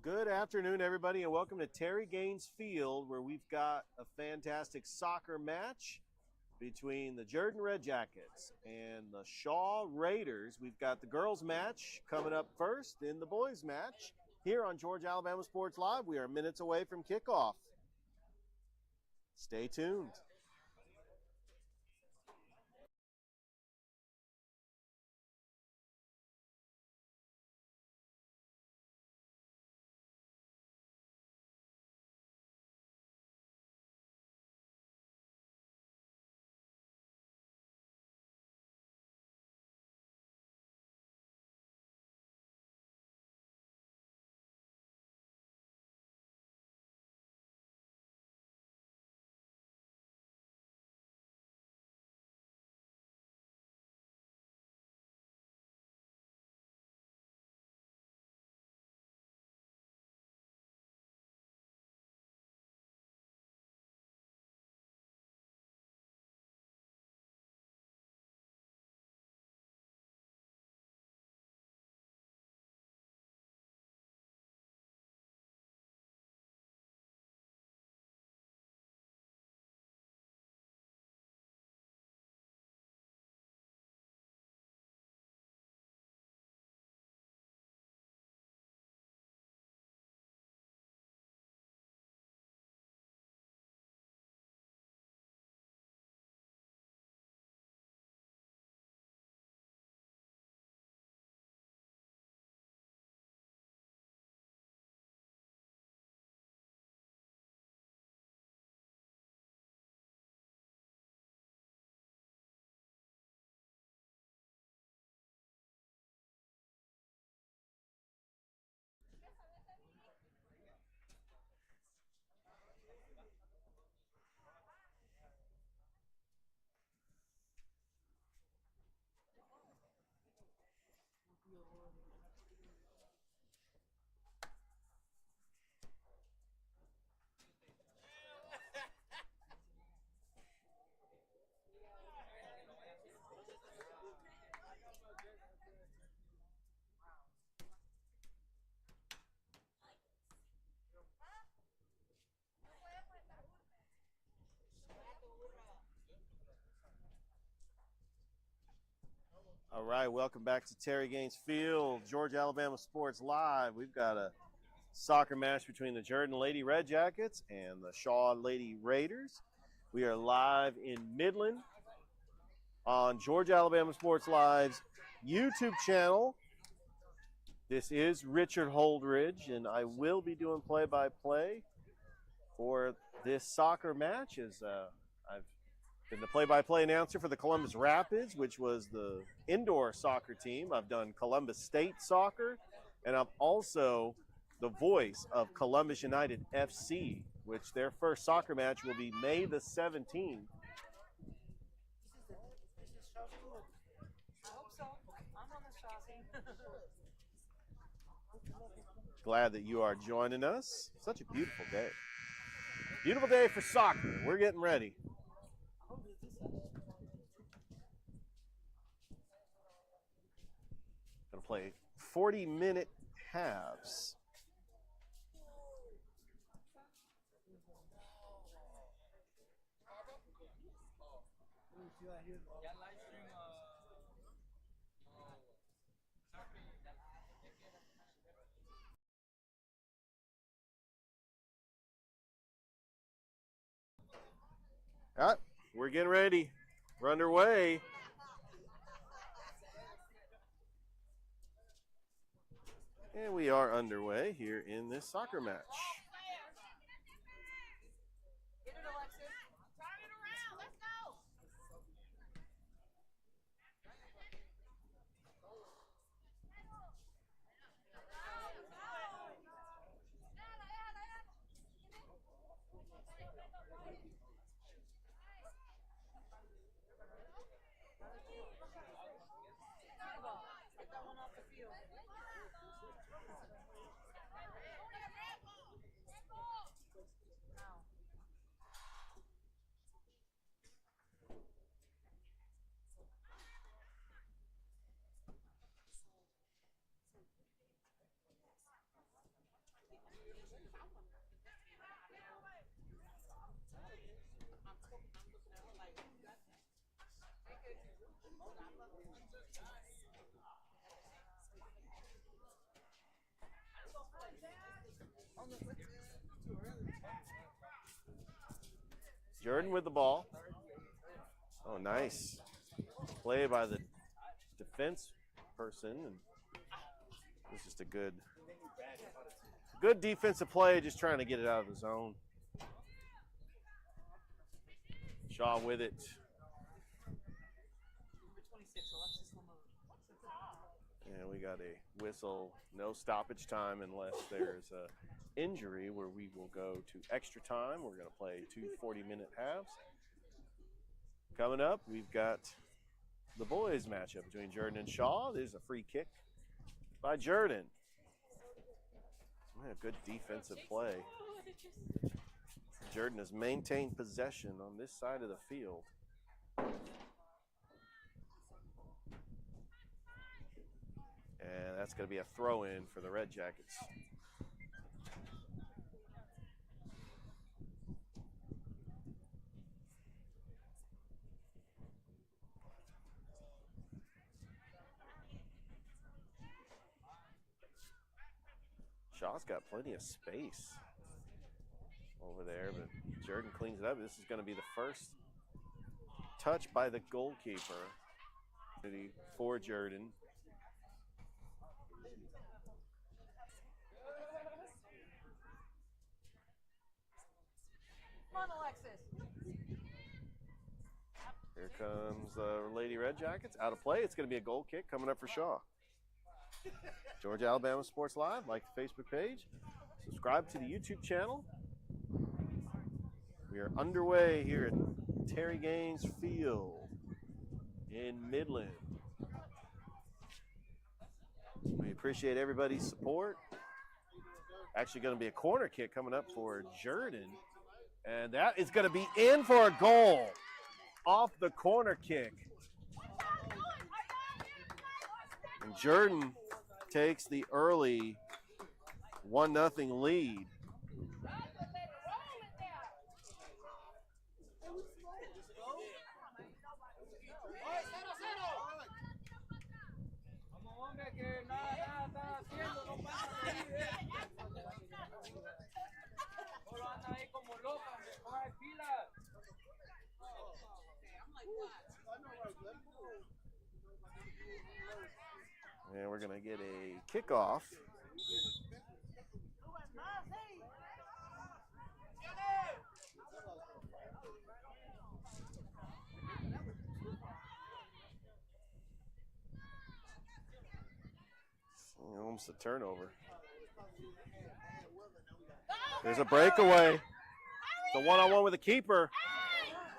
Good afternoon, everybody, and welcome to Terry Gaines Field, where we've got a fantastic soccer match between the Jordan Red Jackets and the Shaw Raiders. We've got the girls' match coming up first, then the boys' match here on Georgia Alabama Sports Live. We are minutes away from kickoff. Stay tuned. All right, welcome back to Terry Gaines Field, Georgia Alabama Sports Live. We've got a soccer match between the Jordan Lady Red Jackets and the Shaw Lady Raiders. We are live in Midland on Georgia Alabama Sports Live's YouTube channel. This is Richard Holdridge, and I will be doing play-by-play for this soccer match as I've been the play-by-play announcer for the Columbus Rapids, which was the indoor soccer team. I've done Columbus State Soccer, and I'm also the voice of Columbus United FC, which their first soccer match will be May the 17th. Glad that you are joining us. Such a beautiful day. Beautiful day for soccer. We're getting ready. Gonna play 40-minute halves. All right, we're getting ready. We're underway. And we are underway here in this soccer match. Jordan with the ball. Oh, nice play by the defense person. And it's just a good defensive play, just trying to get it out of the zone. Shaw with it. And we got a whistle, no stoppage time unless there's a injury, where we will go to extra time. We're going to play 2 40-minute halves. Coming up, we've got the boys matchup between Jordan and Shaw. There's a free kick by Jordan. A good defensive play. Jordan has maintained possession on this side of the field. And that's going to be a throw-in for the Red Jackets. Shaw's got plenty of space over there, but Jordan cleans it up. This is going to be the first touch by the goalkeeper for Jordan. Come on, Alexis. Here comes the Lady Red Jackets. Out of play. It's going to be a goal kick coming up for Shaw. Georgia Alabama Sports Live. Like the Facebook page. Subscribe to the YouTube channel. We are underway here at Terry Gaines Field in Midland. We appreciate everybody's support. Actually going to be a corner kick coming up for Jordan. And that is going to be in for a goal off the corner kick. And Jordan takes the early 1-0 lead. And we're going to get a kickoff. Almost a turnover. There's a breakaway. It's a one-on-one with the keeper.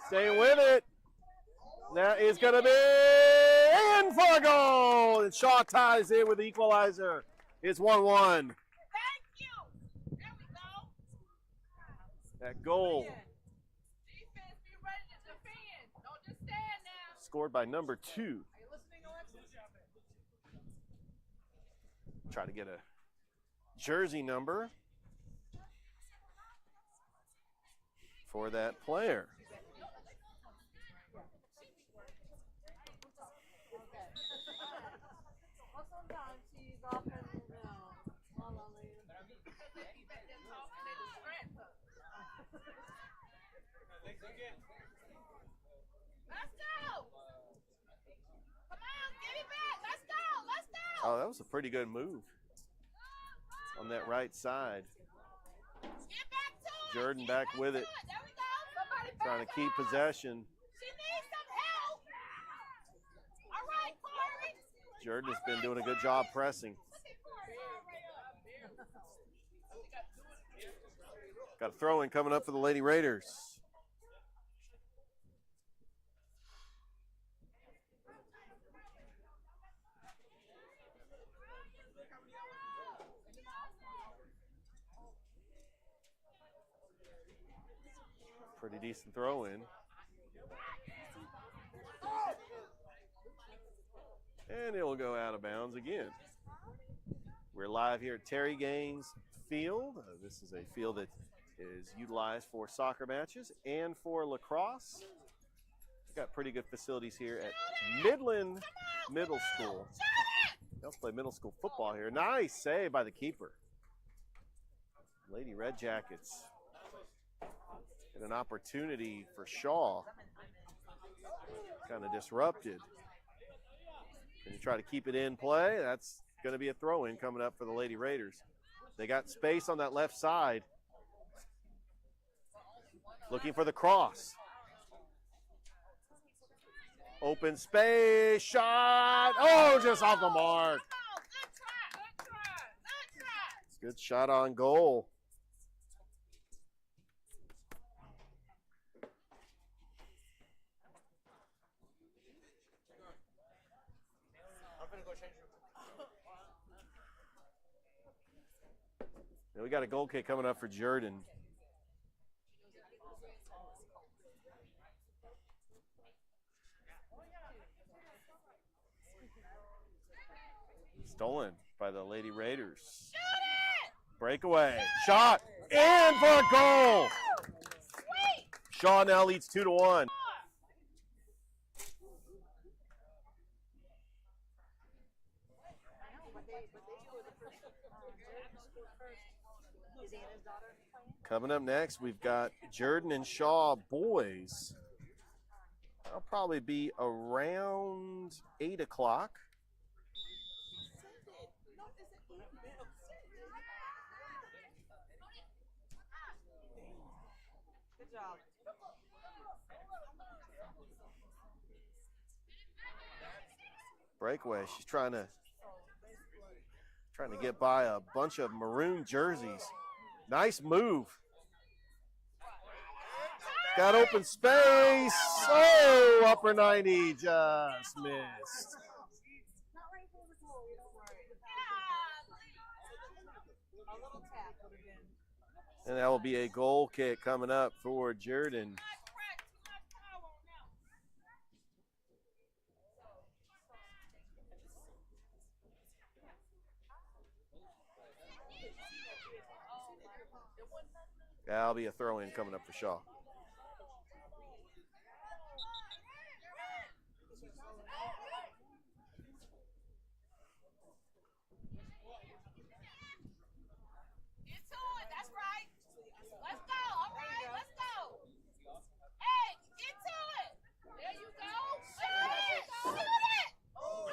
Staying with it. That is going to be in for a goal. And Shaw ties it with the equalizer. It's 1-1. Thank you. There we go. That goal. Defense, be ready to defend. Don't just stand now. Scored by number 2. Are you listening, Alexis? Try to get a jersey number for that player. Well, sometimes she's off in La La Land. Let's go! Come on, get it back. Let's go. Let's go. Oh, that was a pretty good move on that right side. Get back to it. Jordan Get back with it. There we go. Somebody Trying to back keep up. possession. She needs some help. All right, Corey. Jordan has been doing a good job pressing. Got a throw-in coming up for the Lady Raiders. Pretty decent throw-in. And it will go out of bounds again. We're live here at Terry Gaines Field. This is a field that is utilized for soccer matches and for lacrosse. Got pretty good facilities here at Midland Middle School. They'll play middle school football here. Nice save by the keeper. Lady Red Jackets get an opportunity for Shaw. Kind of disrupted. Can you try to keep it in play? That's going to be a throw-in coming up for the Lady Raiders. They got space on that left side. Looking for the cross. Open space, shot. Oh, just off the mark. It's a good shot on goal. Now we got a goal kick coming up for Jordan. Stolen by the Lady Raiders. Breakaway. Shot. In for a goal. Shaw now leads 2-1. Coming up next, we've got Jordan and Shaw boys. That'll probably be around 8 o'clock. Good job. Breakaway. She's trying to get by a bunch of maroon jerseys. Nice move. Got open space. Oh, upper 90 just missed. And that will be a goal kick coming up for Jordan. That'll be a throw-in coming up for Shaw.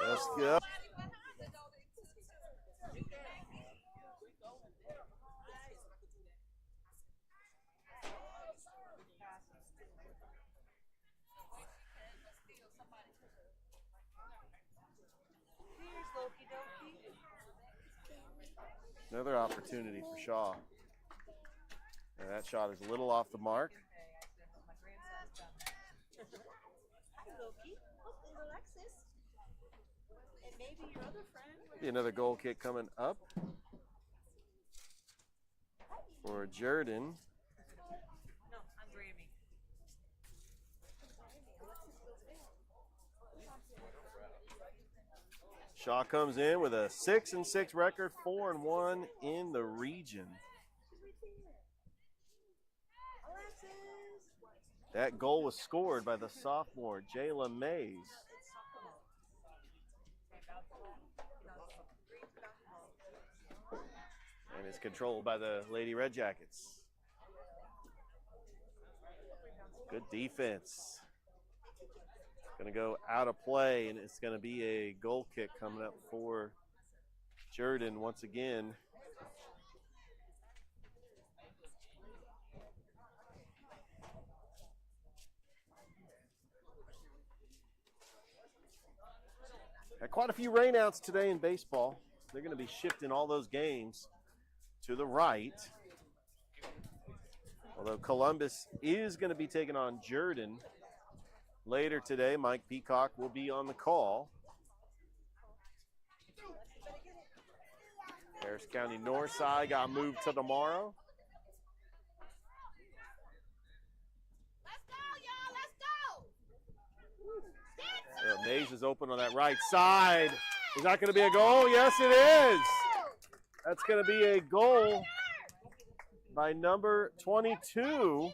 Let's go. Another opportunity for Shaw. And that shot is a little off the mark. Be another goal kick coming up for Jordan. Shaw comes in with a 6-6 record, 4-1 in the region. That goal was scored by the sophomore, Jayla Mays. And is controlled by the Lady Red Jackets. Good defense. Going to go out of play, and it's going to be a goal kick coming up for Jordan once again. Had quite a few rainouts today in baseball. They're going to be shifting all those games to the right. Although Columbus is going to be taking on Jordan later today. Mike Peacock will be on the call. Harris County Northside got moved to tomorrow. Yeah, Mays is open on that right side. Is that going to be a goal? Yes, it is. That's going to be a goal by number 22.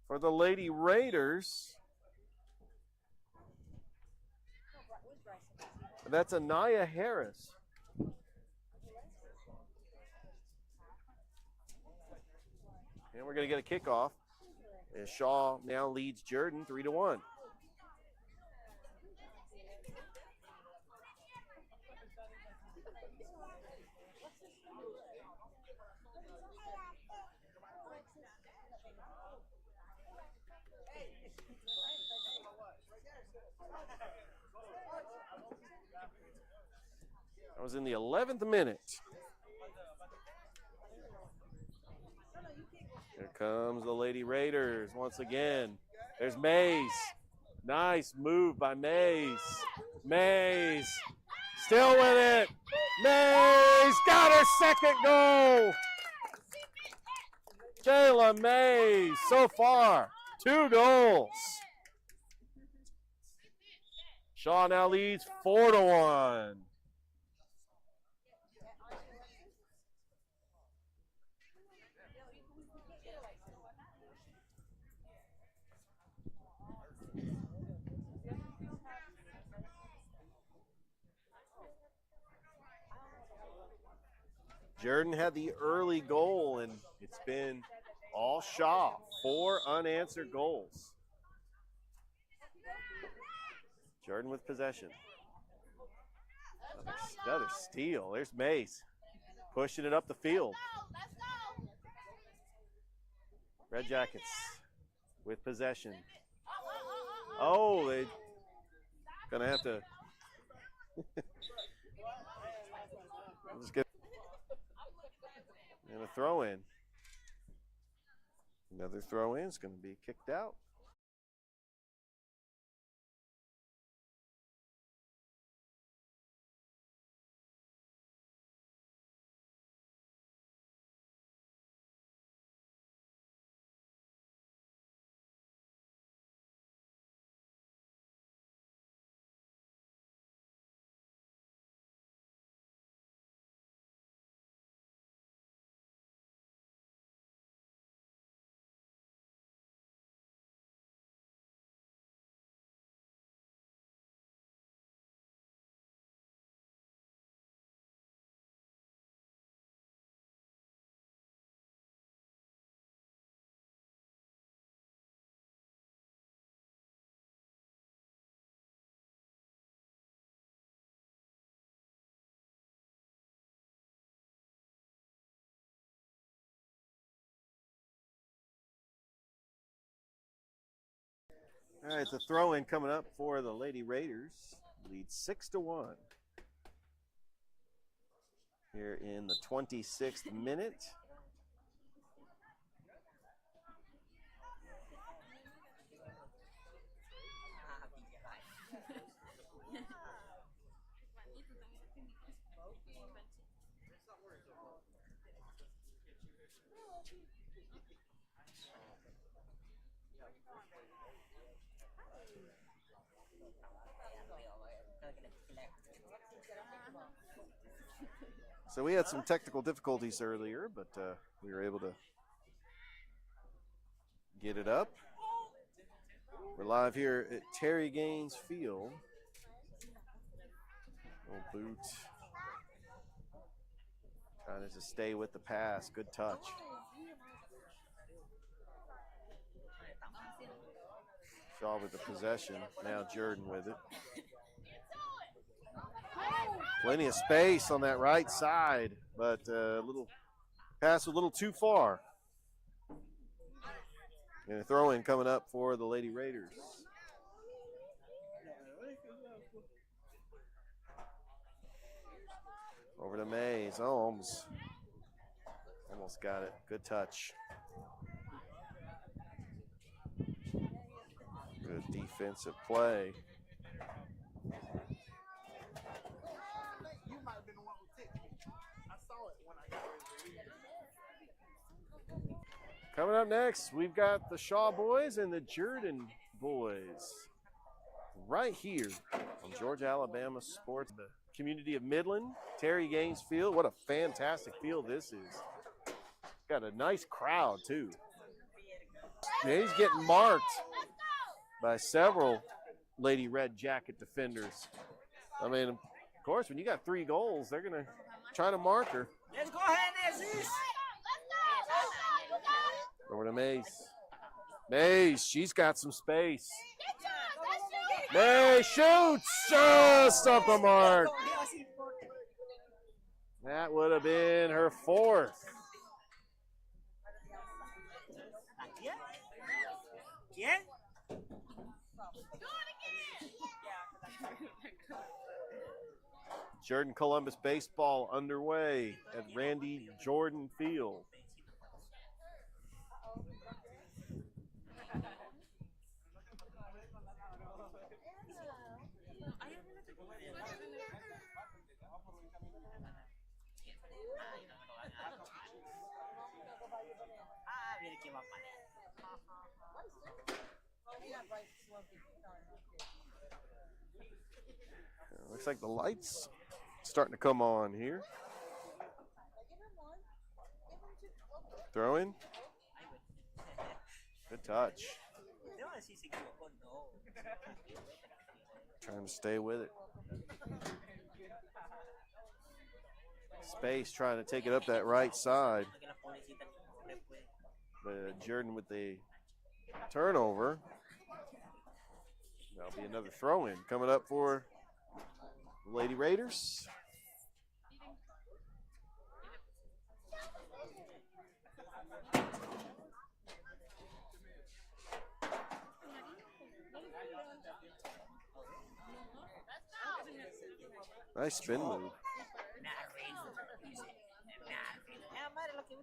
For the Lady Raiders, that's Anaya Harris. And we're going to get a kickoff. As Shaw now leads Jordan 3-1. That was in the 11th minute. Here comes the Lady Raiders once again. There's Mays. Nice move by Mays. Mays still with it. Mays got her second goal. Jayla Mays so far 2 goals. Shaw now leads 4-1. Jordan had the early goal, and it's been all Shaw. 4 unanswered goals. Jordan with possession. Another steal. There's Mays pushing it up the field. Red Jackets with possession. Oh, they're going to have to. Let's get and a throw in. Another throw in is going to be kicked out. All right, it's a throw-in coming up for the Lady Raiders. Lead 6-1. Here in the 26th minute. So we had some technical difficulties earlier, but we were able to get it up. We're live here at Terry Gaines Field. Little boot. Trying to just stay with the pass. Good touch. Shaw with the possession. Now Jordan with it. Plenty of space on that right side, but a little pass a little too far. And a throw-in coming up for the Lady Raiders. Over to Mays. Almost got it. Good touch. Good defensive play. Coming up next, we've got the Shaw boys and the Jordan boys right here on Georgia, Alabama Sports. The community of Midland, Terry Gaines Field. What a fantastic field this is. Got a nice crowd, too. He's getting marked by several Lady Red Jacket defenders. I mean, of course, when you got 3 goals, they're going to try to mark her. Let's go ahead, Jesus. Over to Mays. Mays, she's got some space. Mays shoots just off the mark. That would have been her 4th. Jordan Columbus baseball underway at Randy Jordan Field. Looks like the lights starting to come on here. Throw in. Good touch. Trying to stay with it. Space trying to take it up that right side. But Jordan with the turnover. That'll be another throw-in coming up for the Lady Raiders. Nice spin move.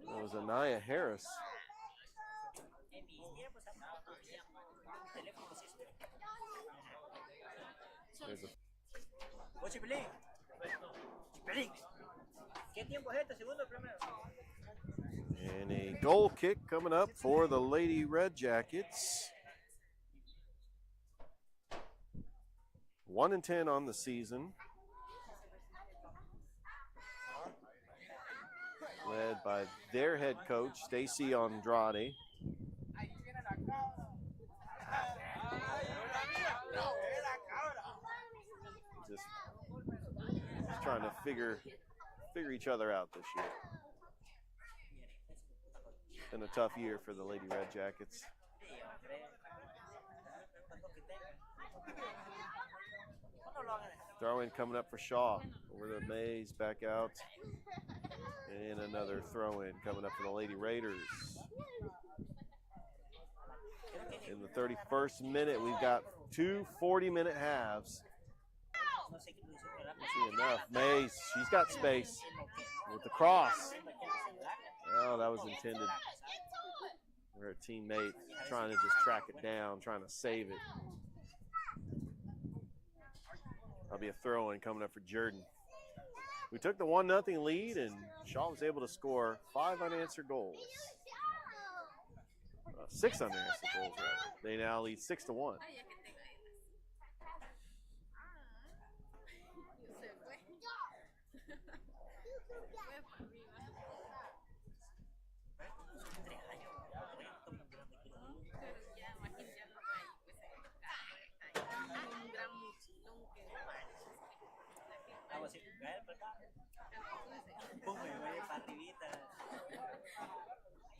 That was Anaya Harris. And a goal kick coming up for the Lady Red Jackets. 1-10 on the season. Led by their head coach, Stacy Andrade. Just trying to figure each other out this year. Been a tough year for the Lady Red Jackets. Throw in coming up for Shaw. Over to Mays, back out. And another throw in coming up for the Lady Raiders. In the 31st minute, we've got 2 40-minute halves. See enough. Mays, she's got space with the cross. Oh, that was intended for her teammate, trying to just track it down, trying to save it. That'll be a throw-in coming up for Jordan. We took the 1-0 lead, and Shaw was able to score 5 unanswered goals. 6 unanswered goals, rather. They now lead 6-1.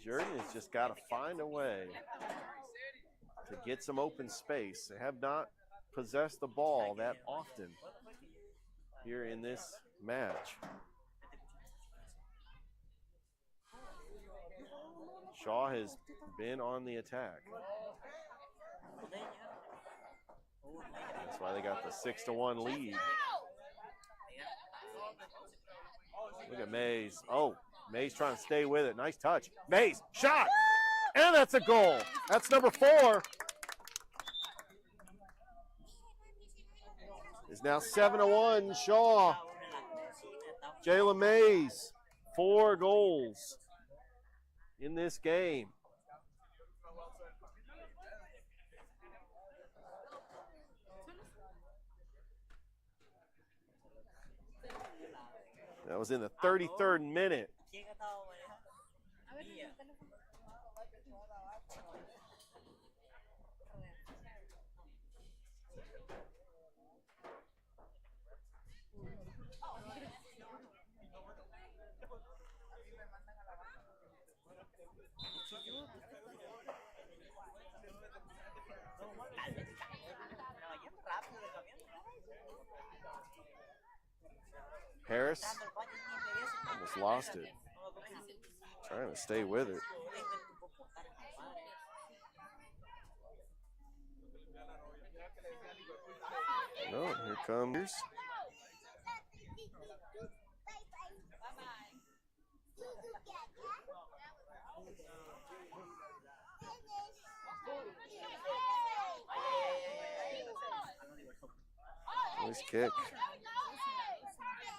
Jordan has just got to find a way to get some open space. They have not possessed the ball that often here in this match. Shaw has been on the attack. That's why they got the 6-1 lead. Look at Mays. Oh, Mays trying to stay with it. Nice touch. Mays, shot! And that's a goal. That's number 4. It's now 7-1. Shaw. Jayla Mays, 4 goals in this game. That was in the 33rd minute. Harris almost lost it. Trying to stay with it. No, here comes. Nice kick.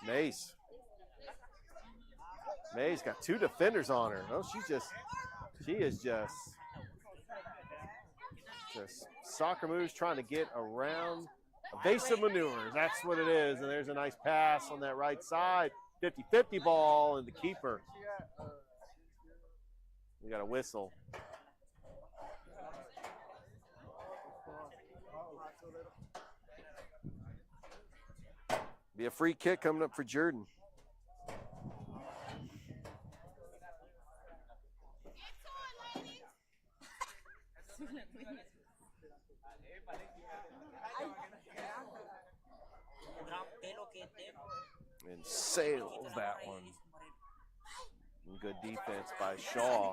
Mace. May's got 2 defenders on her. Oh, she is just soccer moves trying to get around evasive maneuvers. That's what it is. And there's a nice pass on that right side. 50-50 ball and the keeper. We got a whistle. Be a free kick coming up for Jordan. And sails that one. And good defense by Shaw.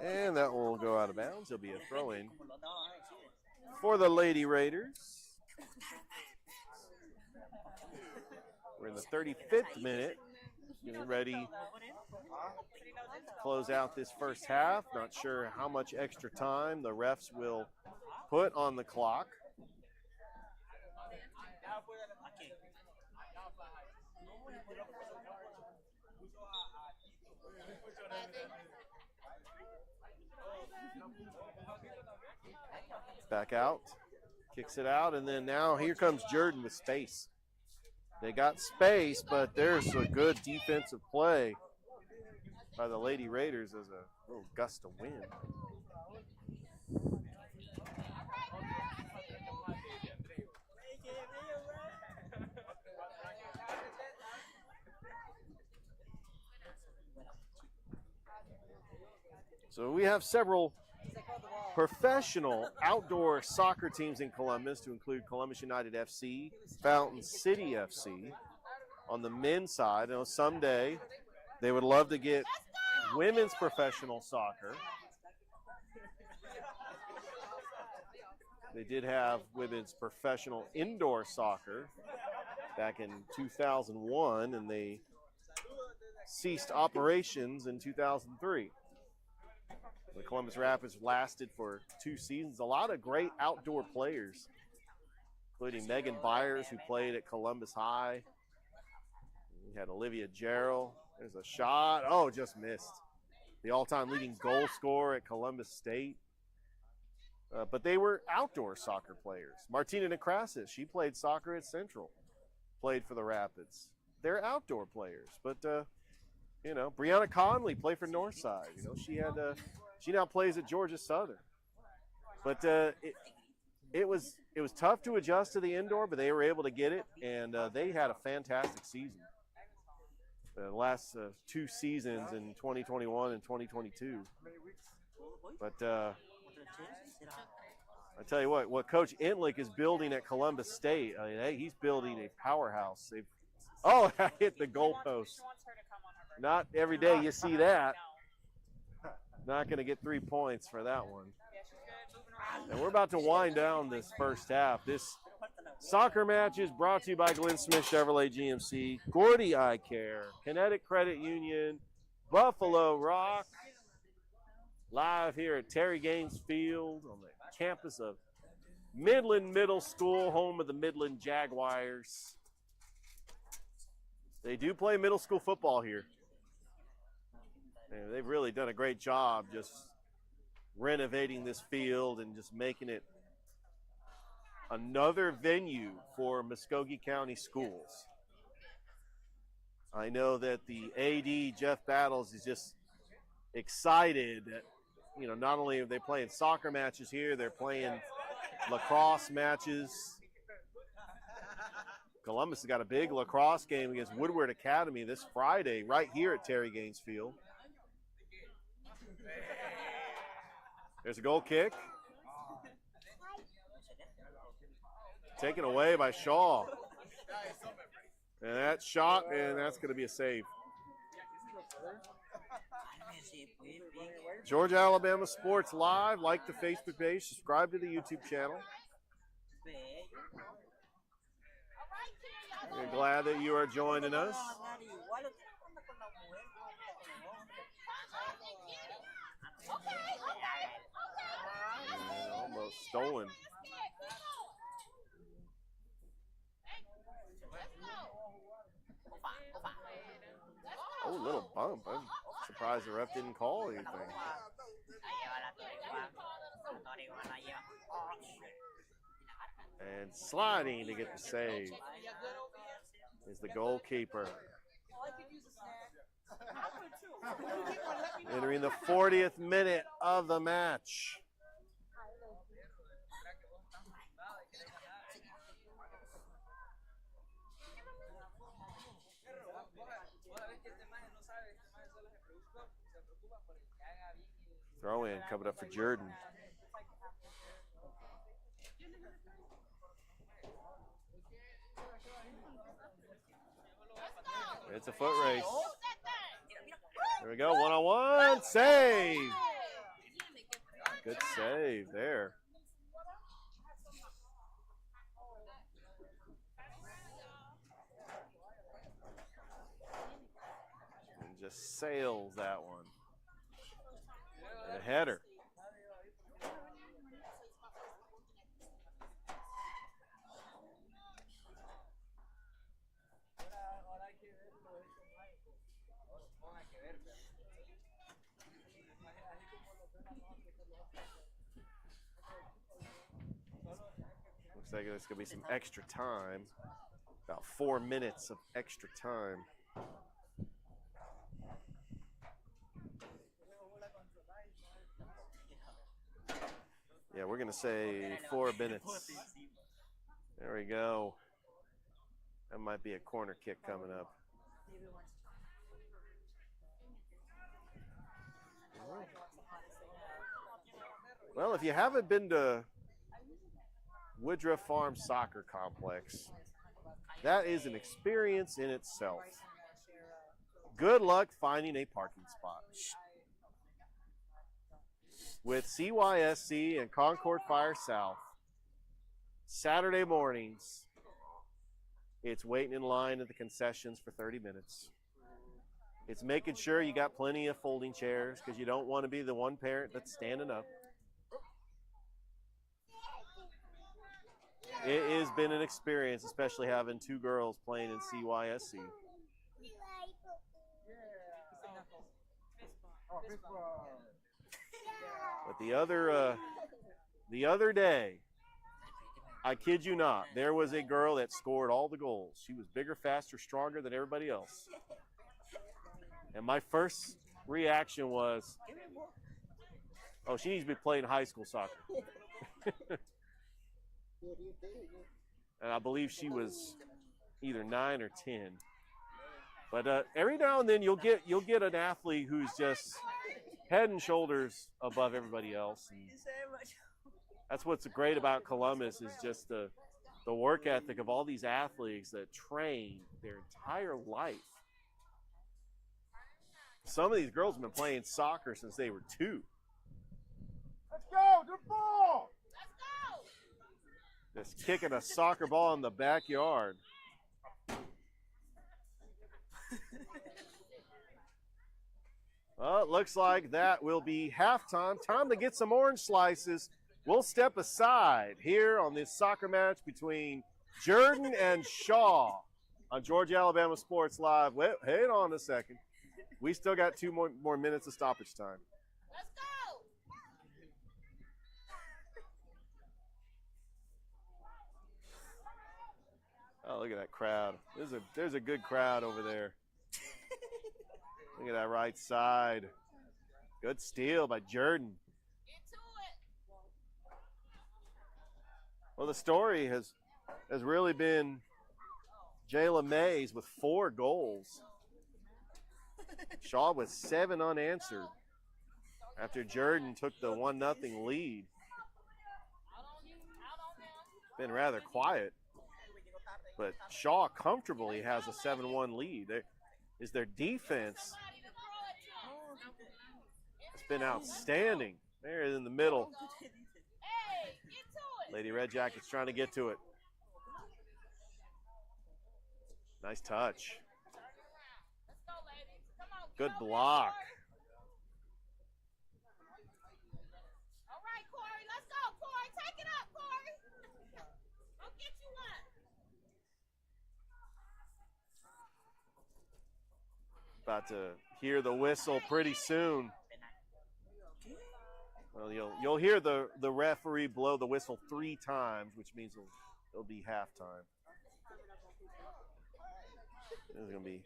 And that will go out of bounds. It'll be a throw-in for the Lady Raiders. We're in the 35th minute. Getting ready to close out this first half. Not sure how much extra time the refs will put on the clock. Back out, kicks it out, and then now here comes Jordan with space. They got space, but there's a good defensive play by the Lady Raiders as a little gust of wind. So we have several professional outdoor soccer teams in Columbus, to include Columbus United FC, Fountain City FC. On the men's side, you know, someday they would love to get women's professional soccer. They did have women's professional indoor soccer back in 2001, and they ceased operations in 2003. The Columbus Rapids lasted for 2 seasons. A lot of great outdoor players, including Megan Byers, who played at Columbus High. We had Olivia Jarrell. There's a shot. Oh, just missed. The all-time leading goal scorer at Columbus State. But they were outdoor soccer players. Martina Nekrasis, she played soccer at Central, played for the Rapids. They're outdoor players. But, you know, Brianna Conley played for Northside. You know, she now plays at Georgia Southern. But it was tough to adjust to the indoor, but they were able to get it, and they had a fantastic season. The last 2 seasons in 2021 and 2022. But I tell you what Coach Entlick is building at Columbus State, I mean, hey, he's building a powerhouse. I hit the goalpost. Not every day you see that. Not going to get 3 points for that one. And we're about to wind down this first half. This soccer match is brought to you by Glenn Smith Chevrolet GMC, Gordy Eye Care, Kinetic Credit Union, Buffalo Rock. Live here at Terry Gaines Field on the campus of Midland Middle School, home of the Midland Jaguars. They do play middle school football here. And they've really done a great job just renovating this field and just making it another venue for Muskogee County schools. I know that the AD, Jeff Battles, is just excited that you know, not only are they playing soccer matches here, they're playing lacrosse matches. Columbus has got a big lacrosse game against Woodward Academy this Friday right here at Terry Gaines Field. There's a goal kick. Taken away by Shaw. And that shot, and that's going to be a save. Georgia Alabama Sports Live. Like the Facebook page, subscribe to the YouTube channel. We're glad that you are joining us. Almost stolen. Oh, little bump. I'm surprised the ref didn't call anything. And sliding to get the save is the goalkeeper. Entering the 40th minute of the match. Throw in coming up for Jordan. It's a foot race. There we go, one-on-one, save. Good save there. And just sails that one. And a header. Looks like there's going to be some extra time. About 4 minutes of extra time. Yeah, we're going to say 4 minutes. There we go. That might be a corner kick coming up. Well, if you haven't been to Woodruff Farm Soccer Complex, that is an experience in itself. Good luck finding a parking spot. With CYSC and Concord Fire South, Saturday mornings, it's waiting in line at the concessions for 30 minutes. It's making sure you got plenty of folding chairs because you don't want to be the one parent that's standing up. It has been an experience, especially having 2 girls playing in CYSC. But the other day, I kid you not, there was a girl that scored all the goals. She was bigger, faster, stronger than everybody else. And my first reaction was, oh, she needs to be playing high school soccer. And I believe she was either 9 or 10. But every now and then you'll get an athlete who's just head and shoulders above everybody else. And that's what's great about Columbus is just the work ethic of all these athletes that train their entire life. Some of these girls have been playing soccer since they were 2. Let's go, the ball! Just kicking a soccer ball in the backyard. Well, it looks like that will be halftime. Time to get some orange slices. We'll step aside here on this soccer match between Jordan and Shaw on Georgia Alabama Sports Live. Wait, hang on a second. We still got 2 more minutes of stoppage time. Let's go! Oh, look at that crowd. There's a good crowd over there. Look at that right side. Good steal by Jordan. Well, the story has really been Jayla Mays with 4 goals. Shaw with 7 unanswered after Jordan took the 1-0 lead. It's been rather quiet, but Shaw comfortably has a 7-1 lead. Is their defense has been outstanding. There in the middle. Lady Red Jackets trying to get to it. Nice touch. Good block. All right, Corey, let's go, Corey. Take it up, Corey. Go get you one. About to hear the whistle pretty soon. Well, you'll hear the referee blow the whistle 3 times, which means it'll be halftime. This is going to be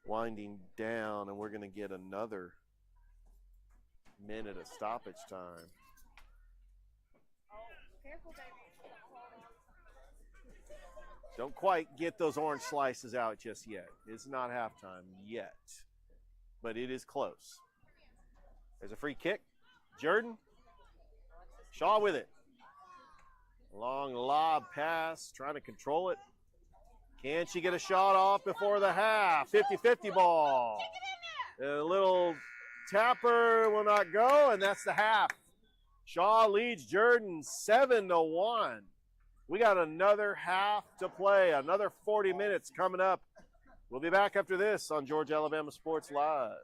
winding down, and we're going to get another minute of stoppage time. Don't quite get those orange slices out just yet. It's not halftime yet, but it is close. There's a free kick. Jordan. Shaw with it. Long lob pass, trying to control it. Can she get a shot off before the half? 50-50 ball. A little tapper will not go, and that's the half. Shaw leads Jordan 7-1. We got another half to play, another 40 minutes coming up. We'll be back after this on Georgia Alabama Sports Live.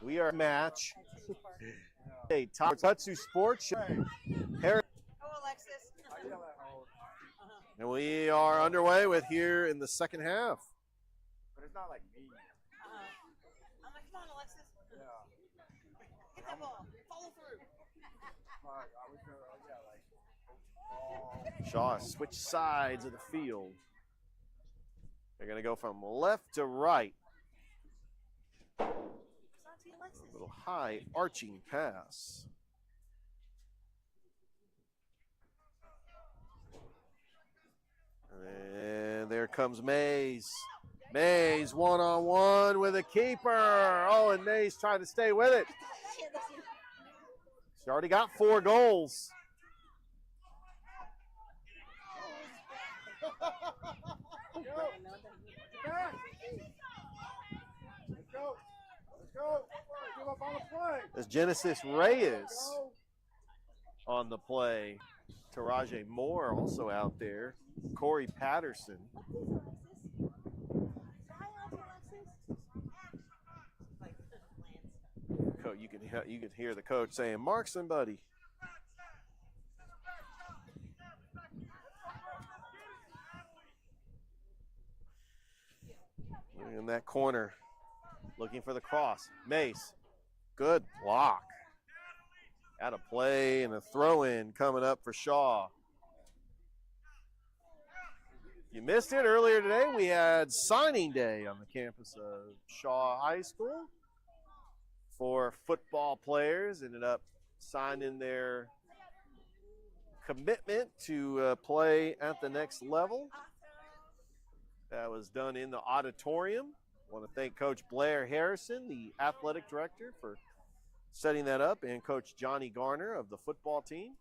We are match. Hey, Tatsu Sports. Harris. Oh, Alexis. And we are underway with here in the second half. But it's not like me. I'm like, come on, Alexis. Yeah. Get that ball. Follow through. Fuck, I was gonna, yeah, like. Shaw switch sides of the field. They're going to go from left to right. A little high arching pass. And there comes Mays. Mays one-on-one with a keeper. Oh, and Mays trying to stay with it. She already got 4 goals. Let's go. Let's go. Give up on the play. As Genesis Reyes on the play. Taraji Moore also out there. Corey Patterson. You can hear the coach saying, "Mark somebody." In that corner, looking for the cross. Mace, good block. Out of play and a throw-in coming up for Shaw. You missed it earlier today. We had signing day on the campus of Shaw High School for football players. Ended up signing their commitment to play at the next level. That was done in the auditorium. I want to thank Coach Blair Harrison, the athletic director, for setting that up, and Coach Johnny Garner of the football team.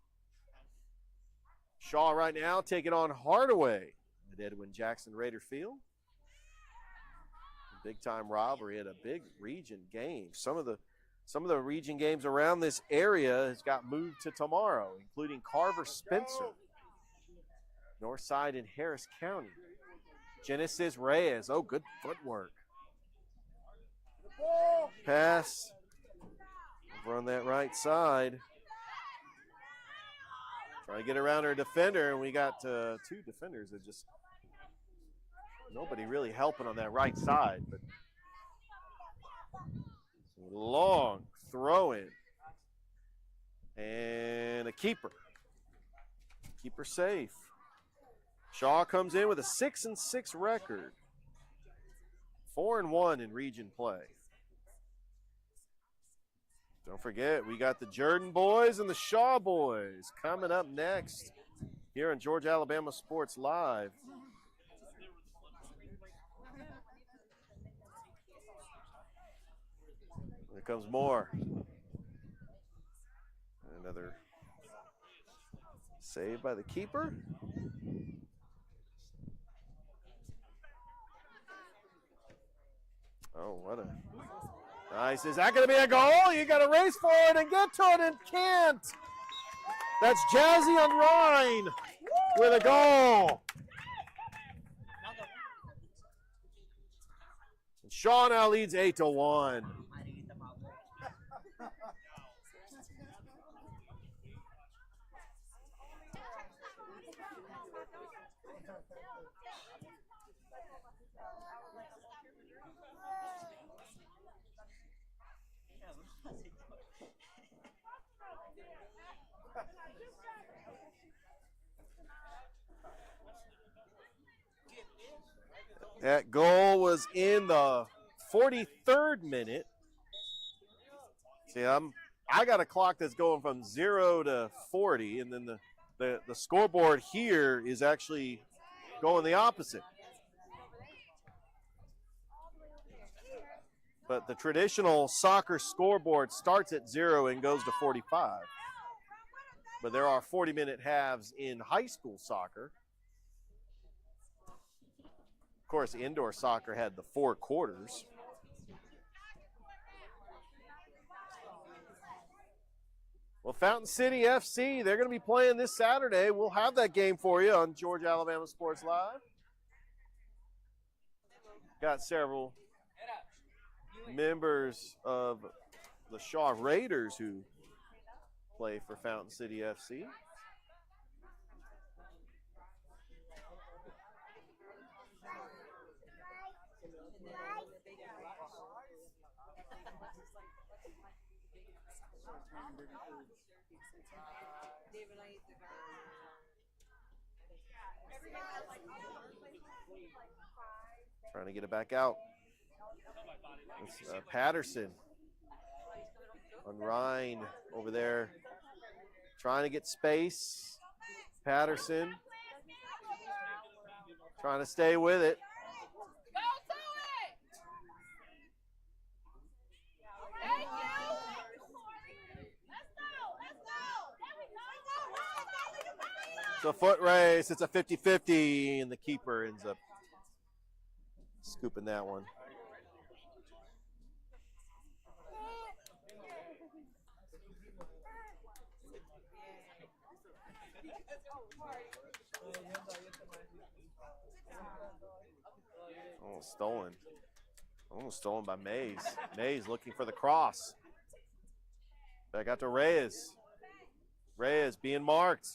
Shaw right now taking on Hardaway at Edwin Jackson Raider Field. Big time rivalry at a big region game. Some of the region games around this area has got moved to tomorrow, including Carver Spencer, Northside and Harris County. Genesis Reyes. Oh, good footwork. Pass over on that right side. Trying to get around our defender, and we got 2 defenders that just nobody really helping on that right side. But long throw in, and a keeper. Keeper safe. Shaw comes in with a 6-6 record, 4-1 in region play. Don't forget, we got the Jordan boys and the Shaw boys coming up next here on Georgia Alabama Sports Live. Here comes Moore. Another save by the keeper. Oh, what a nice. Is that going to be a goal? You got to race for it and get to it and can't. That's Jazzy on Rhine with a goal. And Shaw now leads 8-1. That goal was in the 43rd minute. See, I got a clock that's going from 0 to 40, and then the scoreboard here is actually going the opposite. But the traditional soccer scoreboard starts at 0 and goes to 45. But there are 40-minute halves in high school soccer. Of course, indoor soccer had the 4 quarters. Well, Fountain City FC, they're going to be playing this Saturday. We'll have that game for you on Georgia Alabama Sports Live. Got several members of the Shaw Raiders who play for Fountain City FC. Trying to get it back out. It's, Patterson on Rhine over there. Trying to get space. Patterson trying to stay with it. It's a foot race. It's a 50-50, and the keeper ends up scooping that one. Almost stolen. Almost stolen by Mays. Mays looking for the cross. Back out to Reyes. Reyes being marked.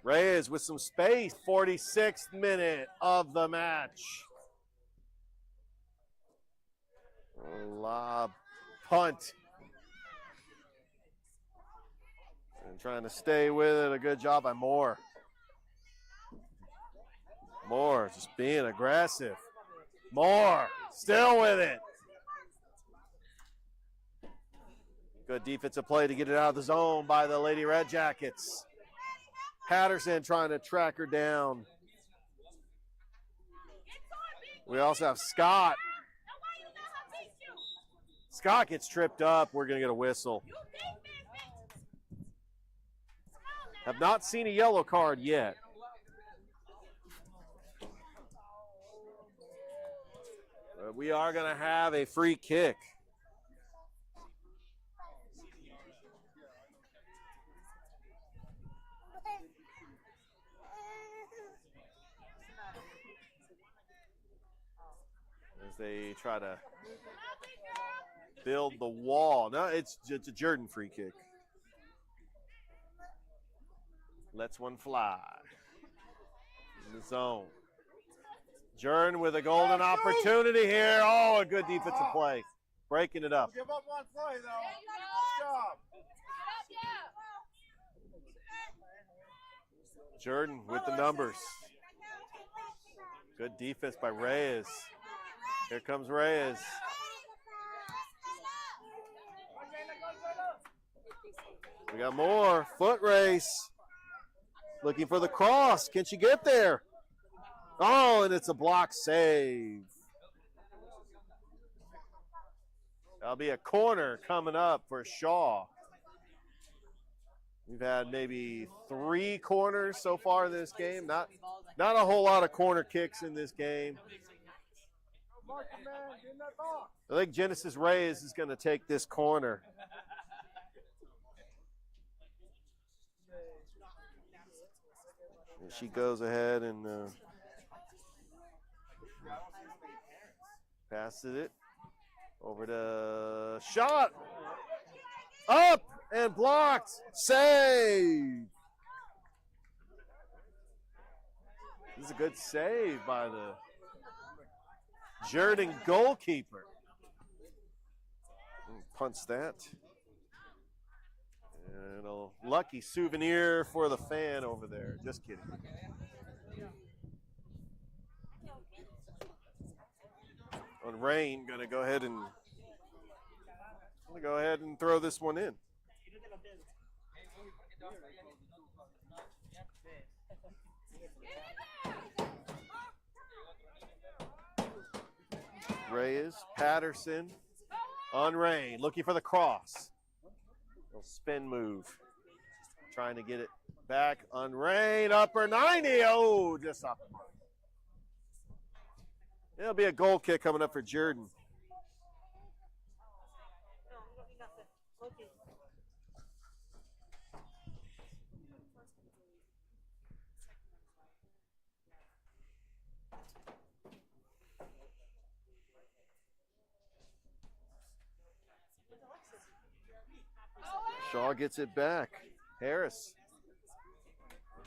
Reyes with some space. 46th minute of the match. Lob, punt. And trying to stay with it. A good job by Moore. Moore just being aggressive. Moore still with it. Good defensive play to get it out of the zone by the Lady Red Jackets. Patterson trying to track her down. We also have Scott. Scott gets tripped up. We're going to get a whistle. Have not seen a yellow card yet. But we are going to have a free kick. As they try to build the wall. No, it's a Jordan free kick. Lets one fly. In the zone. Jordan with a golden opportunity here. Oh, a good defensive play. Breaking it up. Give up one play, though. Good job. Jordan with the numbers. Good defense by Reyes. Here comes Reyes. We got more. Foot race. Looking for the cross. Can she get there? Oh, and it's a block save. That'll be a corner coming up for Shaw. We've had maybe 3 corners so far in this game. Not a whole lot of corner kicks in this game. Marking man, get in that box. I think Genesis Reyes is going to take this corner. And she goes ahead and passes it over to shot. Up and blocked. Save. This is a good save by the Jordan goalkeeper. Punts that. And a lucky souvenir for the fan over there. Just kidding. On Rain, gonna go ahead and throw this one in. Reyes, Patterson, on Rain, looking for the cross. Little spin move. Trying to get it back on Rain, upper 90. Oh, just off the mark. It'll be a goal kick coming up for Jordan. Shaw gets it back. Harris.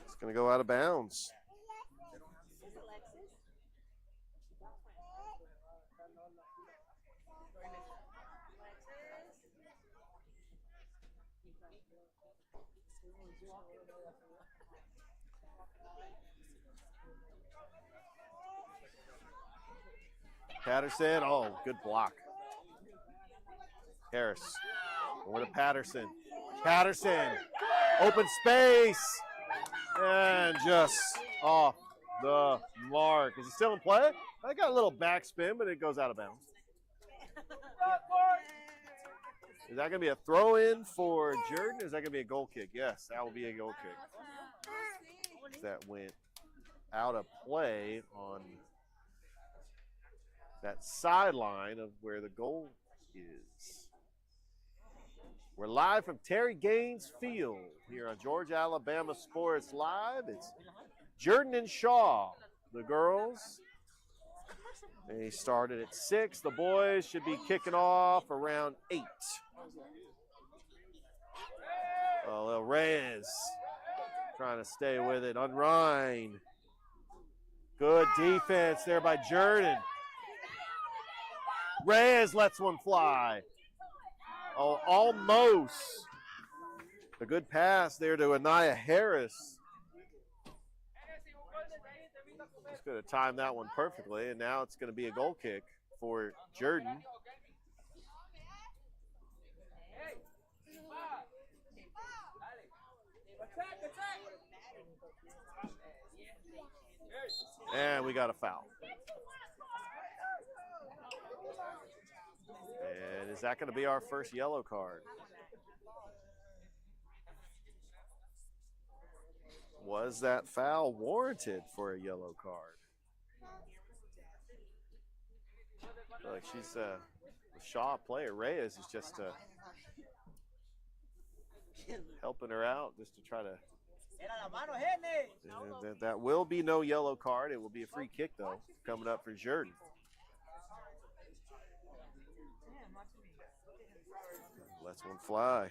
It's going to go out of bounds. Patterson, oh, good block. Harris, over to Patterson. Patterson, open space, and just off the mark. Is it still in play? I got a little backspin, but it goes out of bounds. Is that going to be a throw-in for Jordan, or is that going to be a goal kick? Yes, that will be a goal kick. That went out of play on that sideline of where the goal is. We're live from Terry Gaines Field here on Georgia, Alabama Sports Live. It's Jordan and Shaw, the girls. They started at 6. The boys should be kicking off around 8. Oh, little Reyes trying to stay with it. Unrind. Good defense there by Jordan. Reyes lets one fly. Oh, almost. A good pass there to Anaya Harris. Just going to time that one perfectly, and now it's going to be a goal kick for Jordan. And we got a foul. And is that going to be our first yellow card? Was that foul warranted for a yellow card? I feel like she's the Shaw player. Reyes is just helping her out just to try to. That will be no yellow card. It will be a free kick, though, coming up for Jordan. Lets one fly.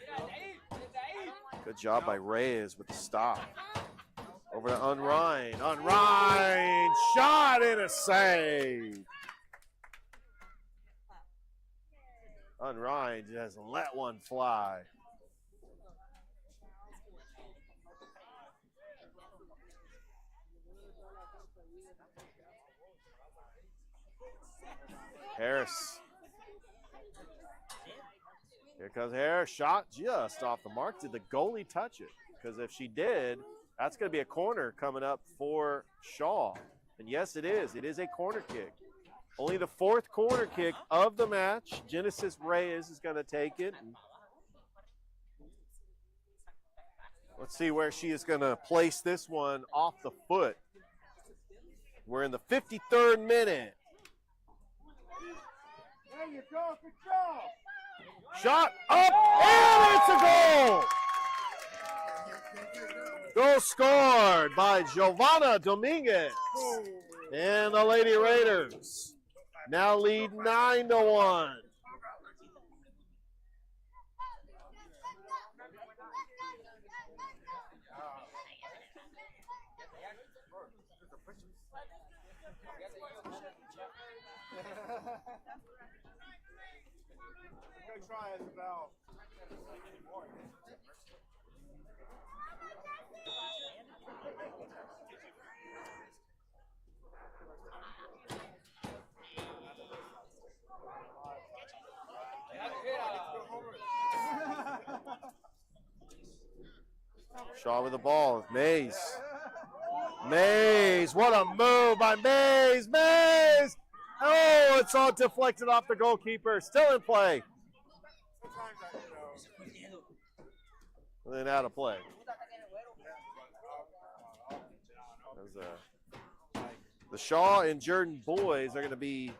Good job by Reyes with the stop. Over to Unrind. Unrind! Shot and a save. Unrind just let one fly. Harris. Here comes Harris. Shot just off the mark. Did the goalie touch it? Because if she did, that's going to be a corner coming up for Shaw. And yes, it is. It is a corner kick. Only the 4th corner kick of the match. Genesis Reyes is going to take it. Let's see where she is going to place this one off the foot. We're in the 53rd minute. There you go. Good job. Shot up, and it's a goal! Goal scored by Giovanna Dominguez. And the Lady Raiders now lead 9-1. Good try as well. Shaw with the ball. Mays. Mays. What a move by Mays. Mays. Oh, it's all deflected off the goalkeeper. Still in play. And then out of play. The Shaw and Jordan boys are going to be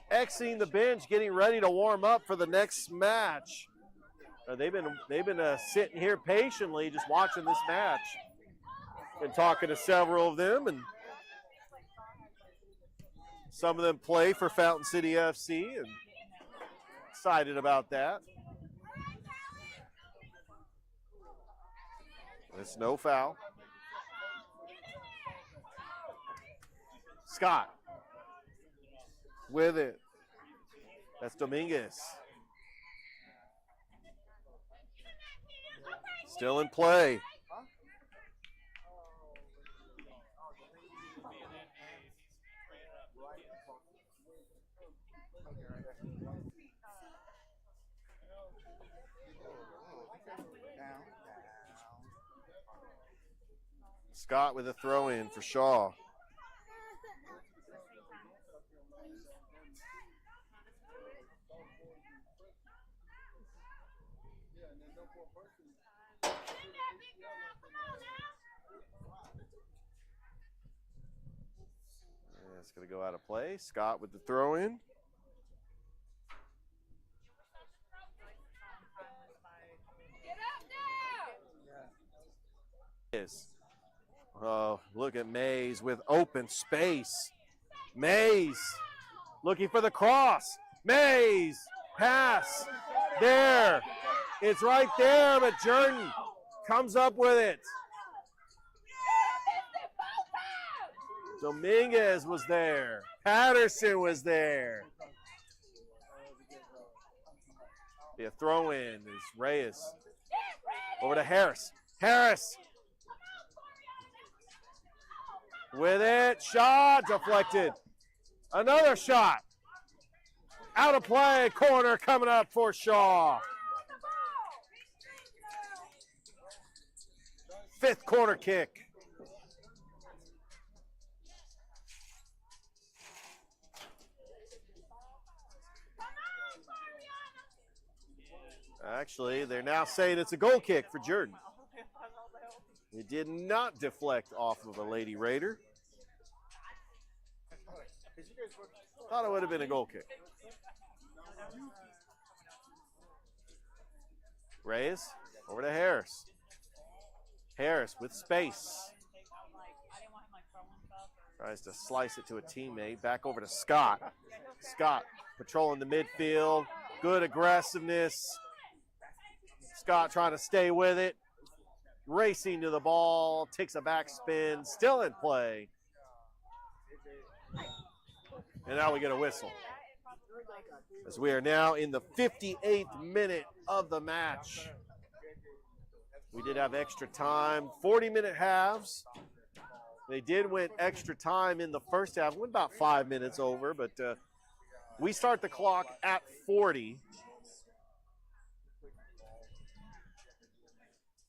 exiting the bench, getting ready to warm up for the next match. They've been sitting here patiently, just watching this match. Been talking to several of them, and some of them play for Fountain City FC, and excited about that. It's no foul. Scott with it. That's Dominguez. Still in play. Scott with a throw in for Shaw. It's going to go out of play. Scott with the throw in. Oh, look at Mays with open space. Mays looking for the cross. Mays pass. There. It's right there, but Jordan comes up with it. Dominguez was there. Patterson was there. The throw in is Reyes. Over to Harris. Harris. With it. Shot deflected. Another shot. Out of play. Corner coming up for Shaw. Fifth corner kick. Actually, they're now saying it's a goal kick for Jordan. It did not deflect off of a Lady Raider. Thought it would have been a goal kick. Reyes over to Harris. Harris with space. Tries to slice it to a teammate. Back over to Scott. Scott patrolling the midfield. Good aggressiveness. Scott trying to stay with it. Racing to the ball. Takes a back spin. Still in play. And now we get a whistle. As we are now in the 58th minute of the match. We did have extra time. 40-minute halves. They did win extra time in the first half. Went about 5 minutes over, but we start the clock at 40.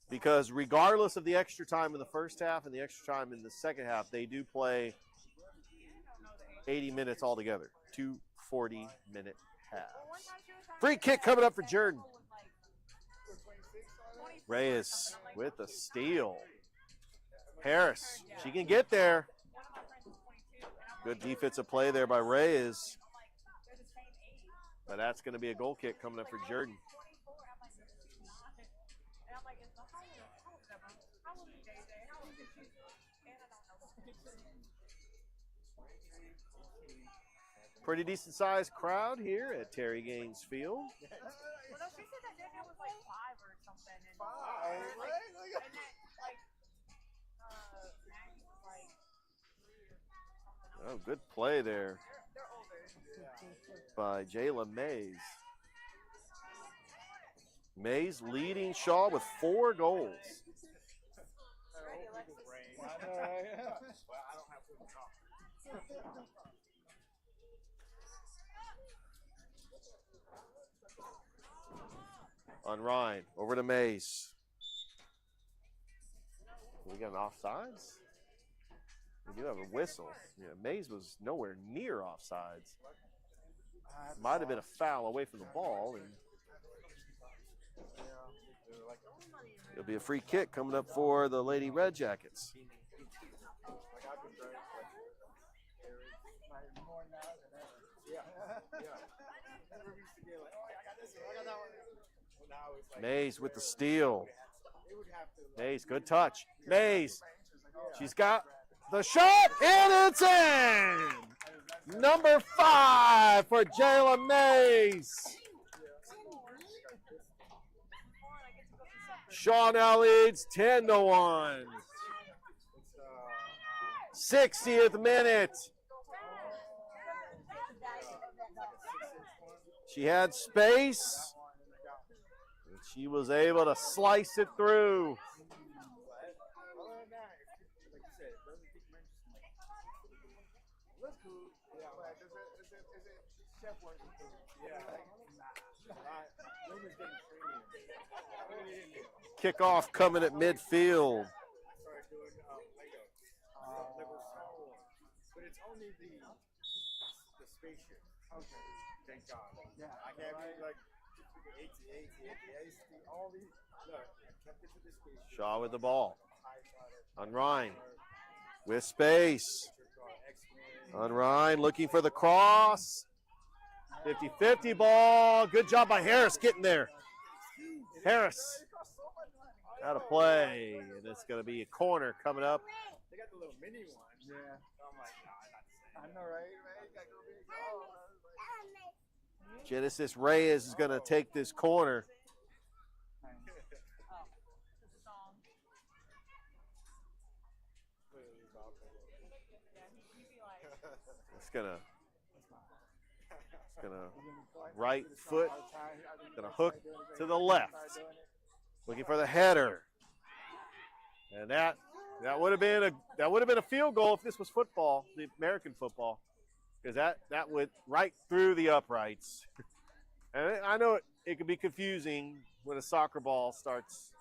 Because regardless of the extra time in the first half and the extra time in the second half, they do play 80 minutes altogether. 2 40-minute halves. Free kick coming up for Jordan. Reyes with the steal. Harris, she can get there. Good defensive play there by Reyes. But that's going to be a goal kick coming up for Jordan. Pretty decent sized crowd here at Terry Gaines Field. Well, no, she said that JJ was like 5 or something. And, Maggie was like 3 or something. Oh, good play there They're older. by Jayla Mays. Mays leading Shaw with 4 goals. Ready, Alexis? On Ryan, over to Mays. We got an offsides? We do have a whistle. Yeah, Mays was nowhere near offsides. Might have been a foul away from the ball, and it'll be a free kick coming up for the Lady Red Jackets. Mays with the steal. Mays, good touch. Mays, she's got the shot, and it's in! Number 5 for Jayla Mays. Shaw now leads 10-1. 60th minute. She had space. And she was able to slice it through. Kickoff coming at midfield. But it's only the spaceship. Okay. Thank God. Yeah. I can't be like 80, all these. Look, I kept it to the spaceship. Shaw with the ball. On Ryan. With space. On Ryan looking for the cross. 50-50 ball. Good job by Harris getting there. Harris. Out of play. And it's going to be a corner coming up. They got the little mini one. Yeah. I'm like, nah, not the same. I know, right? Genesis Reyes is going to take this corner. It's gonna right foot, gonna hook to the left. Looking for the header. And that would have been a field goal if this was football, the American football. Because that went right through the uprights. And I know it can be confusing when a soccer ball starts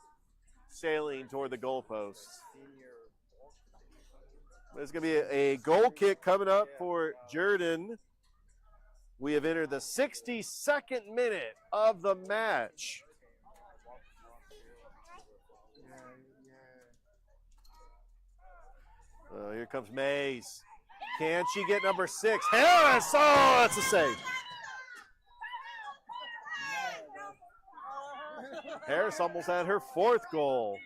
sailing toward the goalposts. But it's going to be a goal kick coming up for Jordan. We have entered the 62nd minute of the match. Here comes Mays. Can she get number 6? Harris! Oh, that's a save. Harris almost had her 4th goal.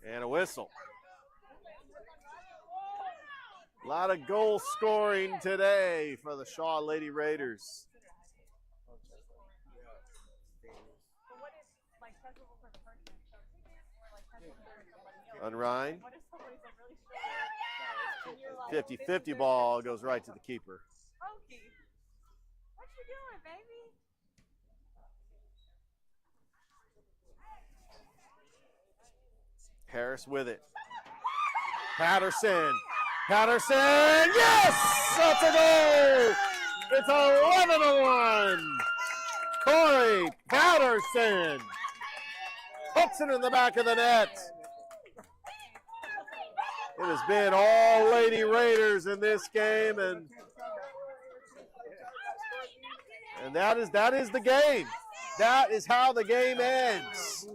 And a whistle. A lot of goal scoring today for the Shaw Lady Raiders. On Ryan. 50-50 ball goes right to the keeper. Okie, what you doing, baby? Harris with it. Patterson. Yes! That's a goal! It's 11-1. Corey Patterson puts it in the back of the net. It has been all Lady Raiders in this game, and that is the game. That is how the game ends.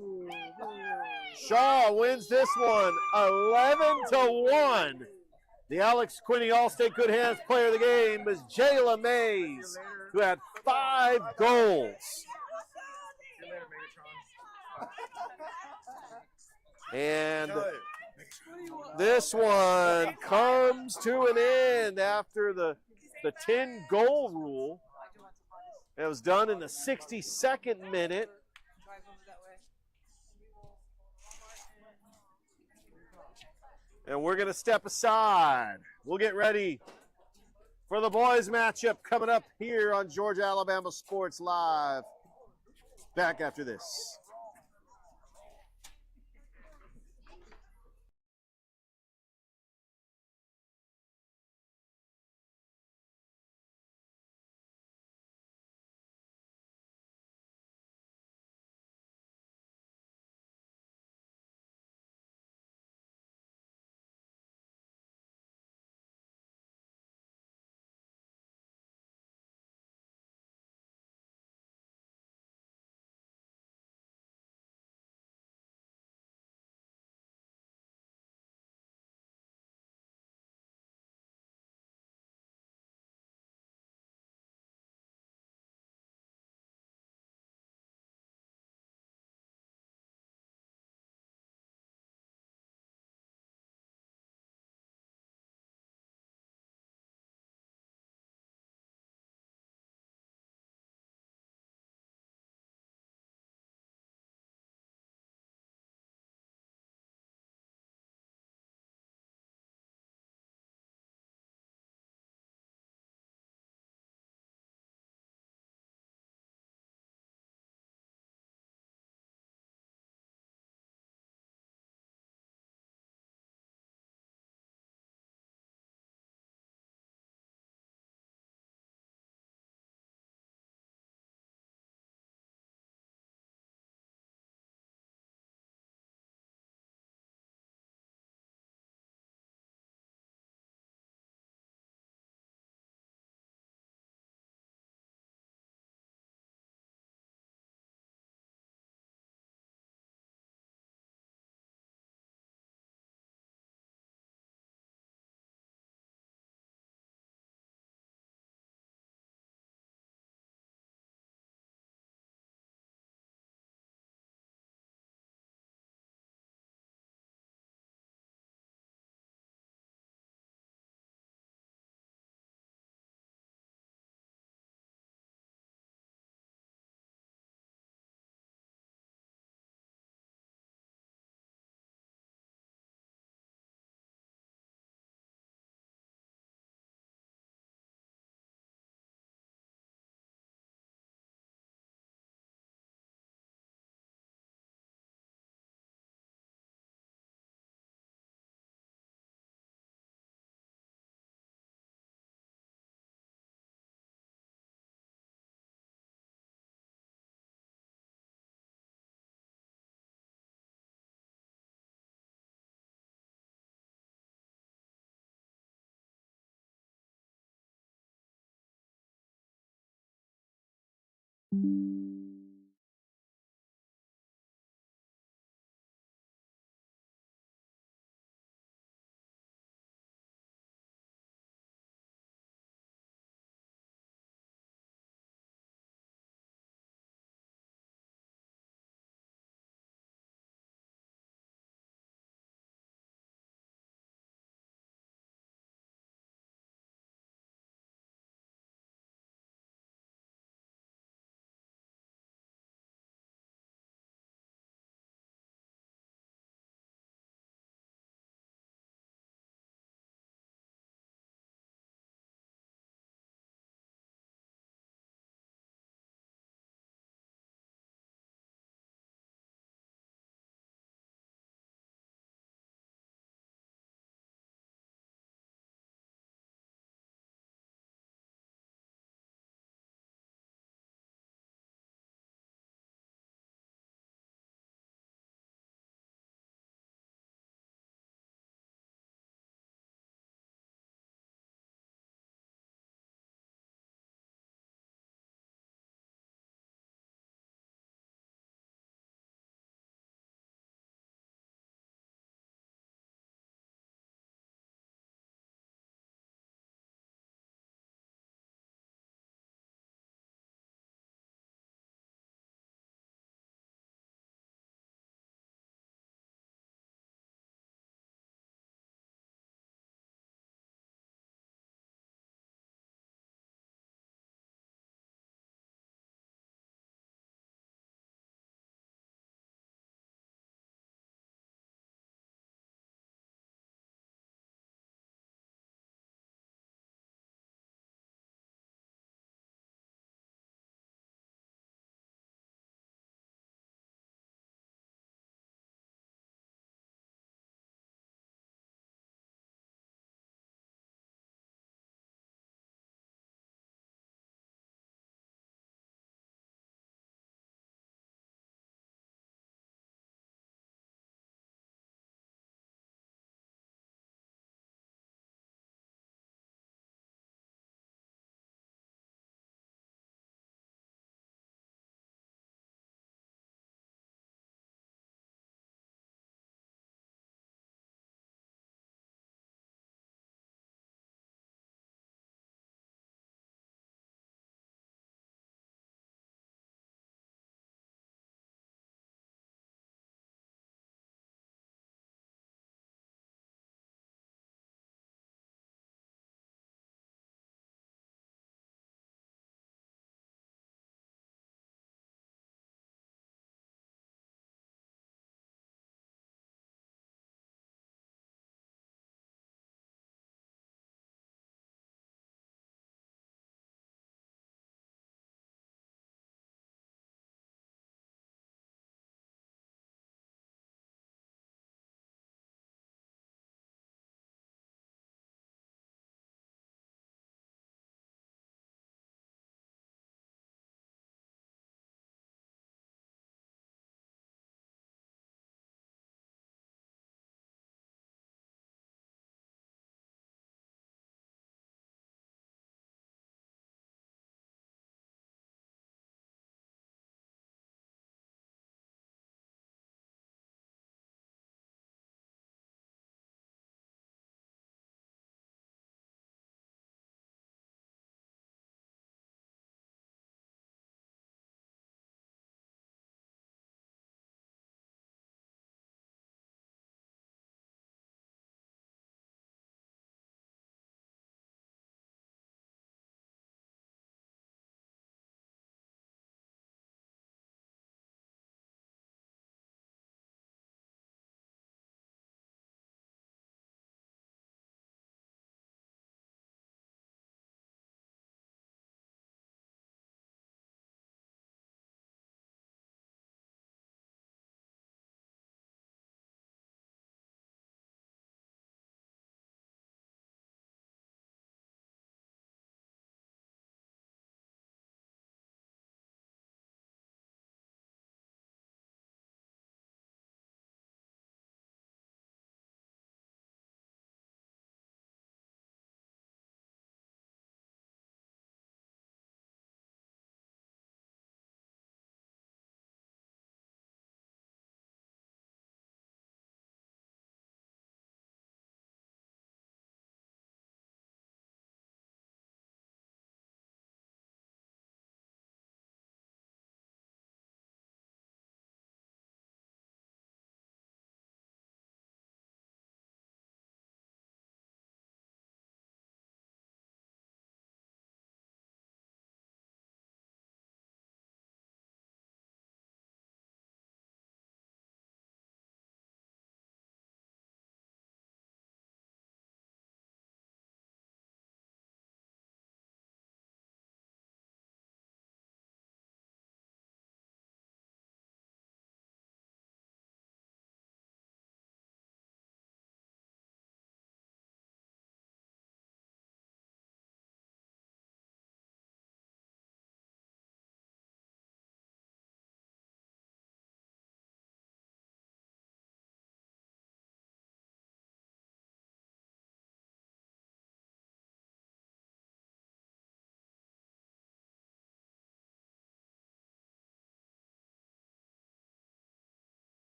Shaw wins this one 11-1. The Alex Quinney All-State Good Hands player of the game is Jayla Mays, who had 5 goals. And this one comes to an end after the 10-goal rule. It was done in the 62nd minute. And we're going to step aside. We'll get ready for the boys matchup coming up here on Georgia Alabama Sports Live. Back after this.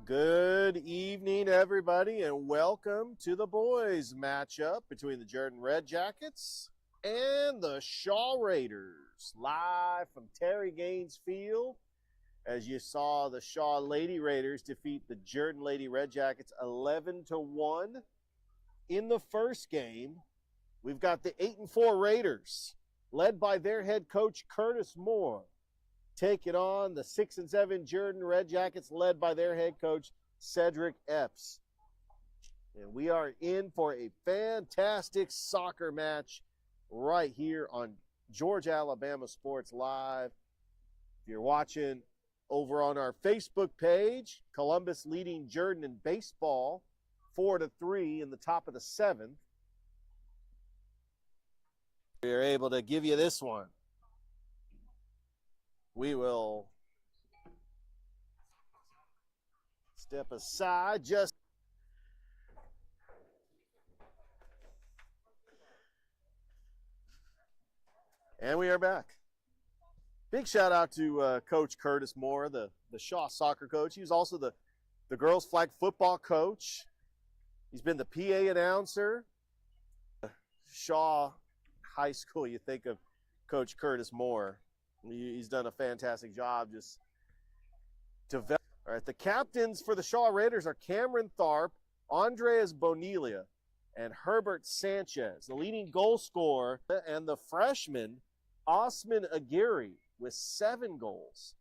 Good evening, everybody, and welcome to the boys matchup between the Jordan Red Jackets and the Shaw Raiders, live from Terry Gaines Field. As you saw, the Shaw Lady Raiders defeat the Jordan Lady Red Jackets 11-1. In the first game, we've got the 8-4 Raiders, led by their head coach Curtis Moore, taking on the 6-7 Jordan Red Jackets, led by their head coach Cedric Epps. And we are in for a fantastic soccer match right here on Georgia Alabama Sports Live. If you're watching over on our Facebook page, Columbus leading Jordan in baseball 4-3 in the top of the 7th. We are able to give you this one. We will step aside just. And we are back. Big shout out to Coach Curtis Moore, the Shaw soccer coach. He was also the girls flag football coach. He's been the PA announcer. Shaw High School, you think of Coach Curtis Moore. He's done a fantastic job just developing. All right, the captains for the Shaw Raiders are Cameron Tharp, Andreas Bonilia, and Herbert Sanchez. The leading goal scorer and the freshman, Osman Aguirre, with 7 goals.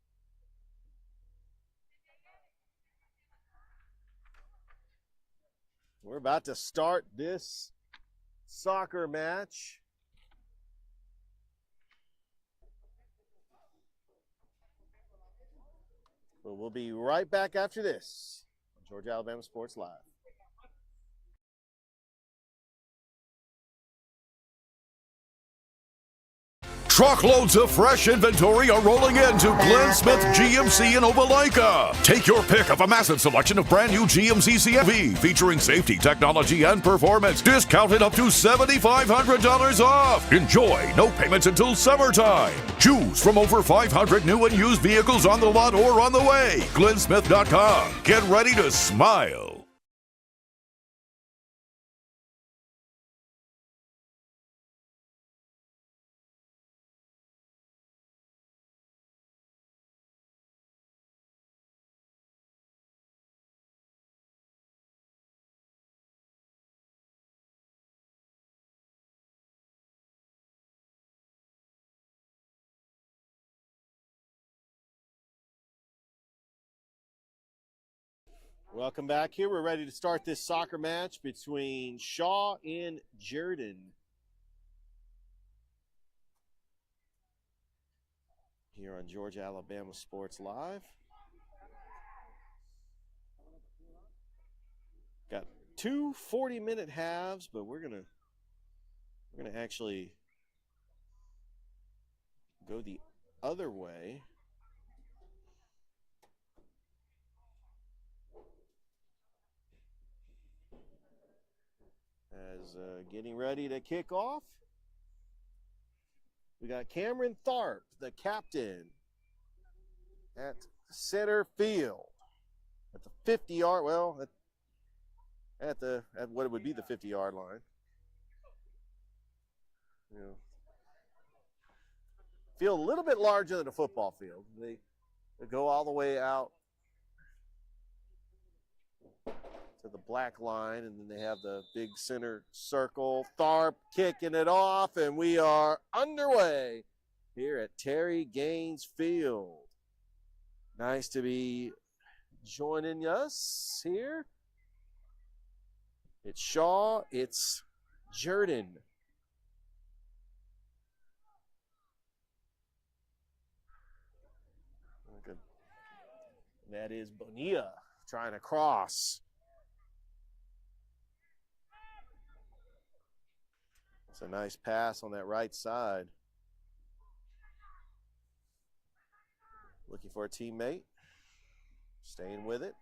We're about to start this soccer match. But we'll be right back after this on Georgia Alabama Sports Live. Truckloads of fresh inventory are rolling into Glenn Smith GMC in Opelika. Take your pick of a massive selection of brand new GMC CMV featuring safety, technology, and performance. Discounted up to $7,500 off. Enjoy no payments until summertime. Choose from over 500 new and used vehicles on the lot or on the way. GlennSmith.com. Get ready to smile. Welcome back here. We're ready to start this soccer match between Shaw and Jordan. Here on Georgia Alabama Sports Live. Got 2 40-minute halves, but we're gonna actually go the other way. As getting ready to kick off, we got Cameron Tharp, the captain, at center field at the 50-yard. Well, at what would be the 50-yard line. You know, field a little bit larger than a football field. They go all the way out to the black line, and then they have the big center circle. Tharp kicking it off, and we are underway here at Terry Gaines Field. Nice to be joining us here. It's Shaw, it's Jordan. That is Bonilla trying to cross. It's a nice pass on that right side. Looking for a teammate. Staying with it.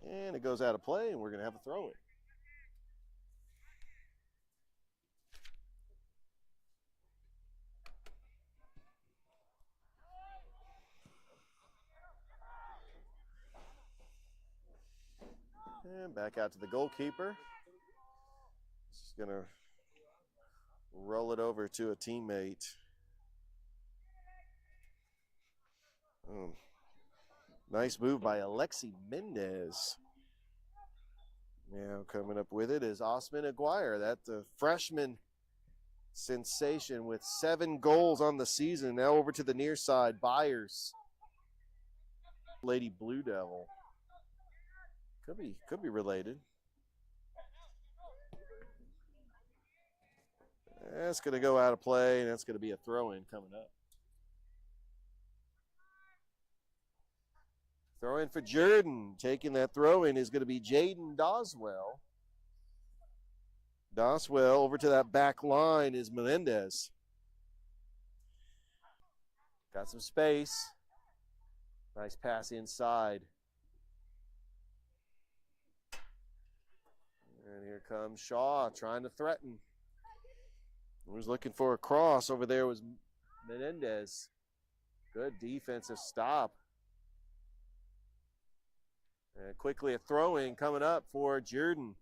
And it goes out of play, and we're going to have to throw it. And back out to the goalkeeper. She's going to roll it over to a teammate. Nice move by Alexi Mendez. Now coming up with it is Osman Aguirre. That's the freshman sensation with 7 goals on the season. Now over to the near side, Byers. Lady Blue Devil. Could be related. That's going to go out of play, and that's going to be a throw-in coming up. Throw-in for Jordan. Taking that throw-in is going to be Jaden Doswell. Doswell over to that back line is Melendez. Got some space. Nice pass inside. And here comes Shaw trying to threaten. Was looking for a cross. Over there was Menendez. Good defensive stop. And quickly a throw-in coming up for Jordan.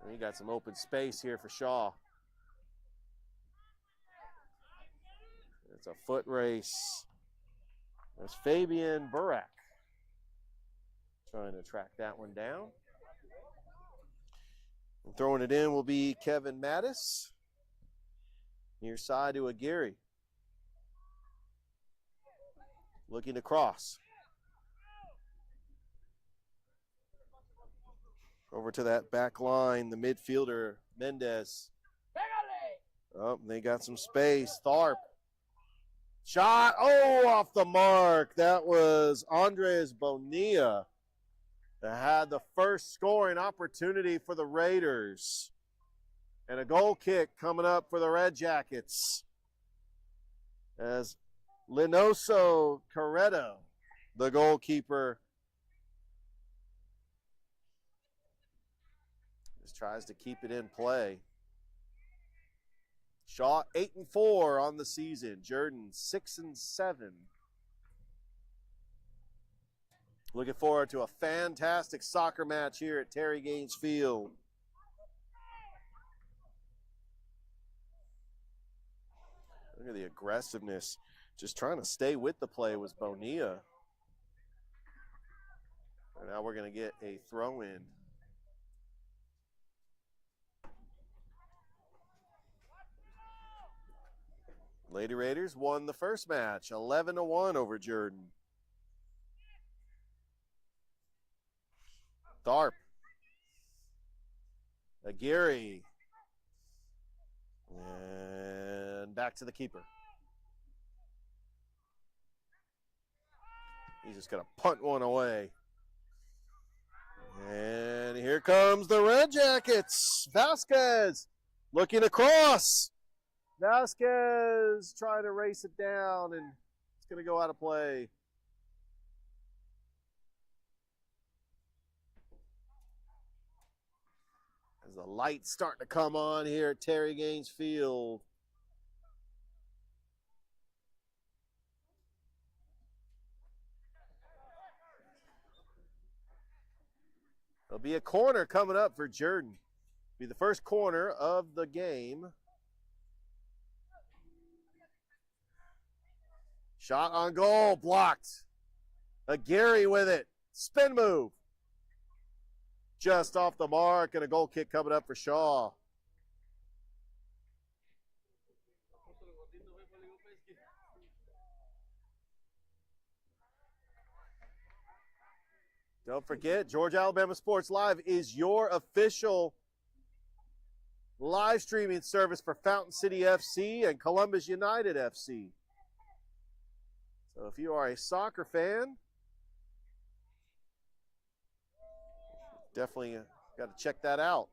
And he got some open space here for Shaw. It's a foot race. There's Fabian Burak trying to track that one down. And throwing it in will be Kevin Mattis. Near side to Aguirre. Looking to cross. Over to that back line, the midfielder, Mendez. Oh, they got some space. Tharp. Shot. Oh, off the mark. That was Andres Bonilla that had the first scoring opportunity for the Raiders. And a goal kick coming up for the Red Jackets. As Linoso Corretto, the goalkeeper, just tries to keep it in play. Shaw 8-4 on the season. Jordan 6-7. Looking forward to a fantastic soccer match here at Terry Gaines Field. Look at the aggressiveness. Just trying to stay with the play was Bonilla. And now we're going to get a throw-in. Lady Raiders won the first match, 11-1 over Jordan. Tharp. Aguirre. And back to the keeper. He's just going to punt one away. And here comes the Red Jackets. Vasquez looking across. Vasquez trying to race it down, and it's going to go out of play. As the lights starting to come on here at Terry Gaines Field. There'll be a corner coming up for Jordan. Be the first corner of the game. Shot on goal, blocked. Aguirre with it. Spin move. Just off the mark, and a goal kick coming up for Shaw. Don't forget, Georgia Alabama Sports Live is your official live streaming service for Fountain City FC and Columbus United FC. So if you are a soccer fan, definitely got to check that out.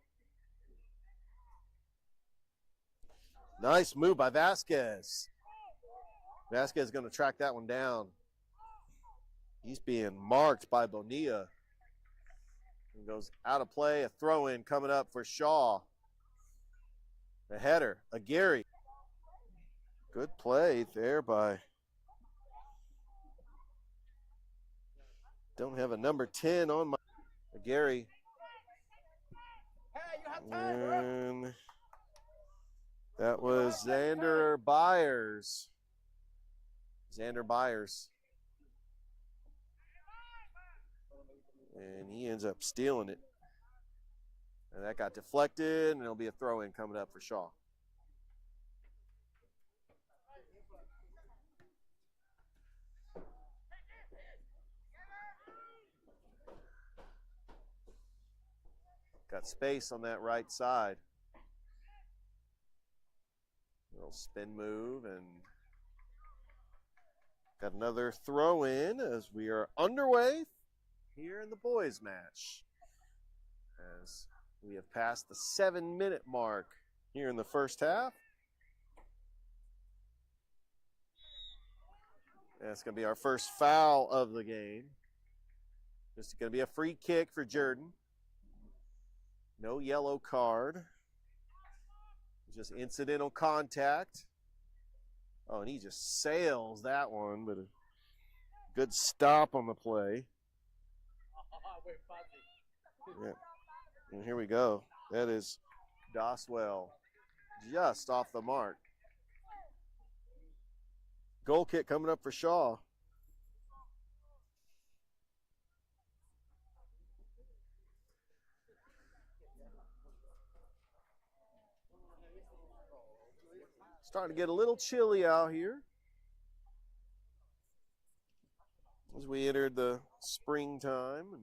Nice move by Vasquez. Vasquez is going to track that one down. He's being marked by Bonilla. He goes out of play. A throw-in coming up for Shaw. The header, Aguirre. Good play there by Don't have a number 10 on my Gary. Hey, you have time, bro. And that was Xander Byers. Xander Byers. And he ends up stealing it. And that got deflected, and it'll be a throw-in coming up for Shaw. Got space on that right side. Little spin move, and got another throw in as we are underway here in the boys match. As we have passed the 7-minute mark here in the first half. That's going to be our first foul of the game. This is going to be a free kick for Jordan. No yellow card. Just incidental contact. Oh, and he just sails that one, but a good stop on the play. Yeah. And here we go. That is Doswell just off the mark. Goal kick coming up for Shaw. Starting to get a little chilly out here as we entered the springtime, and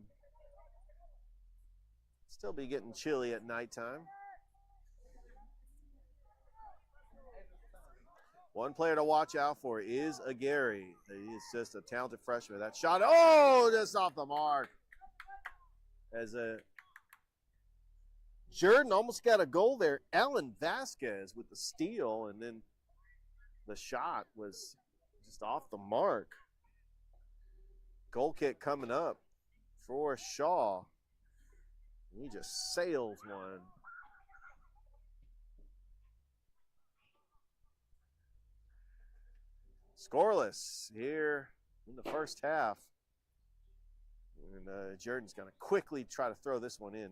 still be getting chilly at nighttime. One player to watch out for is Aguirre. He's just a talented freshman. That shot, oh, just off the mark. As Jordan almost got a goal there. Alan Vasquez with the steal, and then the shot was just off the mark. Goal kick coming up for Shaw. He just sails one. Scoreless here in the first half. And Jordan's going to quickly try to throw this one in.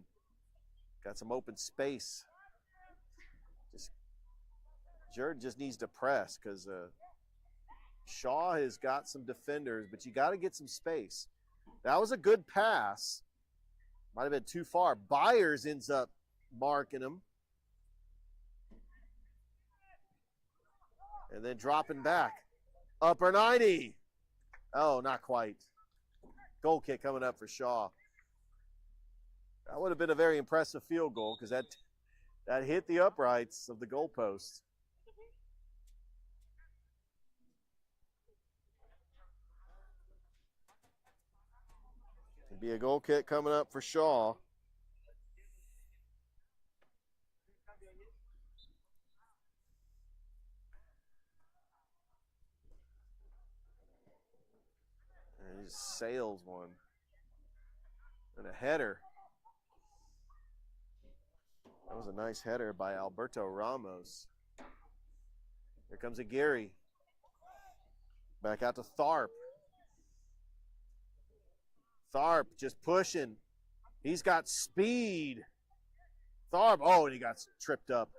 Got some open space. Jordan just needs to press because Shaw has got some defenders, but you got to get some space. That was a good pass. Might have been too far. Byers ends up marking him. And then dropping back. Upper 90. Oh, not quite. Goal kick coming up for Shaw. That would have been a very impressive field goal because that hit the uprights of the goalpost. It'd be a goal kick coming up for Shaw. And he just sails one. And a header. That was a nice header by Alberto Ramos. Here comes Aguirre. Back out to Tharp. Tharp just pushing. He's got speed. Tharp, oh, and he got tripped up.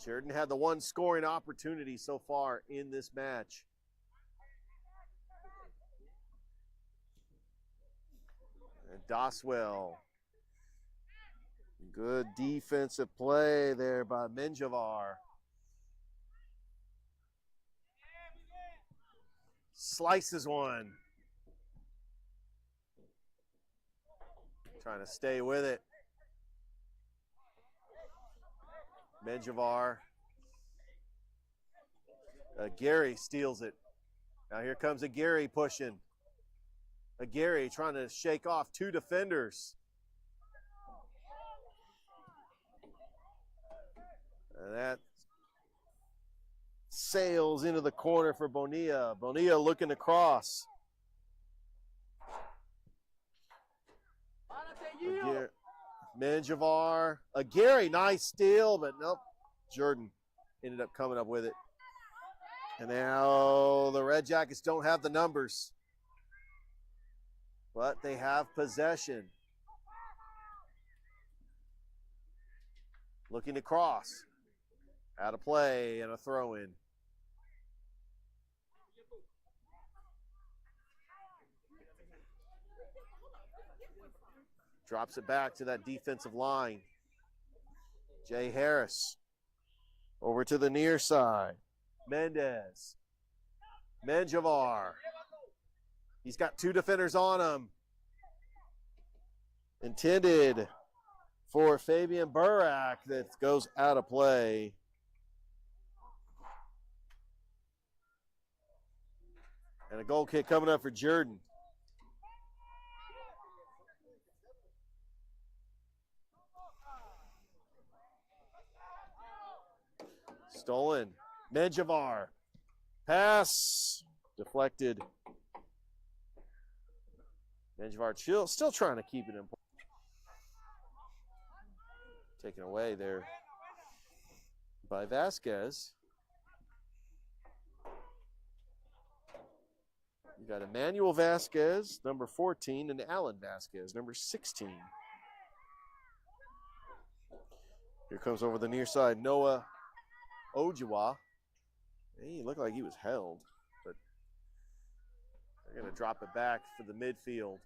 Jordan had the one scoring opportunity so far in this match. And Doswell. Good defensive play there by Menjivar. Slices one. Trying to stay with it. Menjivar. Aguirre steals it. Now here comes Aguirre pushing. Aguirre trying to shake off two defenders. And that sails into the corner for Bonilla. Bonilla looking to cross. Menjivar. Aguirre, nice steal, but nope. Jordan ended up coming up with it. And now the Red Jackets don't have the numbers, but they have possession. Looking to cross. Out of play and a throw-in. Drops it back to that defensive line. Jay Harris over to the near side. Mendez. Menjivar. He's got two defenders on him. Intended for Fabian Burak that goes out of play. And a goal kick coming up for Jordan. Stolen. Menjivar. Pass. Deflected. Menjivar still trying to keep it in. Taken away there by Vasquez. You got Emmanuel Vasquez, number 14, and Alan Vasquez, number 16. Here comes over the near side, Noah Ojua. He looked like he was held, but they're going to drop it back for the midfield.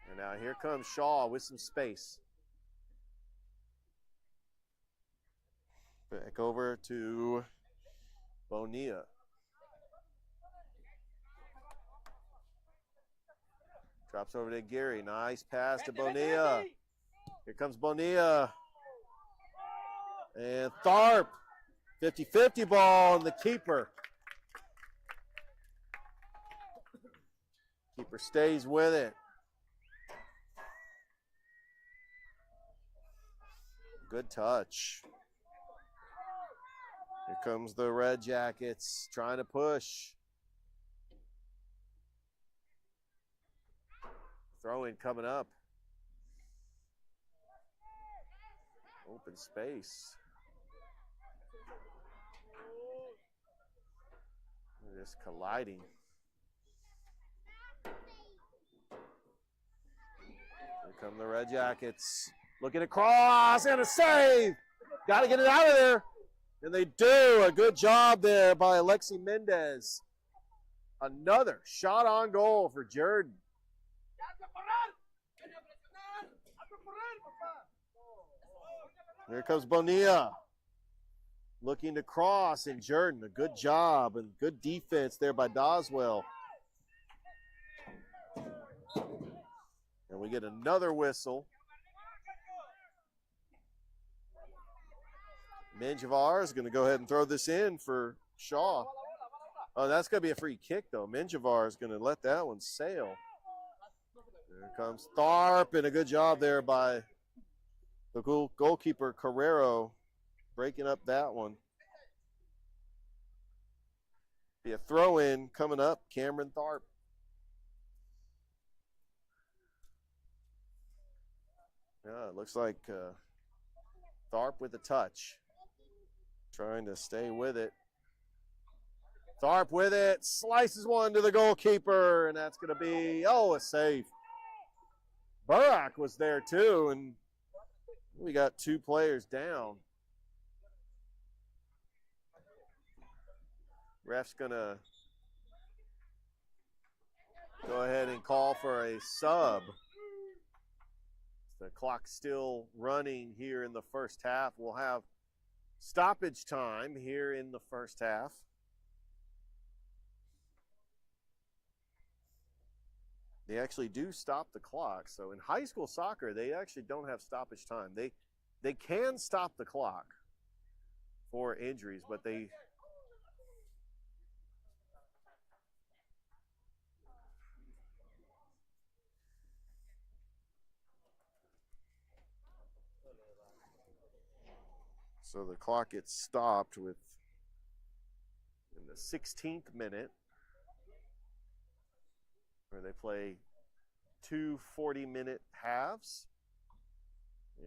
And now here comes Shaw with some space. Back over to Bonilla. Drops over to Gary. Nice pass to Bonilla. Here comes Bonilla. And Tharp. 50-50 ball on the keeper. Keeper stays with it. Good touch. Here comes the Red Jackets trying to push. Throw-in coming up. Open space. They're just colliding. Here come the Red Jackets. Looking across and a save. Got to get it out of there. And they do. A good job there by Alexi Mendez. Another shot on goal for Jordan. Here comes Bonilla. Looking to cross, and Jordan, a good job and good defense there by Doswell. And we get another whistle. Menjivar is going to go ahead and throw this in for Shaw. Oh, that's going to be a free kick, though. Menjivar is going to let that one sail. There comes Tharp, and a good job there by the goalkeeper, Carrero, breaking up that one. Be a throw-in coming up, Cameron Tharp. Yeah, it looks like Tharp with a touch. Trying to stay with it. Tharp with it, slices one to the goalkeeper, and that's going to be, a save. Burak was there too, and we got two players down. Ref's going to go ahead and call for a sub. The clock's still running here in the first half. We'll have stoppage time here in the first half. They actually do stop the clock. So in high school soccer, they actually don't have stoppage time. They can stop the clock for injuries, but they so the clock gets stopped with in the 16th minute, where they play two 40-minute halves.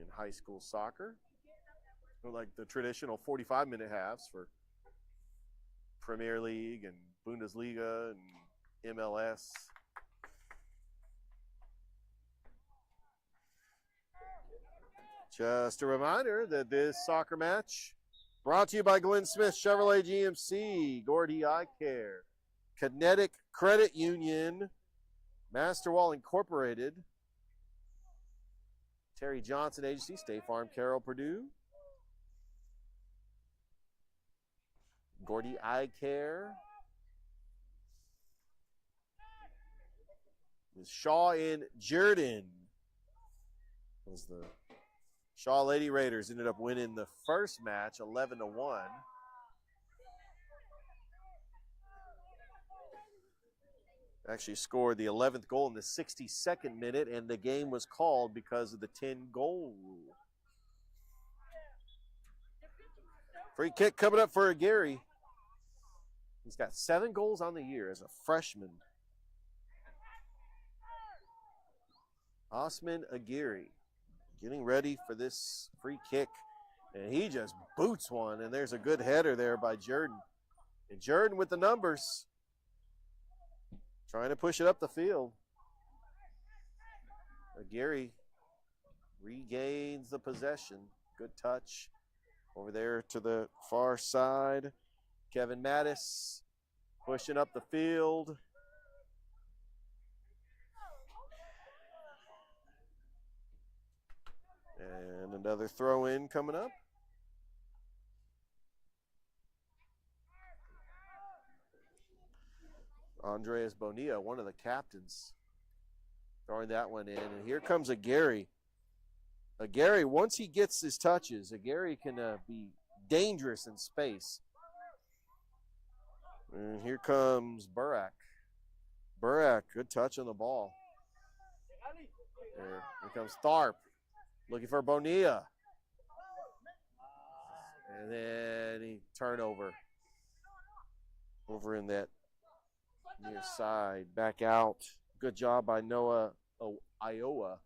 in high school soccer. Like the traditional 45-minute halves for Premier League and Bundesliga and MLS. Just a reminder that this soccer match brought to you by Glenn Smith Chevrolet GMC, Gordy Eye Care, Kinetic Credit Union, Masterwall Incorporated, Terry Johnson Agency, State Farm, Carroll, Purdue, Gordy Eye Care, with Shaw in Jordan. As the Shaw Lady Raiders ended up winning the first match 11-1. Actually scored the 11th goal in the 62nd minute, and the game was called because of the 10-goal rule. Free kick coming up for Aguirre. He's got 7 goals on the year as a freshman. Osman Aguirre getting ready for this free kick, and he just boots one, and there's a good header there by Jordan. And Jordan with the numbers, trying to push it up the field. Aguirre regains the possession. Good touch over there to the far side. Kevin Mattis pushing up the field. And another throw in coming up. Andreas Bonilla, one of the captains, throwing that one in. And here comes Aguirre. Aguirre, once he gets his touches, Aguirre can be dangerous in space. And here comes Burak. Burak, good touch on the ball. Here comes Tharp, looking for Bonilla. And then he turnover over in that near side. Back out. Good job by Noah Iowa.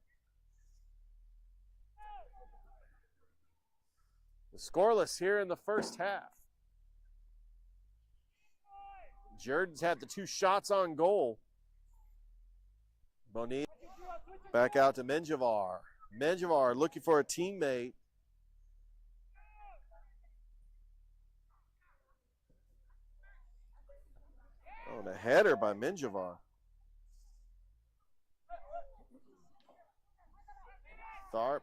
The scoreless here in the first half. Jordan's had the 2 shots on goal. Bonilla back out to Menjivar. Menjivar looking for a teammate. Oh, the header by Menjivar. Tharp.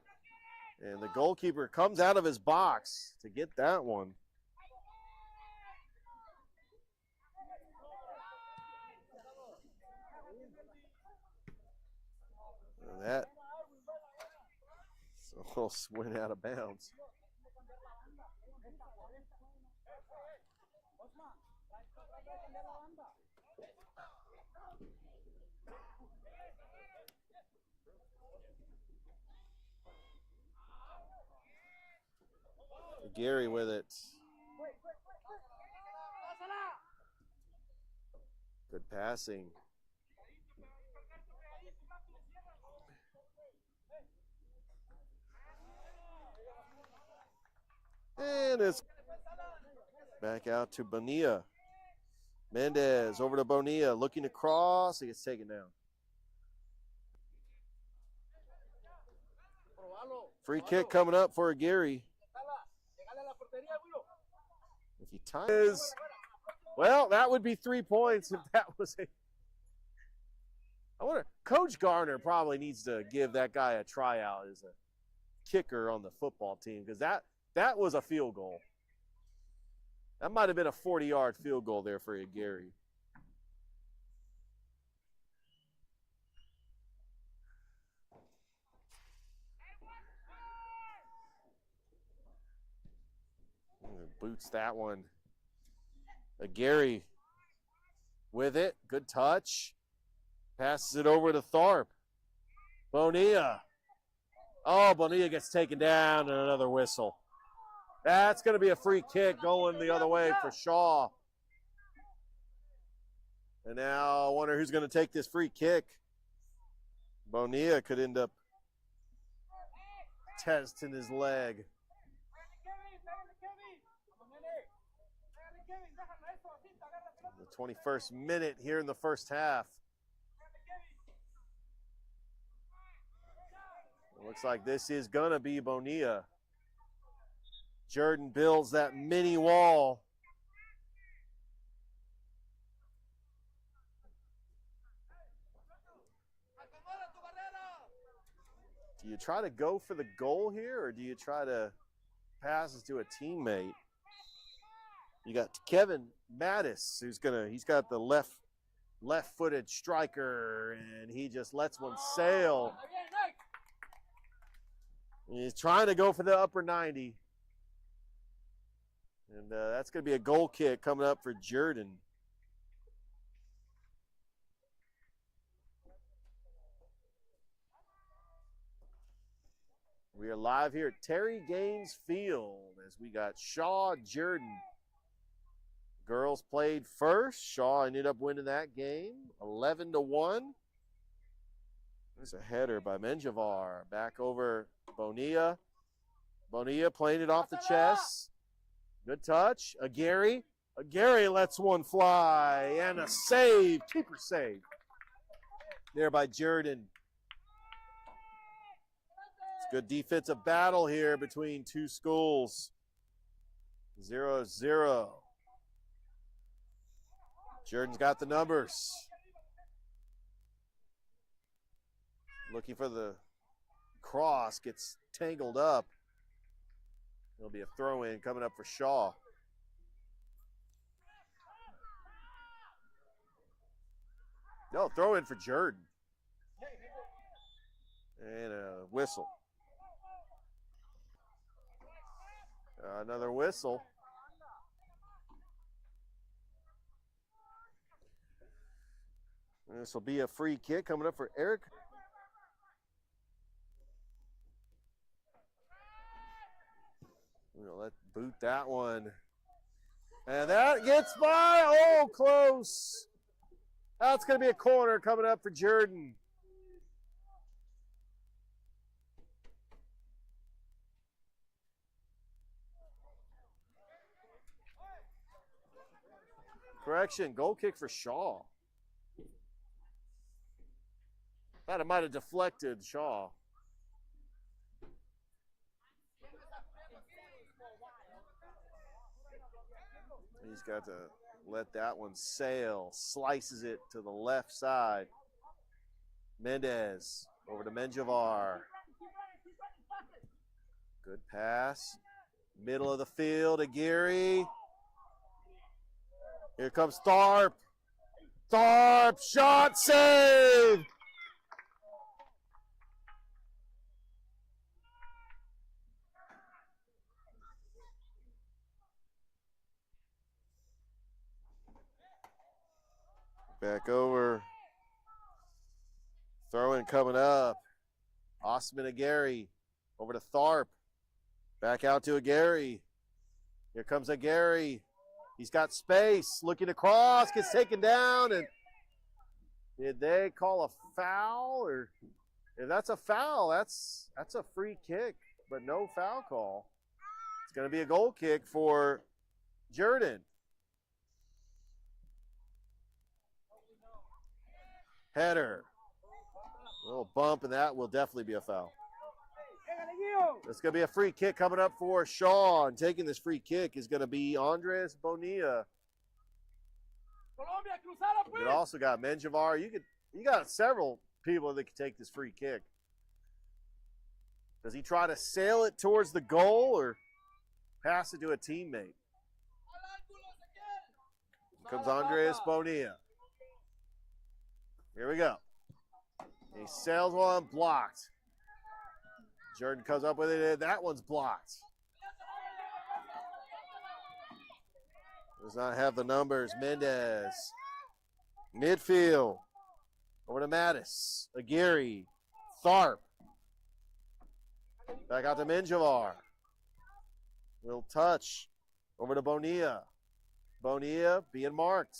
And the goalkeeper comes out of his box to get that one. And that almost went out of bounds. Gary with it. Good passing. And it's back out to Bonilla. Mendez over to Bonilla, looking to cross. He gets taken down. Free kick coming up for Aguirre. If he ties, well, that would be 3 points if that was a. I wonder, Coach Garner probably needs to give that guy a tryout as a kicker on the football team, because that was a field goal. That might have been a 40-yard field goal there for Aguirre. Boots that one. Aguirre with it. Good touch. Passes it over to Tharp. Bonilla. Oh, Bonilla gets taken down and another whistle. That's going to be a free kick going the other way for Shaw. And now I wonder who's going to take this free kick. Bonilla could end up testing his leg. The 21st minute here in the first half. It looks like this is going to be Bonilla. Jordan builds that mini wall. Do you try to go for the goal here, or do you try to pass it to a teammate? You got Kevin Mattis, he's got the left-footed striker, and he just lets one sail. He's trying to go for the upper 90. And that's going to be a goal kick coming up for Jordan. We are live here at Terry Gaines Field as we got Shaw, Jordan. Girls played first. Shaw ended up winning that game 11-1. There's a header by Menjivar. Back over Bonilla. Bonilla playing it off the chest. Good touch. Aguirre. Aguirre lets one fly. And a save. Keeper save. There by Jordan. It's good defensive battle here between two schools. 0-0. Jordan's got the numbers. Looking for the cross. Gets tangled up. There'll be a throw-in coming up for Shaw. No, throw-in for Jordan. And a whistle. Another whistle. This will be a free kick coming up for Eric. Let's boot that one. And that gets by. Oh, close. That's going to be a corner coming up for Jordan. Correction, goal kick for Shaw. Thought it might have deflected Shaw. He's got to let that one sail. Slices it to the left side. Mendez over to Menjivar. Good pass. Middle of the field, Aguirre. Here comes Tharp. Tharp, shot, save! Back over. Throw-in coming up. Osman Aguirre over to Tharp. Back out to Aguirre. Here comes Aguirre. He's got space. Looking across. Gets taken down. And did they call a foul? Or if that's a foul, that's a free kick, but no foul call. It's going to be a goal kick for Jordan. Header. A little bump, and that will definitely be a foul. It's going to be a free kick coming up for Shaw, and taking this free kick is going to be Andres Bonilla. You also got Menjivar. You got several people that can take this free kick. Does he try to sail it towards the goal or pass it to a teammate? Here comes Andres Bonilla. Here we go. He sails one, blocked. Jordan comes up with it, and that one's blocked. Does not have the numbers. Mendez. Midfield. Over to Mattis. Aguirre. Tharp. Back out to Menjivar. Little touch. Over to Bonilla. Bonilla being marked.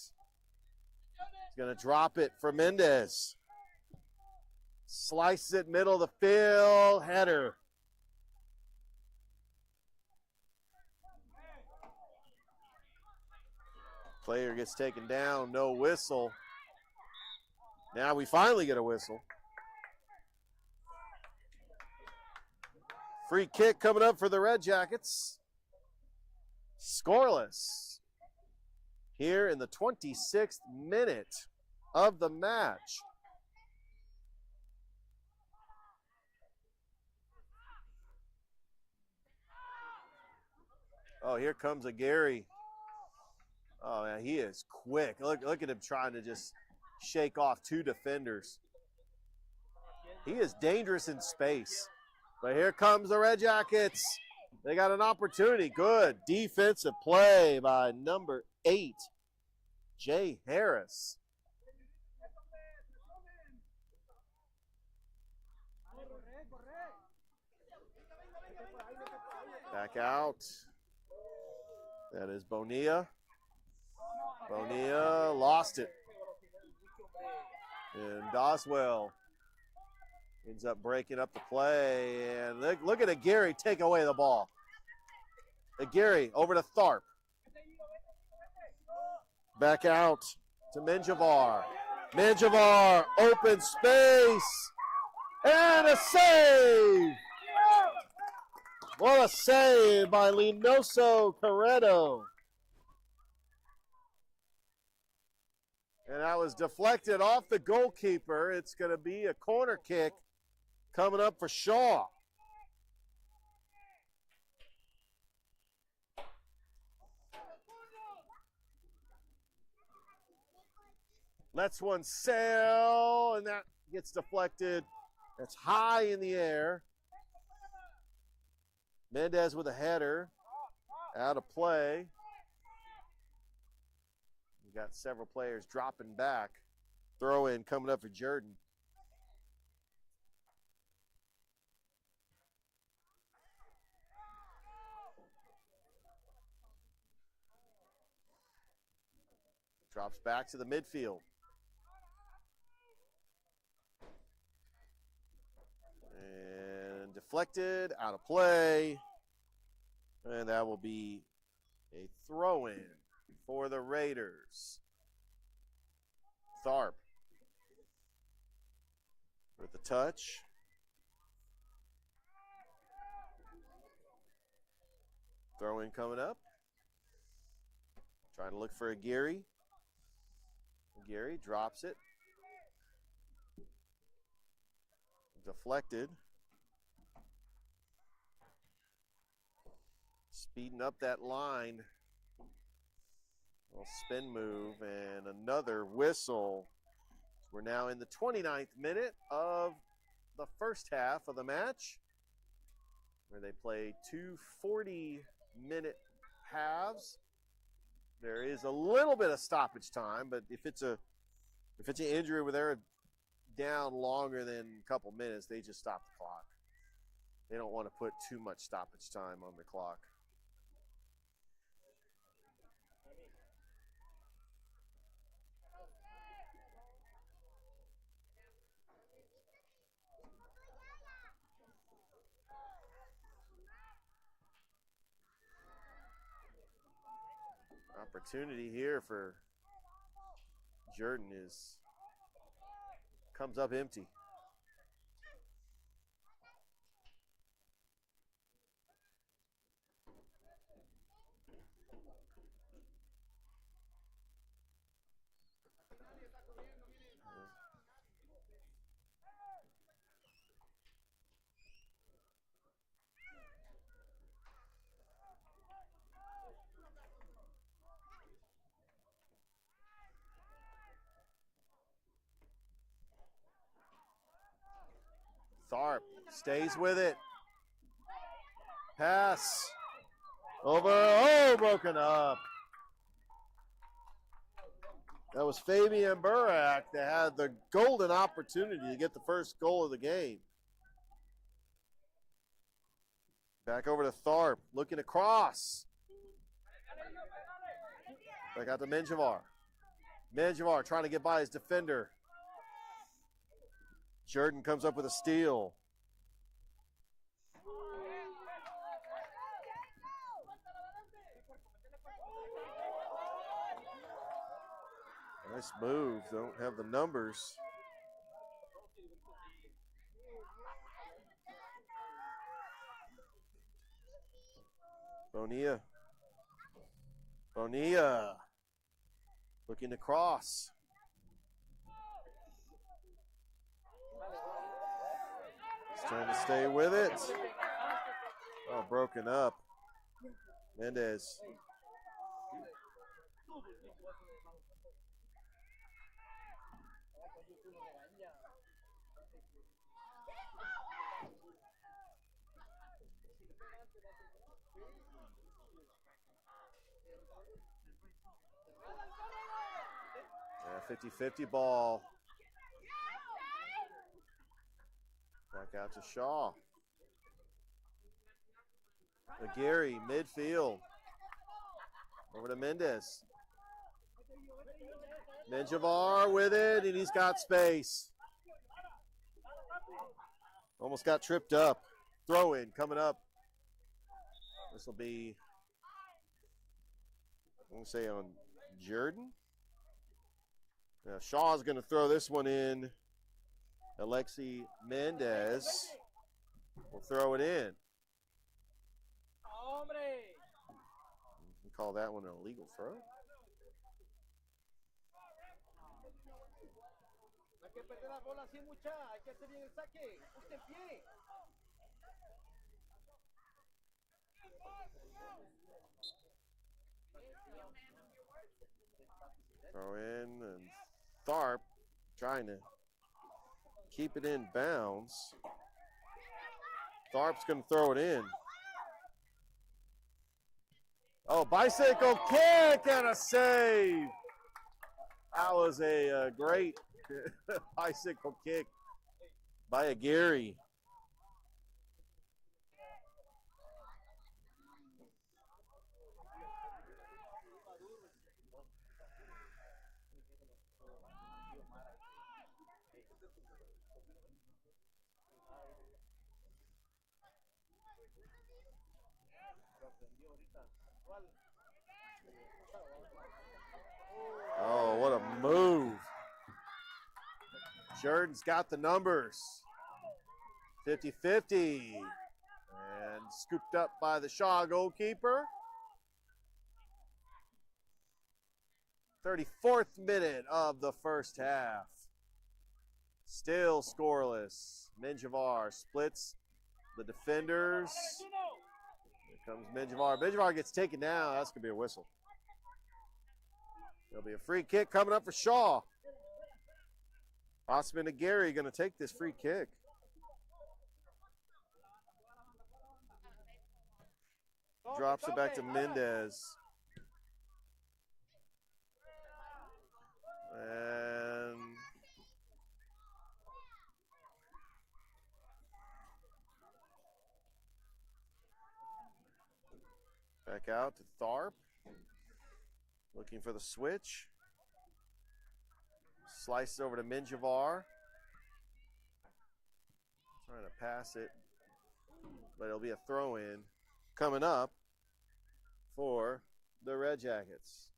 He's going to drop it for Mendez. Slices it middle of the field. Header. Player gets taken down, no whistle. Now we finally get a whistle. Free kick coming up for the Red Jackets. Scoreless here in the 26th minute of the match. Oh, here comes a Gary. Oh, man, he is quick. Look at him trying to just shake off two defenders. He is dangerous in space. But here comes the Red Jackets. They got an opportunity. Good defensive play by number 8, Jay Harris. Back out. That is Bonilla. Bonilla lost it. And Doswell ends up breaking up the play. And look at Aguirre take away the ball. Aguirre over to Tharp. Back out to Menjivar. Menjivar, open space. And a save. What a save by Linoso Corretto. And that was deflected off the goalkeeper. It's going to be a corner kick coming up for Shaw. Lets one sail, and that gets deflected. That's high in the air. Mendez with a header. Out of play. We got several players dropping back. Throw in coming up for Jordan. Drops back to the midfield. And deflected, out of play. And that will be a throw-in for the Raiders. Tharp with the touch. Throw-in coming up. Trying to look for Aguirre. Aguirre drops it. Deflected. Speeding up that line. Little spin move and another whistle. We're now in the 29th minute of the first half of the match, where they play two 40-minute halves. There is a little bit of stoppage time, but if it's an injury where they're down longer than a couple minutes, they just stop the clock. They don't want to put too much stoppage time on the clock. Opportunity here for Jordan comes up empty. Tharp stays with it. Pass. Over. Oh, broken up. That was Fabian Burak that had the golden opportunity to get the first goal of the game. Back over to Tharp. Looking across. Back out to Menjivar. Menjivar trying to get by his defender. Jordan comes up with a steal. Nice move. Don't have the numbers. Bonilla. Bonilla. Looking to cross. He's trying to stay with it. Oh, broken up. Mendez. Yeah, 50-50 ball. Back out to Shaw. Gary, midfield. Over to Mendez. Menjivar with it, and he's got space. Almost got tripped up. Throw in coming up. This will be, I'm going to say on Jordan. Now Shaw's going to throw this one in. Alexi Mendez will throw it in. We call that one an illegal throw. Throw in, and Tharp trying to keep it in bounds. Tharp's going to throw it in. Oh, bicycle kick and a save. That was a great bicycle kick by a Gary. Oh, what a move. Jordan's got the numbers. 50-50. And scooped up by the Shaw goalkeeper. 34th minute of the first half. Still scoreless. Menjivar splits the defenders. Here comes Menjivar. Menjivar gets taken down. That's going to be a whistle. There'll be a free kick coming up for Shaw. Osman Aguirre going to take this free kick. Drops it back to Mendez. And back out to Tharp. Looking for the switch. Slices over to Menjivar. Trying to pass it. But it'll be a throw-in coming up for the Red Jackets.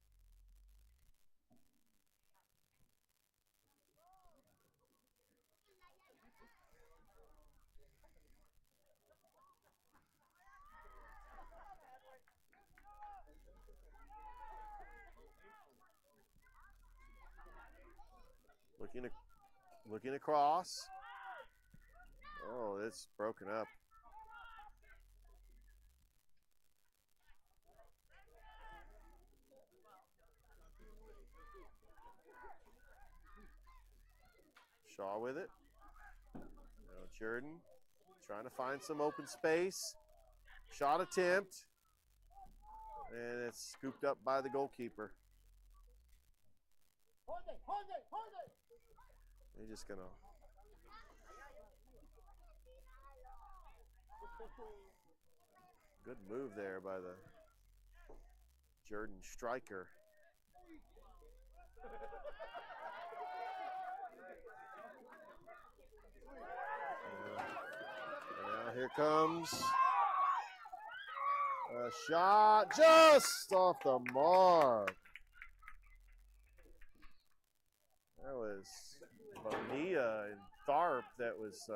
Looking across. Oh, it's broken up. Shaw with it. Now Jordan trying to find some open space. Shot attempt. And it's scooped up by the goalkeeper. They're just gonna good move there by the Jordan striker. And now here comes a shot just off the mark. That was Bonilla and Tharp that was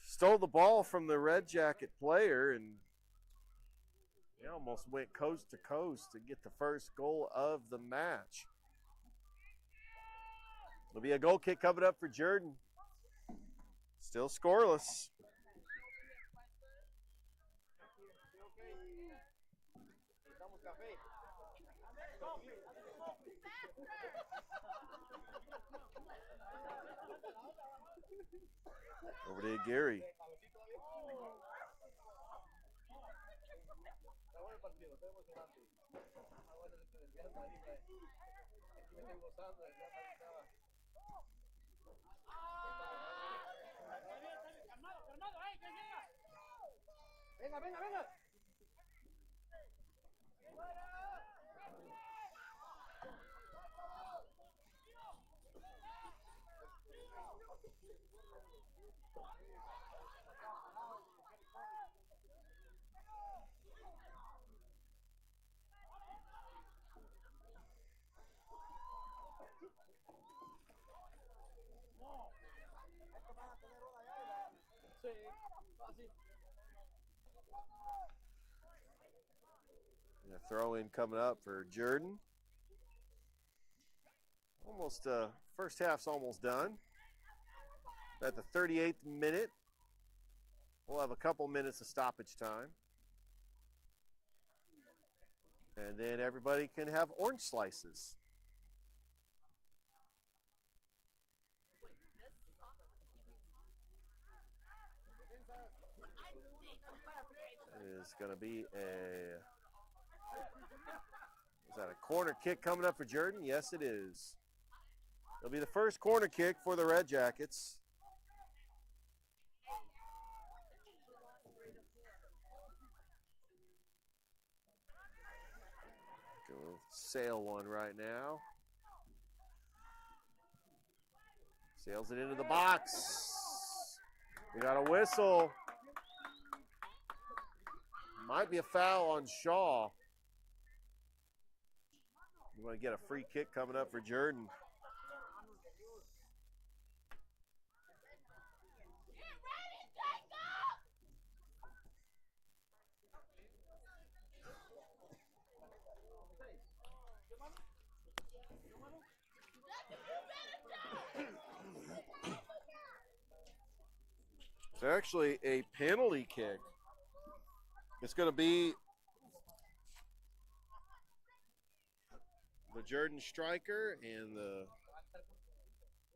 stole the ball from the Red Jacket player, and he almost went coast to coast to get the first goal of the match. It'll be a goal kick coming up for Jordan. Still scoreless. Over to Gary. Venga, venga, venga. And a throw in coming up for Jordan. Almost, first half's almost done. At the 38th minute, we'll have a couple minutes of stoppage time. And then everybody can have orange slices. It is going to be is that a corner kick coming up for Jordan? Yes, it is. It'll be the first corner kick for the Red Jackets. Go sail one right now. Sails it into the box. We got a whistle. Might be a foul on Shaw. You want to get a free kick coming up for Jordan. It's actually a penalty kick. It's going to be the Jordan striker and the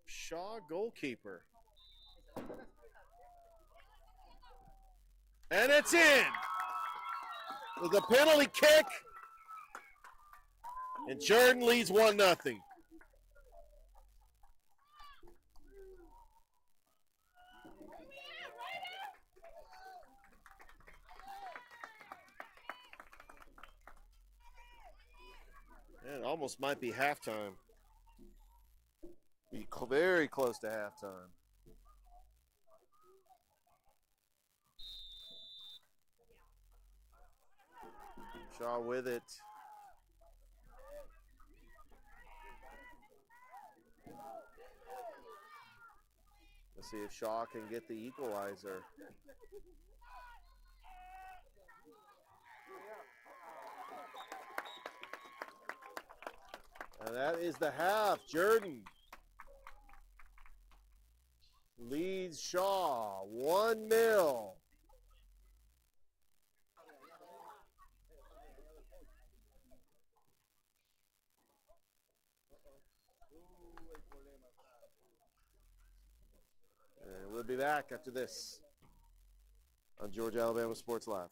Shaw goalkeeper. And it's in. With a penalty kick. And Jordan leads 1-0. It almost might be halftime. Be very close to halftime. Shaw with it. Let's see if Shaw can get the equalizer. And that is the half. Jordan leads Shaw 1-0. And we'll be back after this on Georgia Alabama Sports Live.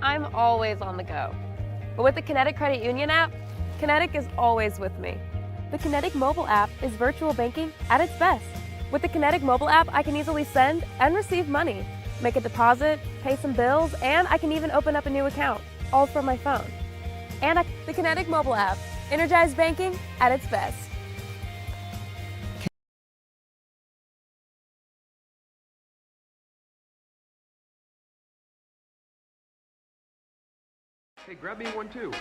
I'm always on the go. But with the Kinetic Credit Union app, Kinetic is always with me. The Kinetic mobile app is virtual banking at its best. With the Kinetic mobile app, I can easily send and receive money, make a deposit, pay some bills, and I can even open up a new account, all from my phone. And the Kinetic mobile app, energized banking at its best. Hey, grab me one too.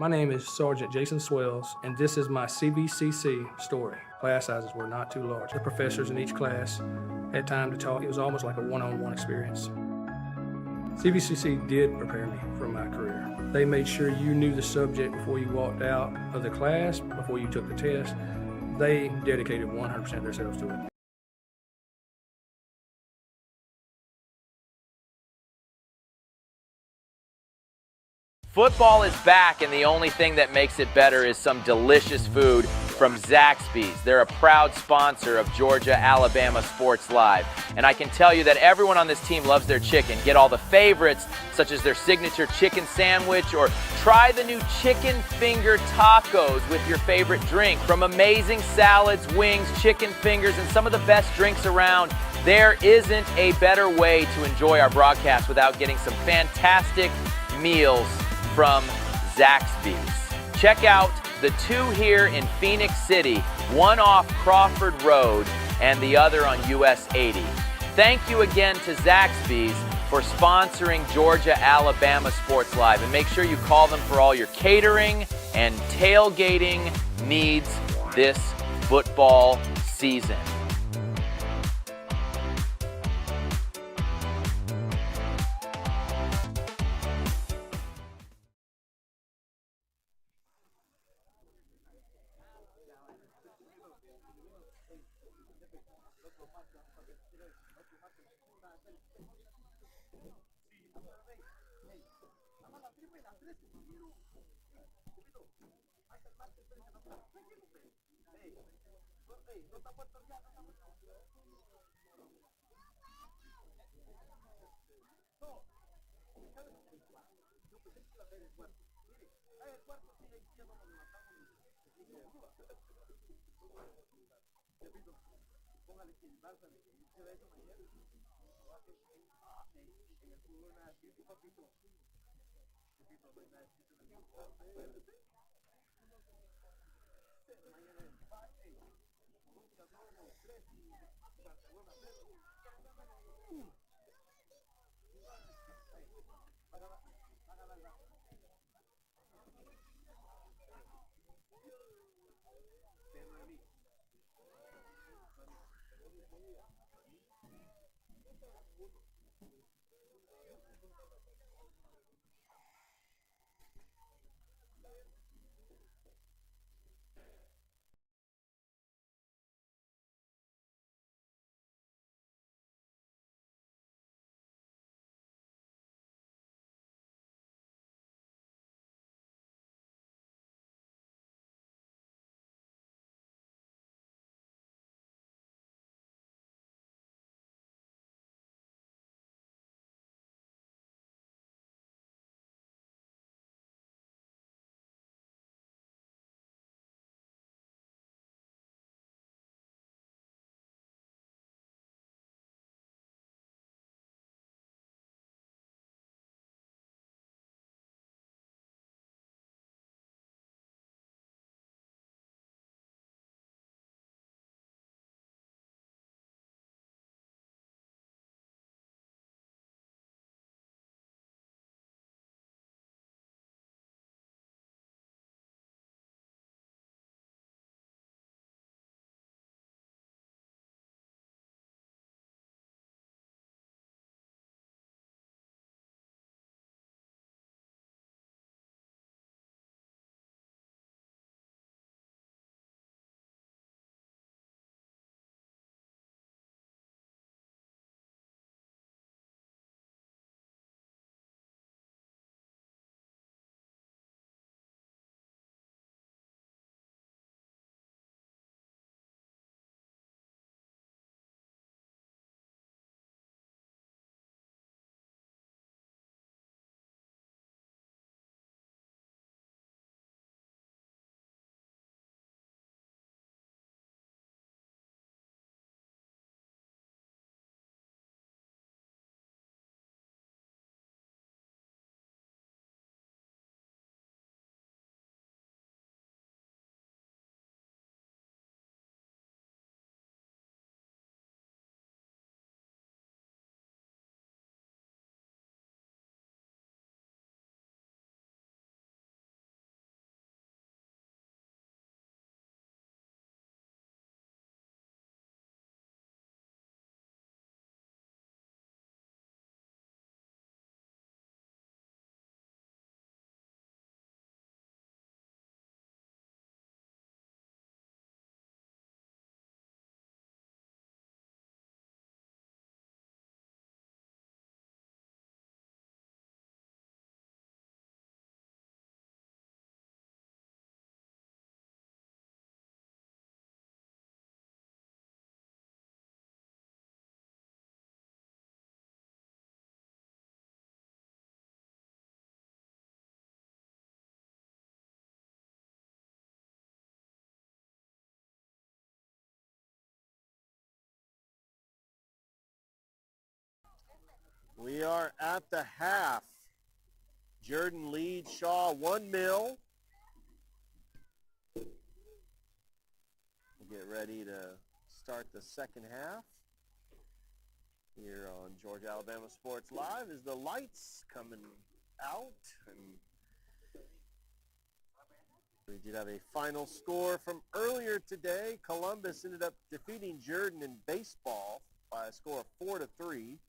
My name is Sergeant Jason Swells, and this is my CVCC story. Class sizes were not too large. The professors in each class had time to talk. It was almost like a one-on-one experience. CVCC did prepare me for my career. They made sure you knew the subject before you walked out of the class, before you took the test. They dedicated 100% of themselves to it. Football is back, and the only thing that makes it better is some delicious food from Zaxby's. They're a proud sponsor of Georgia-Alabama Sports Live. And I can tell you that everyone on this team loves their chicken. Get all the favorites, such as their signature chicken sandwich, or try the new chicken finger tacos with your favorite drink. From amazing salads, wings, chicken fingers, and some of the best drinks around, there isn't a better way to enjoy our broadcast without getting some fantastic meals from Zaxby's. Check out the two here in Phoenix City, one off Crawford Road and the other on US 80. Thank you again to Zaxby's for sponsoring Georgia-Alabama Sports Live, and make sure you call them for all your catering and tailgating needs this football season. We are at the half. Jordan leads Shaw 1-0. We'll get ready to start the second half here on Georgia Alabama Sports Live as the lights coming out. And we did have a final score from earlier today. Columbus ended up defeating Jordan in baseball by a score of 4-3.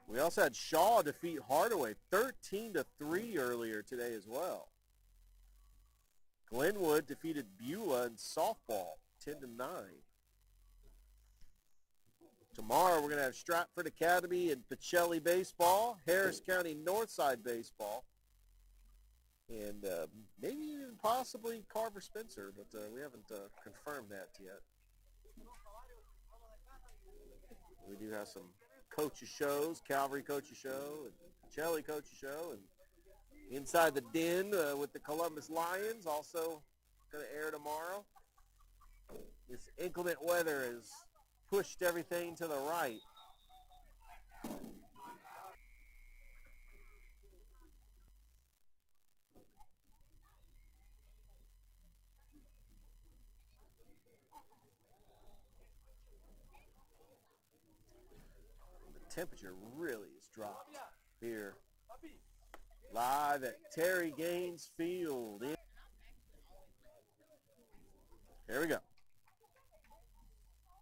We also had Shaw defeat Hardaway 13-3 earlier today as well. Glenwood defeated Beulah in softball 10-9. Tomorrow we're going to have Stratford Academy and Pacelli baseball, Harris County Northside baseball, and maybe even possibly Carver Spencer, but we haven't confirmed that yet. We do have some coaches shows, Calvary coaches show, and Pacelli coaches show, and Inside the Den with the Columbus Lions also going to air tomorrow. This inclement weather has pushed everything to the right. The temperature really has dropped here. Live at Terry Gaines Field. Here we go.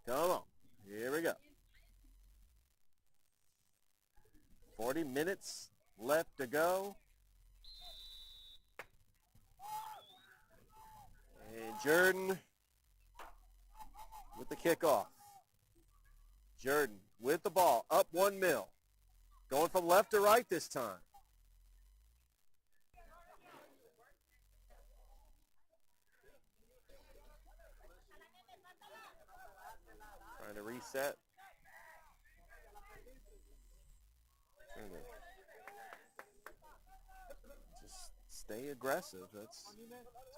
Come on. Here we go. 40 minutes left to go. And Jordan with the kickoff. Jordan with the ball, up 1-0. Going from left to right this time. Trying to reset. Trying to just stay aggressive. That's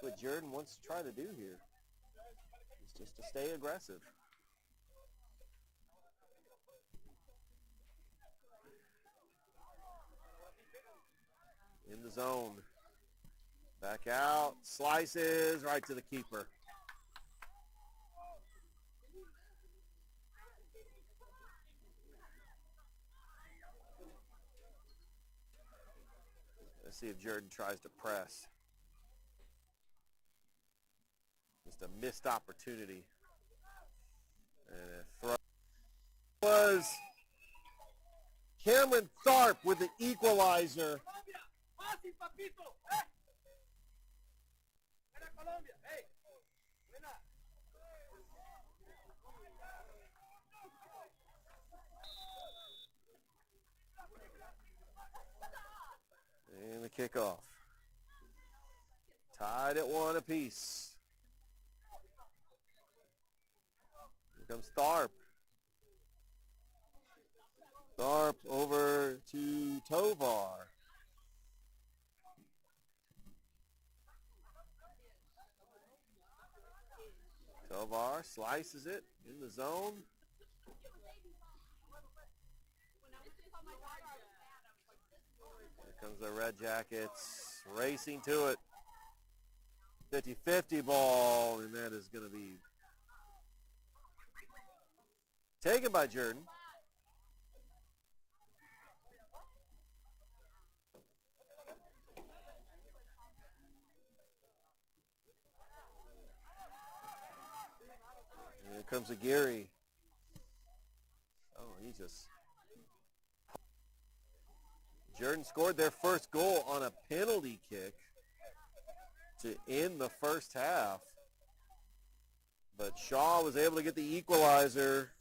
what Jordan wants to try to do here. It's just to stay aggressive. In the zone. Back out. Slices right to the keeper. Let's see if Jordan tries to press. Just a missed opportunity. And a throw was Cameron Tharp with the equalizer. And the kickoff. Tied at 1 apiece. Here comes Tharp. Tharp over to Tovar. Tovar slices it in the zone. Here comes the Red Jackets racing to it. 50-50 ball, and that is going to be taken by Jordan. Here comes Aguirre. Oh, he just... Jordan scored their first goal on a penalty kick to end the first half. But Shaw was able to get the equalizer,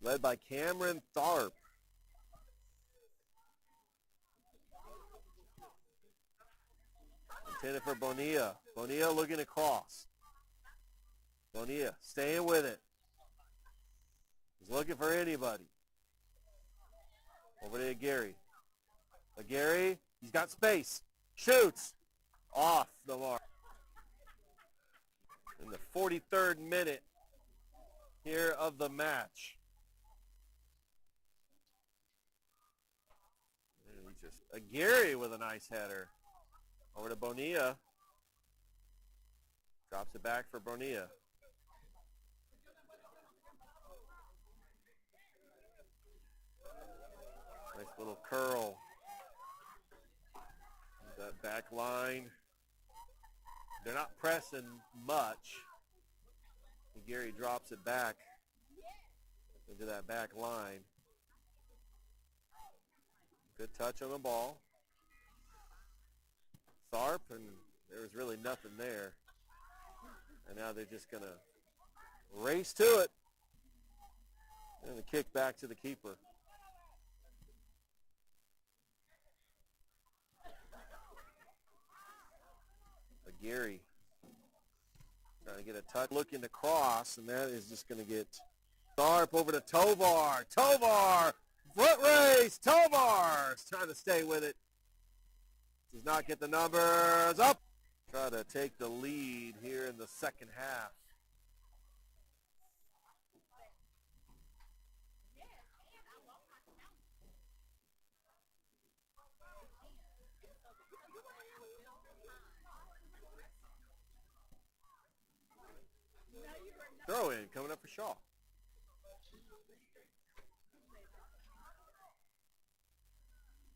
led by Cameron Tharp. Intended for Bonilla. Bonilla looking across. Bonilla staying with it. He's looking for anybody. Over to Aguirre. Aguirre, he's got space. Shoots. Off the mark. in the 43rd minute here of the match. And just Aguirre with a nice header. Over to Bonilla. Drops it back for Bonilla. Nice little curl. That back line. They're not pressing much. Aguirre drops it back into that back line. Good touch on the ball. Tharp, and there was really nothing there. And now they're just going to race to it. And the kick back to the keeper. Aguirre trying to get a touch, looking to cross, and that is just going to get Tharp over to Tovar. Tovar, foot race. Tovar's trying to stay with it. Does not get the numbers up. Try to take the lead here in the second half. Throw in coming up for Shaw.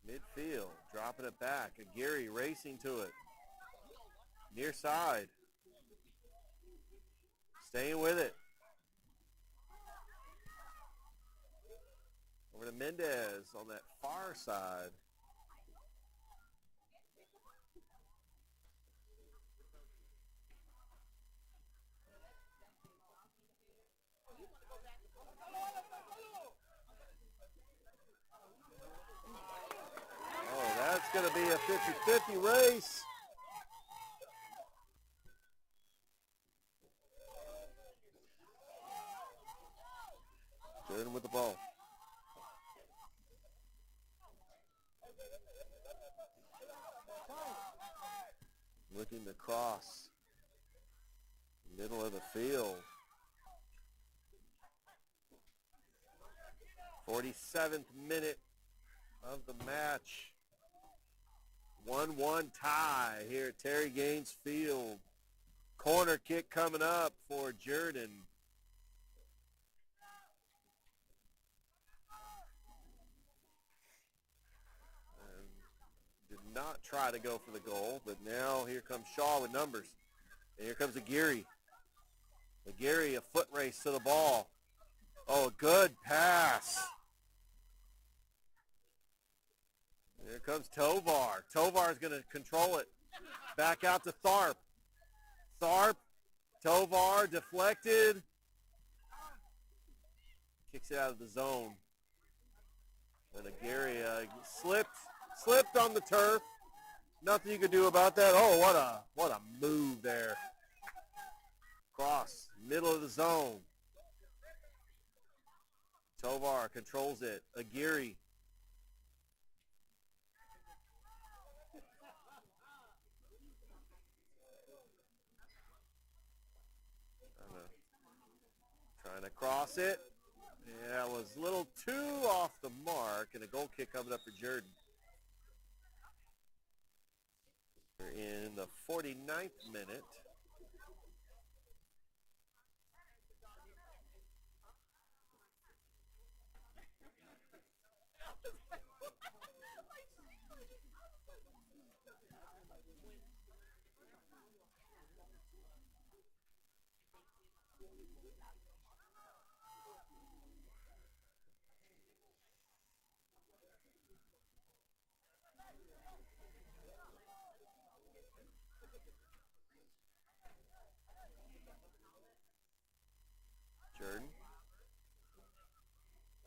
Midfield, dropping it back. Aguirre racing to it. Near side. Staying with it. Over to Mendez on that far side. Oh, that's going to be a 50-50 race. Jordan with the ball. Looking to cross. Middle of the field. 47th minute of the match. 1-1 tie here at Terry Gaines Field. Corner kick coming up for Jordan. Did not try to go for the goal, but now here comes Shaw with numbers. And here comes Aguirre. Aguirre, a foot race to the ball. Oh, a good pass. Here comes Tovar. Tovar is going to control it. Back out to Tharp. Tharp, Tovar, deflected. Kicks it out of the zone. And Aguirre slipped on the turf. Nothing you can do about that. Oh, what a move there. Cross, middle of the zone. Tovar controls it. Aguirre. Trying to cross it. Yeah, it was a little too off the mark, and a goal kick coming up for Jordan. We're in the 49th minute. Jordan.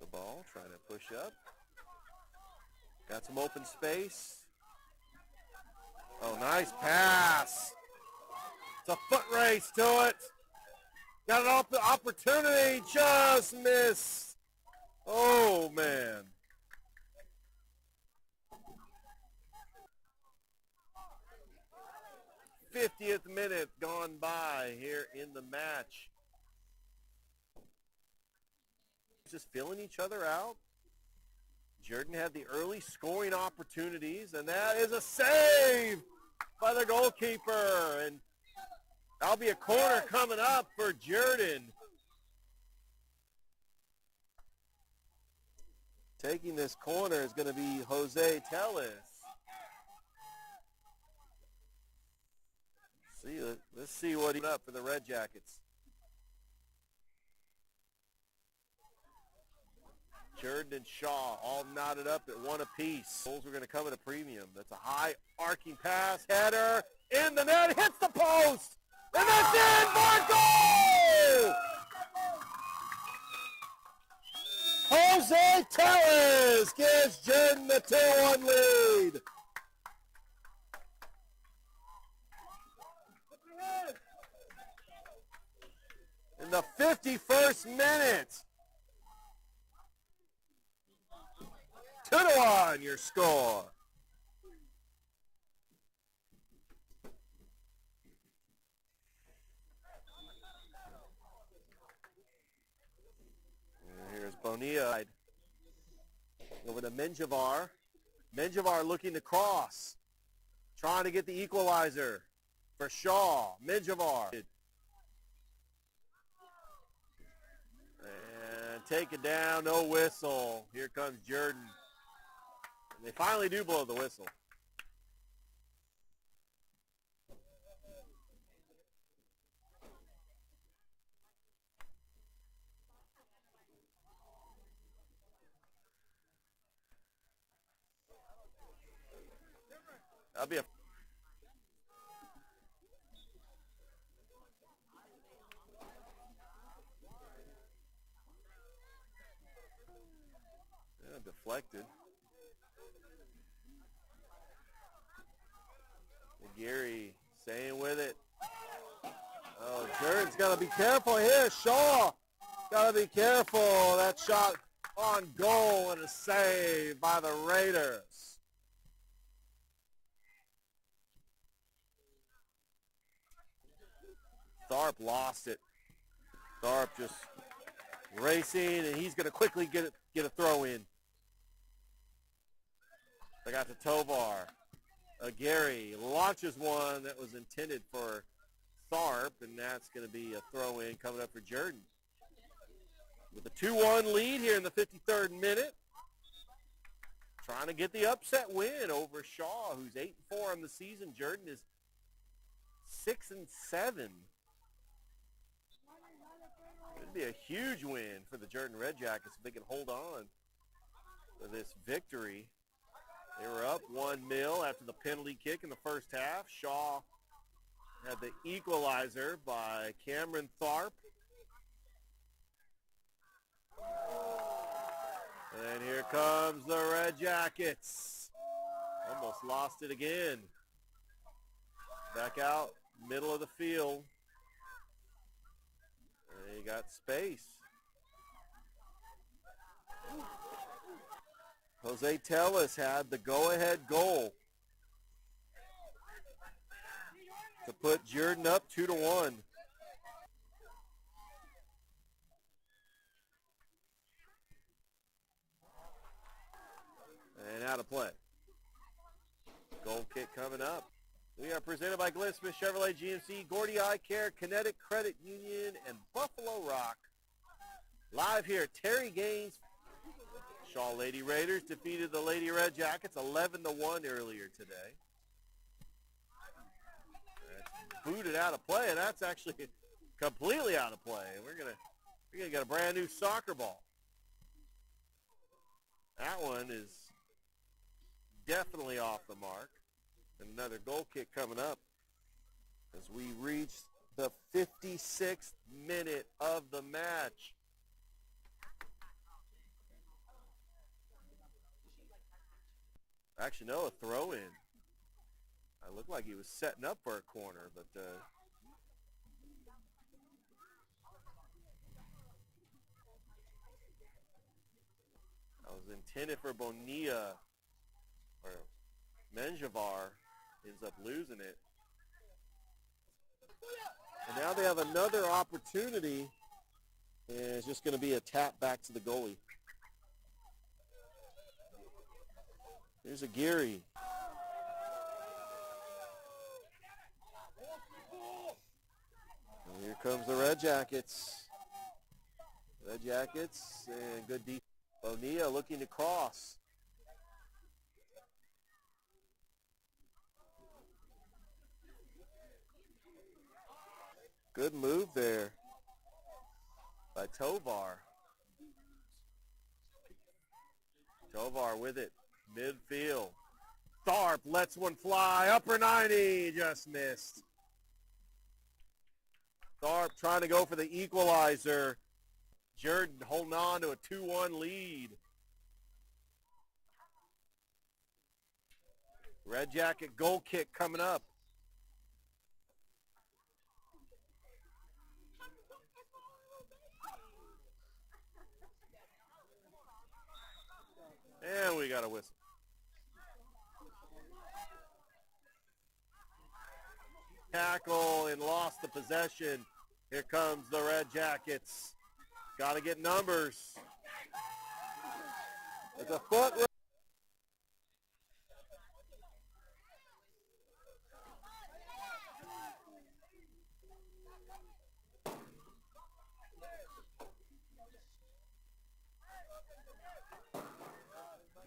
The ball, trying to push up. Got some open space. Oh, nice pass. It's a foot race to it. Got an opportunity, just missed. Oh, man. 50th minute gone by here in the match. Just filling each other out. Jordan had the early scoring opportunities, and that is a save by the goalkeeper. And that'll be a corner coming up for Jordan. Taking this corner is going to be Jose Tellez. Let's see what he's up for the Red Jackets. Jordan and Shaw all knotted up at one apiece. Goals are going to come at a premium. That's a high arcing pass, header in the net, hits the post, and that's in for goal! Jose Tellez gives Jordan the 2-1 lead. In the 51st minute. 2-1 your score. And here's Bonilla over to Menjivar. Menjivar looking to cross. Trying to get the equalizer for Shaw. Menjivar. And take it down, no whistle. Here comes Jordan. And they finally do blow the whistle. That'll be a deflected. Gary staying with it. Oh, Jordan's got to be careful here. Shaw got to be careful. That shot on goal and a save by the Raiders. Tharp lost it. Tharp just racing, and he's going to quickly get a throw in. They got to Tovar. Gary launches one that was intended for Tharp, and that's going to be a throw-in coming up for Jordan. With a 2-1 lead here in the 53rd minute. Trying to get the upset win over Shaw, who's 8-4 on the season. Jordan is 6-7. It'd be a huge win for the Jordan Red Jackets if they can hold on to this victory. They were up 1-0 after the penalty kick in the first half. Shaw had the equalizer by Cameron Tharp. And here comes the Red Jackets. Almost lost it again. Back out, middle of the field. And they got space. Jose Tellez had the go-ahead goal to put Jordan up 2-1. And out of play. Goal kick coming up. We are presented by Glenn Smith Chevrolet GMC, Gordy Eye Care, Kinetic Credit Union, and Buffalo Rock. Live here at Terry Gaines. Shaw Lady Raiders defeated the Lady Red Jackets 11-1 earlier today. That's booted out of play, and that's actually completely out of play. We're gonna get a brand new soccer ball. That one is definitely off the mark. Another goal kick coming up as we reach the 56th minute of the match. Actually, no, a throw-in. I looked like he was setting up for a corner, but that was intended for Bonilla, or Menjivar ends up losing it. And now they have another opportunity, and it's just going to be a tap back to the goalie. Here's a Geary. And here comes the Red Jackets. Red Jackets and good defense. Bonilla looking to cross. Good move there by Tovar. Tovar with it, midfield. Tharp lets one fly, upper 90, just missed. Tharp trying to go for the equalizer. Jordan holding on to a 2-1 lead. Red Jacket goal kick coming up. And we got a whistle. Tackle and lost the possession. Here comes the Red Jackets. Got to get numbers. It's a foot.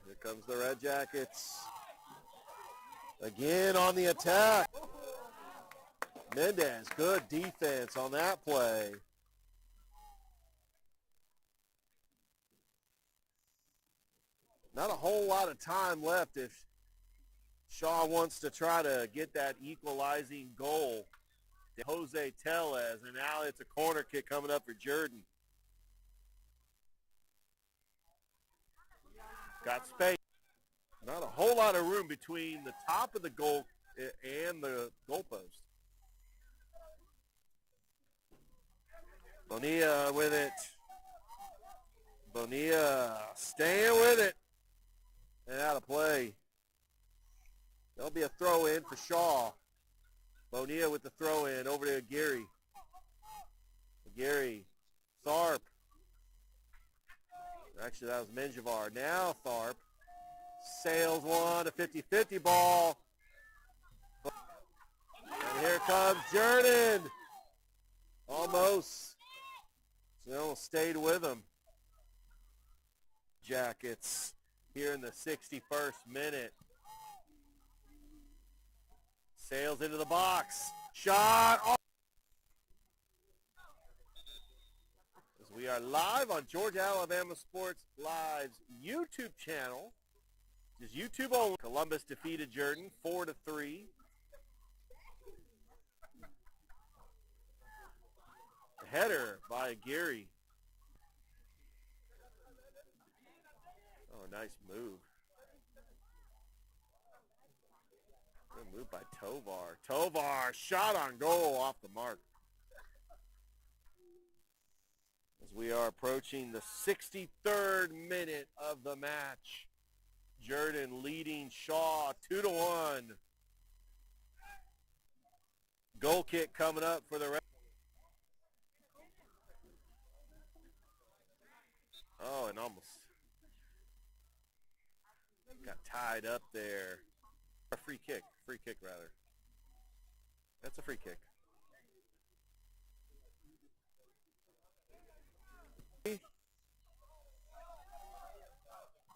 Here comes the Red Jackets. Again on the attack. Mendez, good defense on that play. Not a whole lot of time left if Shaw wants to try to get that equalizing goal. Jose Tellez, and now it's a corner kick coming up for Jordan. Got space. Not a whole lot of room between the top of the goal and the goalpost. Bonilla with it. Bonilla staying with it. And out of play. There'll be a throw in for Shaw. Bonilla with the throw in over to Geary. Geary. Tharp. Actually, that was Menjivar. Now Tharp sails one, a 50-50 ball. And here comes Jordan. Almost. Still stayed with him. Jackets here in the 61st minute. Sails into the box. Shot. As we are live on Georgia Alabama Sports Live's YouTube channel. Just YouTube only. Columbus defeated Jordan 4-3. Header by Geary. Oh, nice move. Good move by Tovar. Tovar, shot on goal off the mark. As we are approaching the 63rd minute of the match. Jordan leading Shaw 2-1. Goal kick coming up for the Red. Oh, and almost got tied up there. A free kick rather. That's a free kick.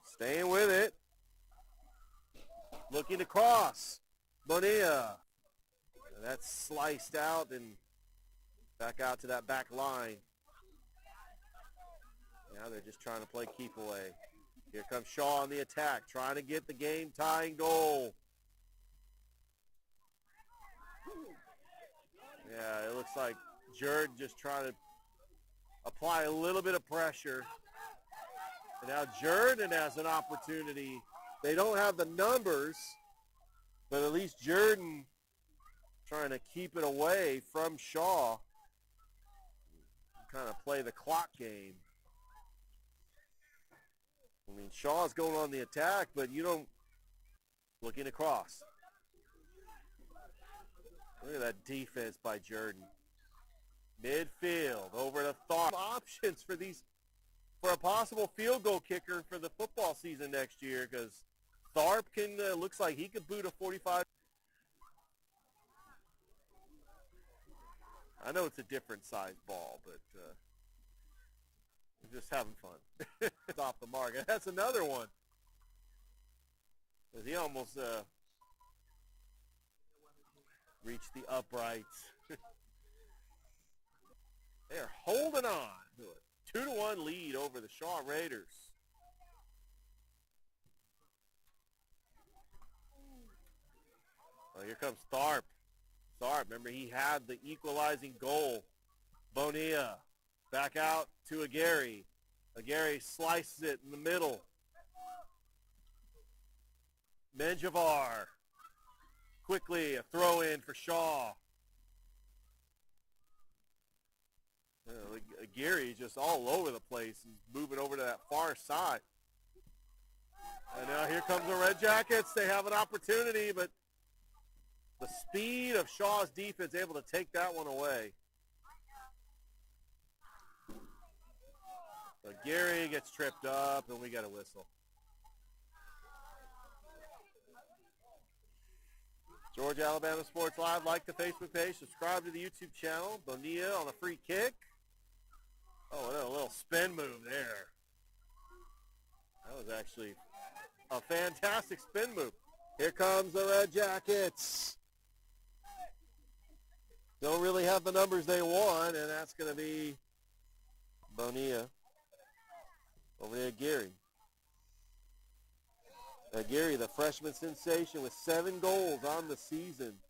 Staying with it. Looking to cross. Bonilla. That's sliced out and back out to that back line. Now they're just trying to play keep away. Here comes Shaw on the attack, trying to get the game-tying goal. Yeah, it looks like Jordan just trying to apply a little bit of pressure. And now Jordan has an opportunity. They don't have the numbers, but at least Jordan trying to keep it away from Shaw. Kind of play the clock game. I mean, Shaw's going on the attack, but you don't looking across. Look at that defense by Jordan. Midfield over to Tharp. Options for a possible field goal kicker for the football season next year, because Tharp looks like he could boot a 45. I know it's a different size ball, but we're just having fun. It's off the mark. And that's another one. As he almost reached the uprights. They're holding on to a 2-1 lead over the Shaw Raiders. Well, here comes Tharp. Tharp, remember, he had the equalizing goal. Bonilla back out to Aguirre. Aguirre slices it in the middle. Menjivar. Quickly, a throw-in for Shaw. Aguirre is just all over the place. He's moving over to that far side. And now here comes the Red Jackets. They have an opportunity, but the speed of Shaw's defense able to take that one away. Aguirre gets tripped up, and we got a whistle. Georgia Alabama Sports Live. Like the Facebook page. Subscribe to the YouTube channel. Bonilla on a free kick. Oh, a little spin move there. That was actually a fantastic spin move. Here comes the Red Jackets. Don't really have the numbers they want, and that's going to be Bonilla over to Aguirre. Aguirre, the freshman sensation, with 7 goals on the season.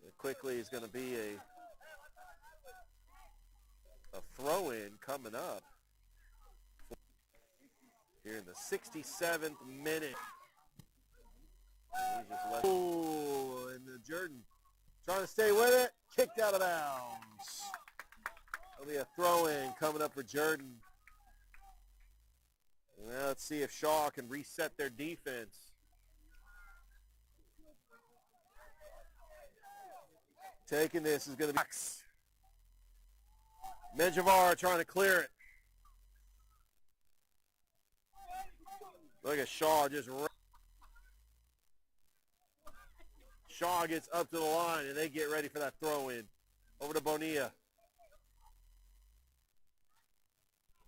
And quickly is going to be a throw-in coming up here in the 67th minute. Oh, and the Jordan trying to stay with it, kicked out of bounds. There'll be a throw-in coming up for Jordan. Now let's see if Shaw can reset their defense. Taking this is going to be Menjivar trying to clear it. Look at Shaw just. Shaw gets up to the line, and they get ready for that throw-in. Over to Bonilla.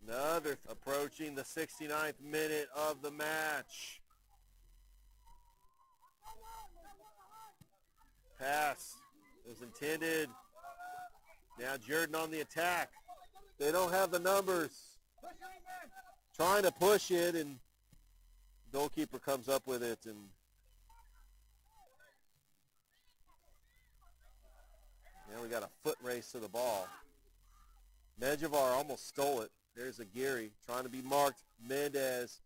Another approaching the 69th minute of the match. Pass was intended. Now Jordan on the attack. They don't have the numbers. Trying to push it, and goalkeeper comes up with it, and now we got a foot race to the ball. Menjivar almost stole it. There's Aguirre trying to be marked. Mendez,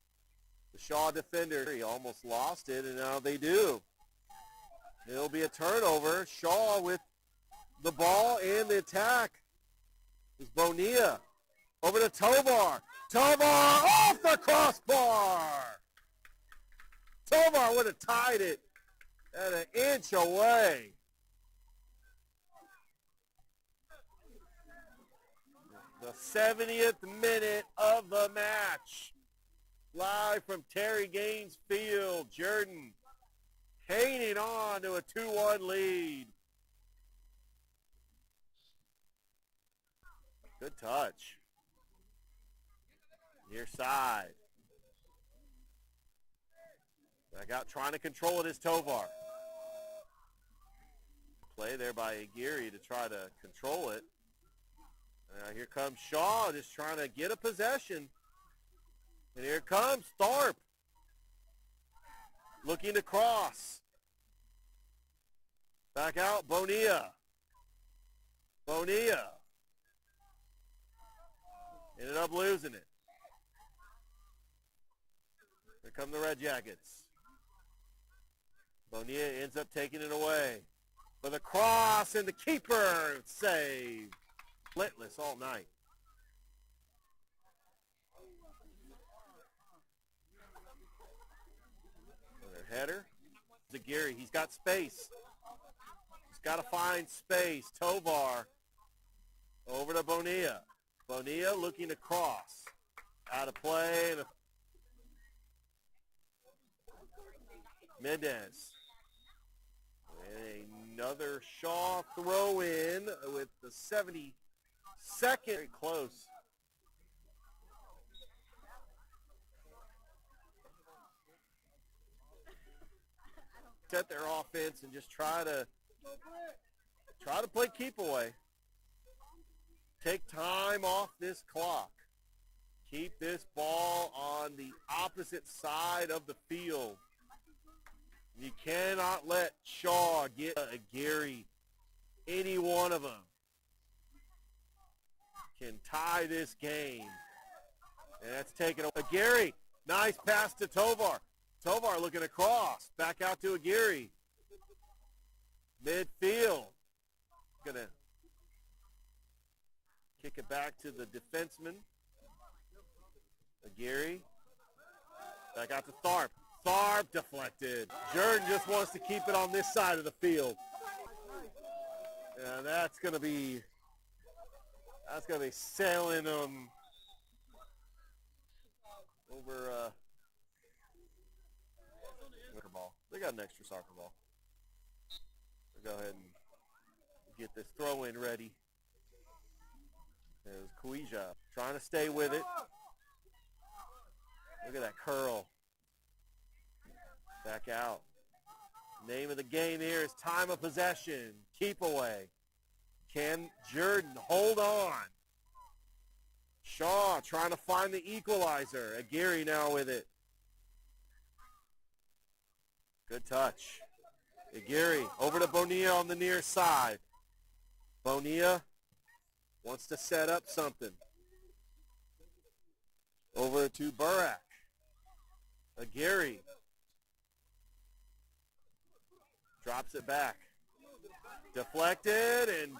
the Shaw defender, he almost lost it, and now they do. It'll be a turnover. Shaw with the ball and the attack. Is Bonilla. Over to Tovar. Tovar off the crossbar. Tovar would have tied it at an inch away. The 70th minute of the match. Live from Terry Gaines Field. Jordan hanging on to a 2-1 lead. Good touch. Near side. Back out trying to control it is Tovar. Play there by Aguirre to try to control it. Here comes Shaw just trying to get a possession. And here comes Tharp. Looking to cross. Back out, Bonilla. Bonilla. Ended up losing it. Here come the Red Jackets. Bonilla ends up taking it away. For the cross, and the keeper save. Slitless all night. Another header. Aguirre, he's got space. He's got to find space. Tovar over to Bonilla. Bonilla looking to cross. Out of play. And Mendez. And another Shaw throw in with the 72nd. Very close. Set their offense and just try to play keep away. Take time off this clock. Keep this ball on the opposite side of the field. You cannot let Shaw get a Gary. Any one of them can tie this game. And that's taken away. Gary, nice pass to Tovar. Tovar looking across. Back out to Aguirre. Midfield. Gonna kick it back to the defenseman. Aguirre. Back out to Tharp. Tharp deflected. Jordan just wants to keep it on this side of the field. And that's gonna be sailing them over soccer ball. They got an extra soccer ball. We'll go ahead and get this throw-in ready. There's Cuija trying to stay with it. Look at that curl. Back out. Name of the game here is time of possession. Keep away. Can Jordan hold on? Shaw trying to find the equalizer. Aguirre now with it. Good touch. Aguirre over to Bonilla on the near side. Bonilla wants to set up something. Over to Burak. Aguirre drops it back. Deflected, and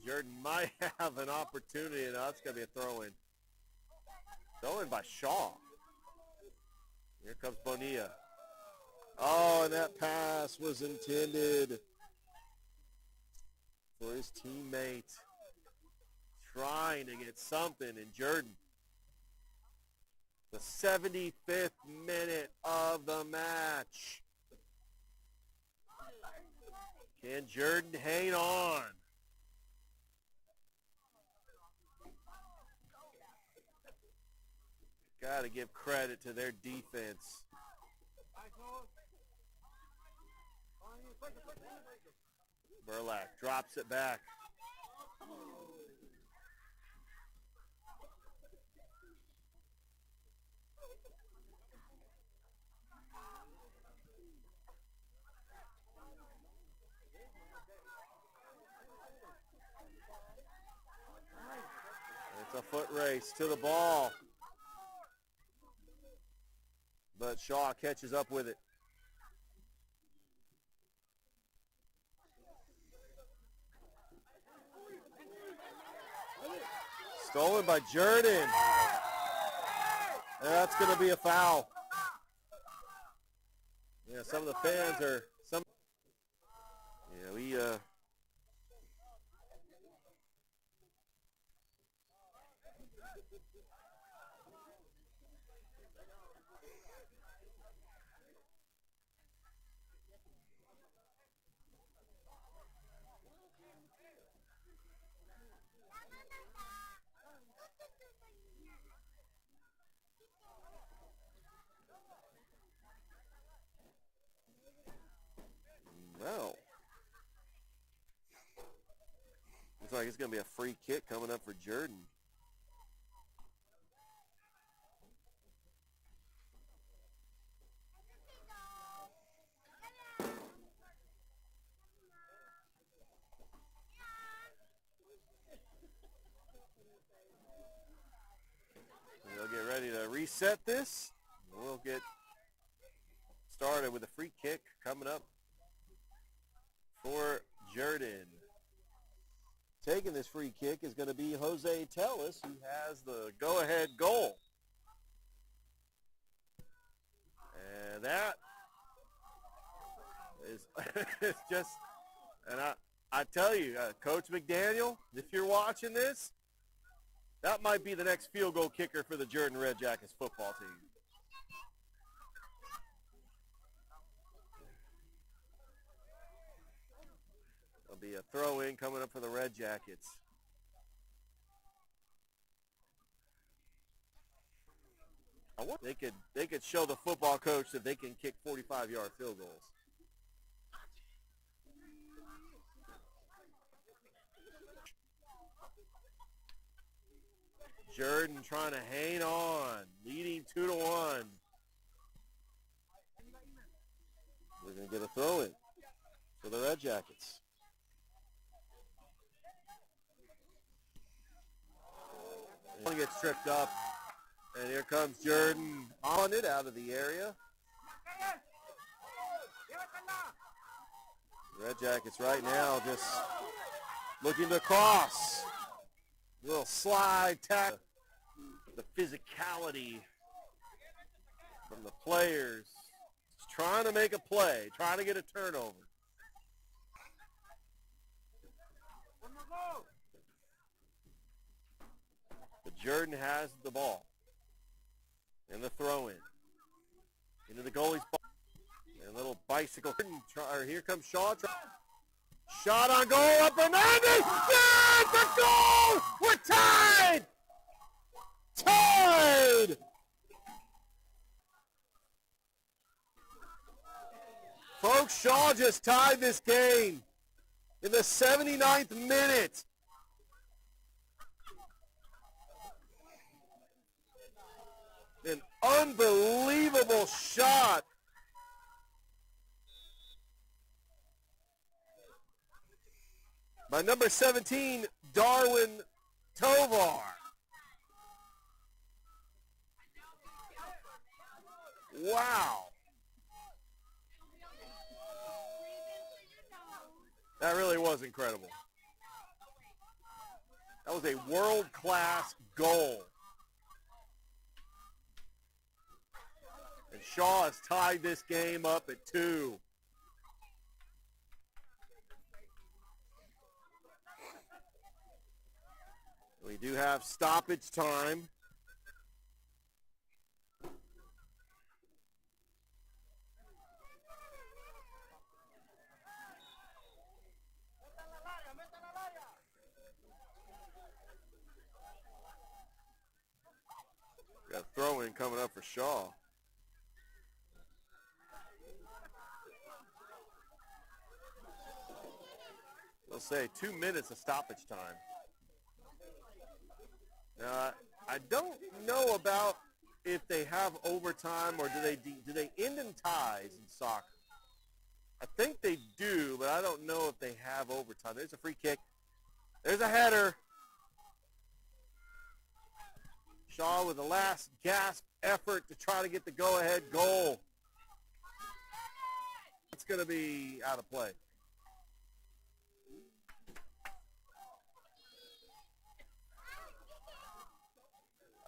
Jordan might have an opportunity. And that's going to be a throw-in. Throw-in by Shaw. Here comes Bonilla. Oh, and that pass was intended for his teammate. Trying to get something, and Jordan. The 75th minute of the match. Can Jordan hang on? Got to give credit to their defense. Burlak drops it back. It's a foot race to the ball. But Shaw catches up with it. Stolen by Jordan. That's going to be a foul. Yeah, some of the fans are well, looks like it's going to be a free kick coming up for Jordan. We'll get ready to reset this. We'll get started with a free kick coming up for Jordan. Taking this free kick is going to be Jose Tellis, who has the go-ahead goal. And that is it's just And I tell you, Coach McDaniel, if you're watching this, that might be the next field goal kicker for the Jordan Red Jackets football team. There'll be a throw-in coming up for the Red Jackets. They could show the football coach that they can kick 45-yard field goals. Jordan trying to hang on, leading 2-1. We're going to get a throw-in for the Red Jackets. One gets tripped up, and here comes Jordan on it out of the area. Red Jackets right now just looking to cross. Little slide tackle. The physicality from the players. Just trying to make a play, trying to get a turnover. But Jordan has the ball. And the throw-in. Into the goalie's ball. And a little bicycle. Here comes Shaw. Shot on goal up and Andy! Good! The goal! We're tied! Tied! Folks, Shaw just tied this game in the 79th minute. An unbelievable shot. By number 17, Darwin Tovar. Wow. That really was incredible. That was a world-class goal. And Shaw has tied this game up at 2. We do have stoppage time. Got a throw-in coming up for Shaw. They'll say 2 minutes of stoppage time. Now, I don't know about if they have overtime or do they end in ties in soccer. I think they do, but I don't know if they have overtime. There's a free kick. There's a header. Shaw with the last gasp effort to try to get the go-ahead goal. It's going to be out of play.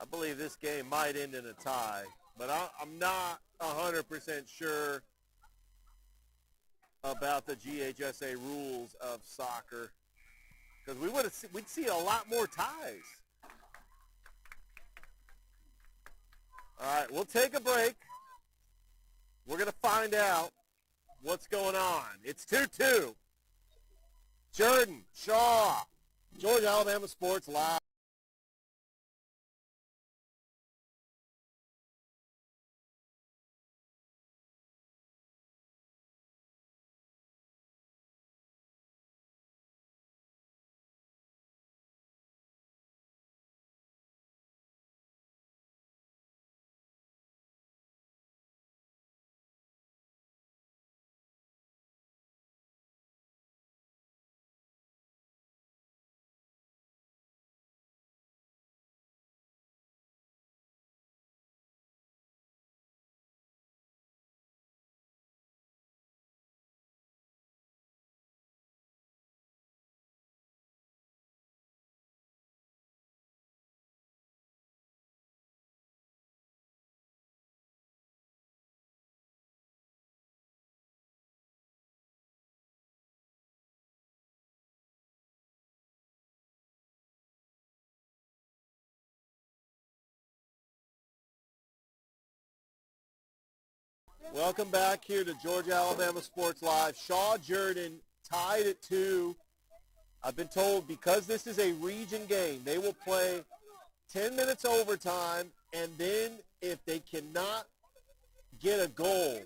I believe this game might end in a tie, but I'm not 100% sure about the GSHA rules of soccer because we'd see a lot more ties. All right, we'll take a break. We're going to find out what's going on. It's 2-2. Jordan, Shaw, Georgia Alabama Sports Live. Welcome back here to Georgia Alabama Sports Live. Shaw Jordan tied at 2. I've been told because this is a region game, they will play 10 minutes overtime, and then if they cannot get a goal,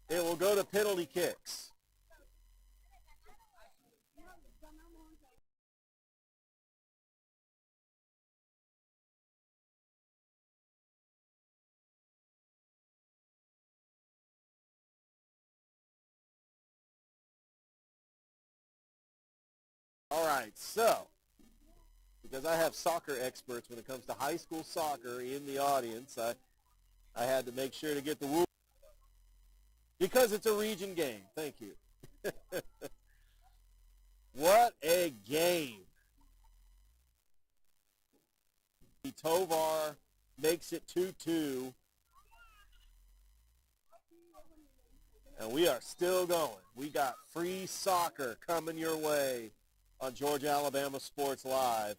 it will go to penalty kicks. All right, so because I have soccer experts when it comes to high school soccer in the audience, I had to make sure to get the rules because it's a region game. Thank you. What a game. Tovar makes it 2-2. And we are still going. We got free soccer coming your way on Georgia Alabama Sports Live.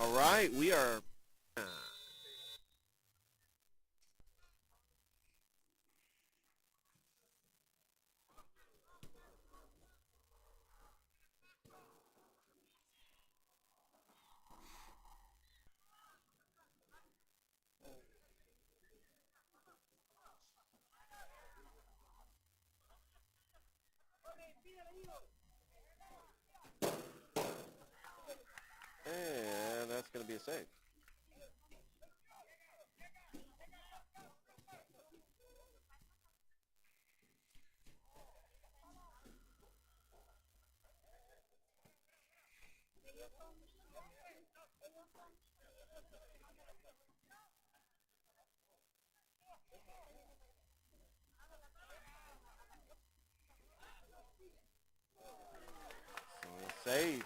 All right, we are And that's going to be a save. Save.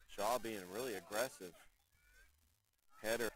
Shaw being really aggressive. Header.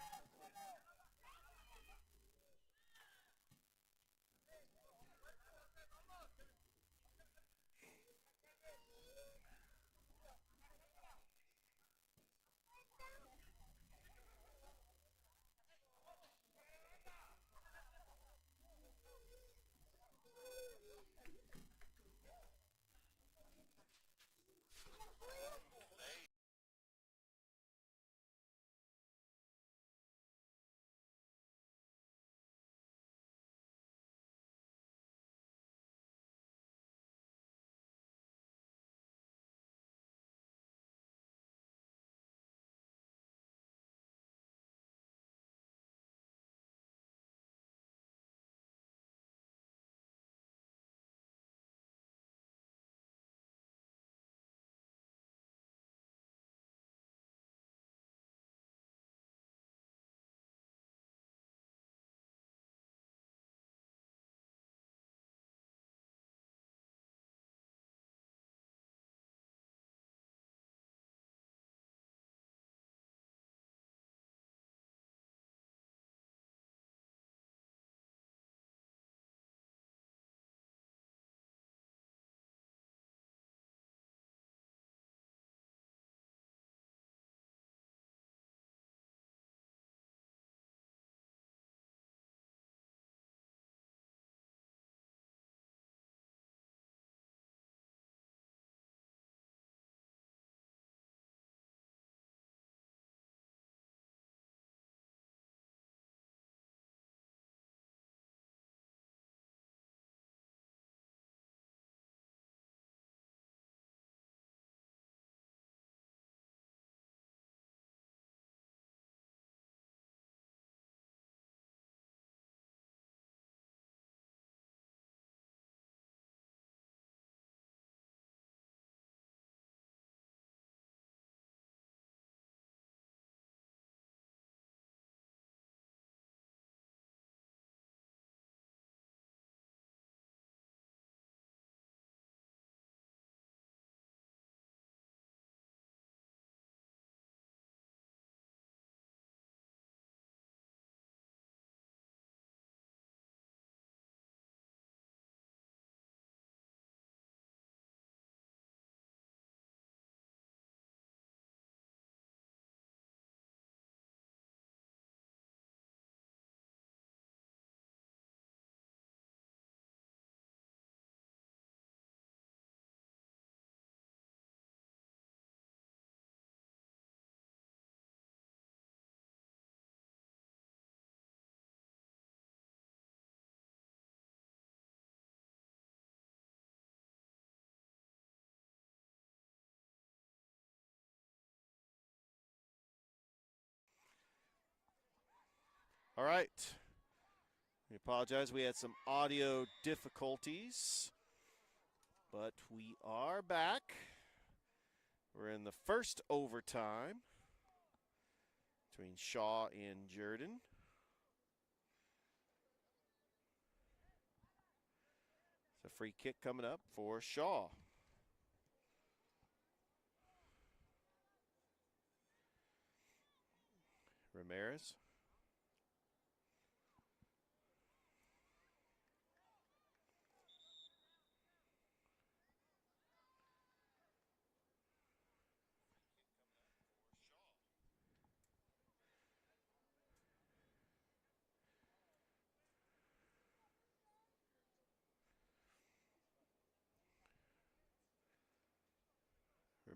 All right. We apologize. We had some audio difficulties, but we are back. We're in the first overtime between Shaw and Jordan. It's a free kick coming up for Shaw. Ramirez.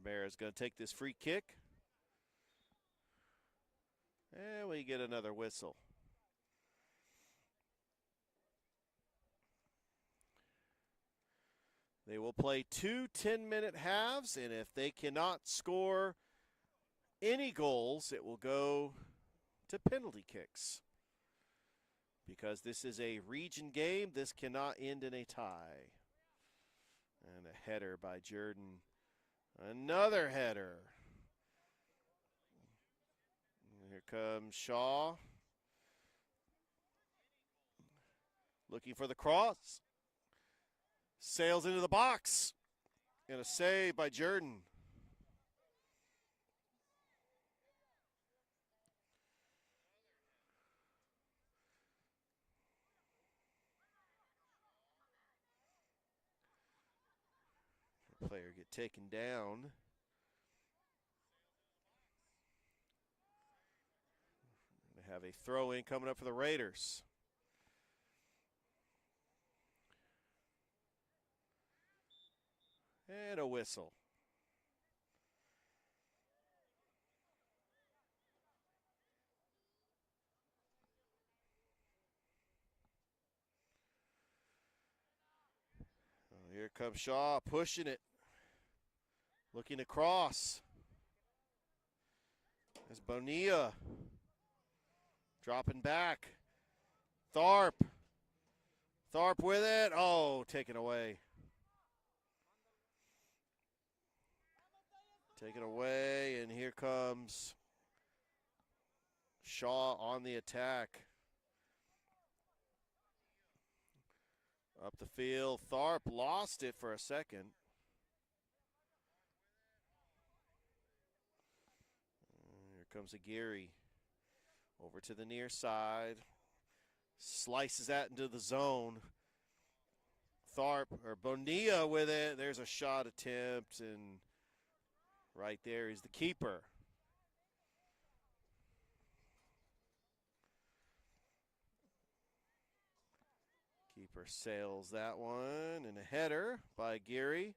Ramirez going to take this free kick. And we get another whistle. They will play 2 10-minute halves, and if they cannot score any goals, it will go to penalty kicks. Because this is a region game, this cannot end in a tie. And a header by Jordan. Another header. Here comes Shaw. Looking for the cross. Sails into the box. And a save by Jordan. Player get taken down. They have a throw-in coming up for the Raiders. And a whistle. Here comes Shaw pushing it. Looking across. There's Bonilla. Dropping back. Tharp. Tharp with it. Oh, taken away. Taken away, and here comes Shaw on the attack. Up the field. Tharp lost it for a second. Here comes Aguirre. Over to the near side. Slices that into the zone. Tharp, or Bonilla with it. There's a shot attempt, and right there is the keeper. Keeper sails that one, and a header by Aguirre.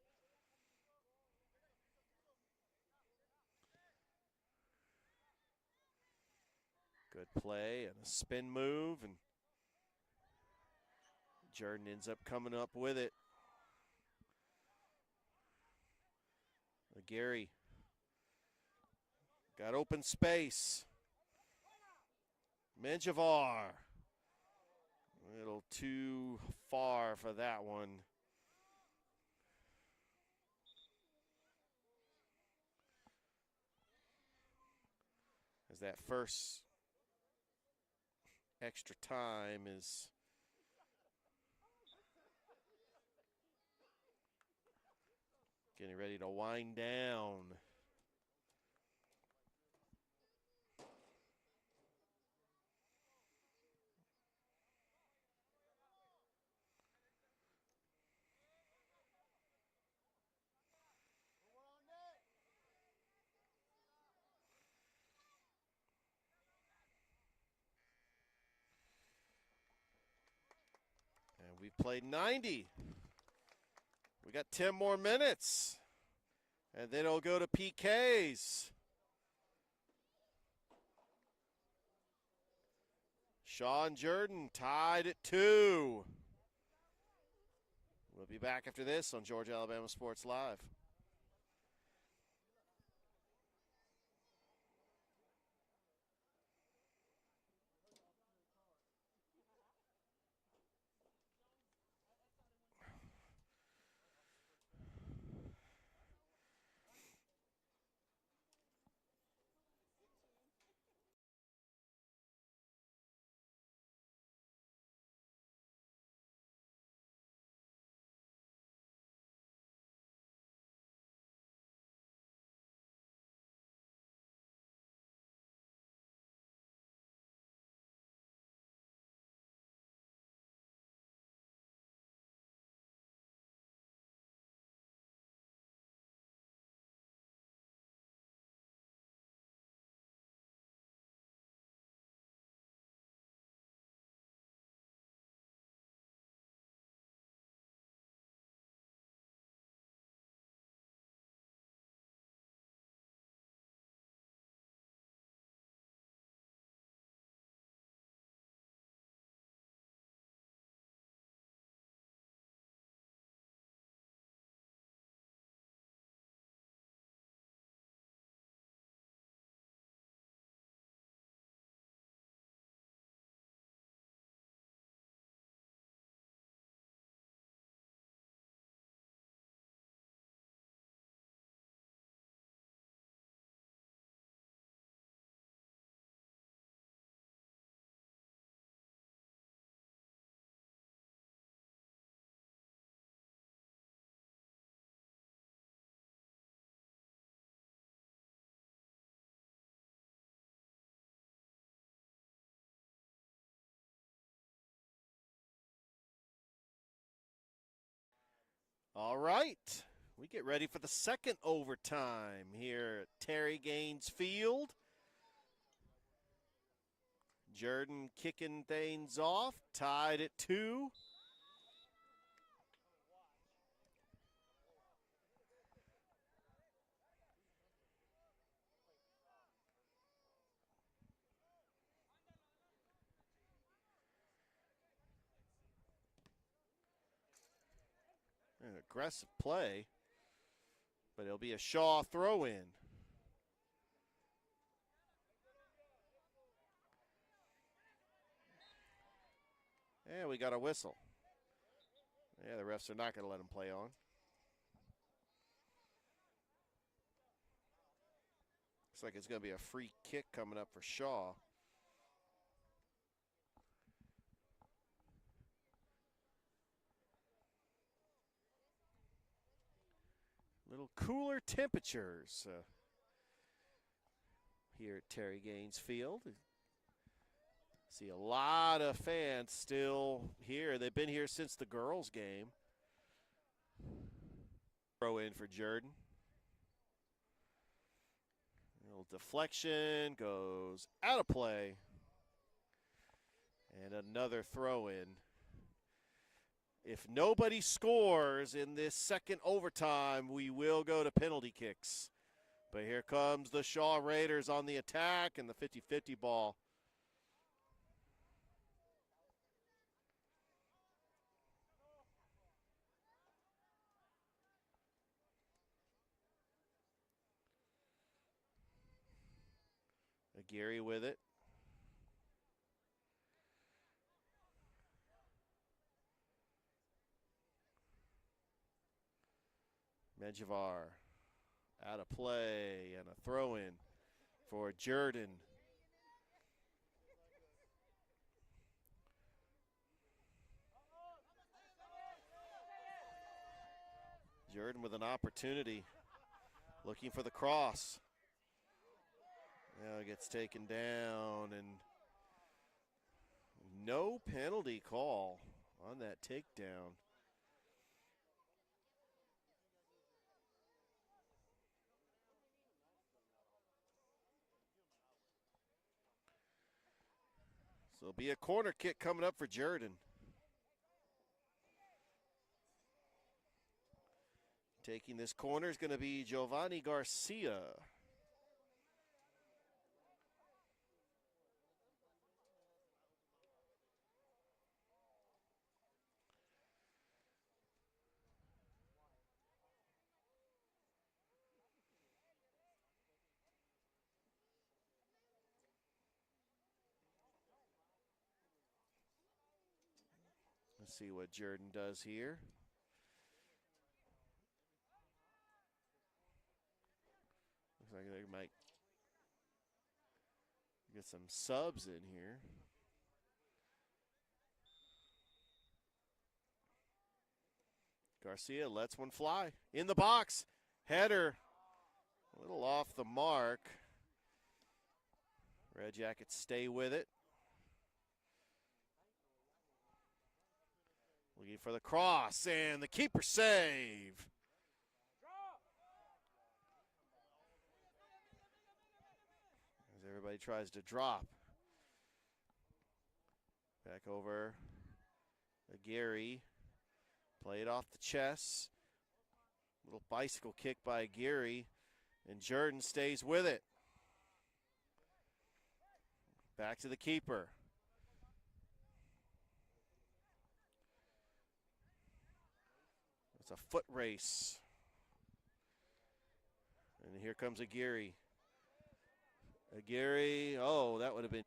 Good play and a spin move, and Jordan ends up coming up with it. Aguirre got open space. Menjivar. A little too far for that one. As that first extra time is getting ready to wind down. And we've played 90. We got 10 more minutes. And then it'll go to PKs. Shaw and Jordan tied at 2. We'll be back after this on Georgia Alabama Sports Live. All right. We get ready for the second overtime here at Terry Gaines Field. Jordan kicking things off, tied at 2. An aggressive play, but it'll be a Shaw throw-in. And we got a whistle. Yeah, the refs are not going to let him play on. Looks like it's going to be a free kick coming up for Shaw. Little cooler temperatures here at Terry Gaines Field. See a lot of fans still here. They've been here since the girls' game. Throw in for Jordan. A little deflection, goes out of play. And another throw in. If nobody scores in this second overtime, we will go to penalty kicks. But here comes the Shaw Raiders on the attack and the 50-50 ball. Aguirre with it. Medjavar out of play and a throw-in for Jordan. Jordan with an opportunity, looking for the cross. Now it gets taken down, and no penalty call on that takedown. So it'll be a corner kick coming up for Jordan. Taking this corner is going to be Giovanni Garcia. Let's see what Jordan does here. Looks like they might get some subs in here. Garcia lets one fly. In the box. Header. A little off the mark. Red Jackets stay with it. Looking for the cross, and the keeper save. As everybody tries to drop. Back over Aguirre. Played off the chest. Little bicycle kick by Aguirre, and Jordan stays with it. Back to the keeper. It's a foot race. And here comes Aguirre. Aguirre, oh, that would have been.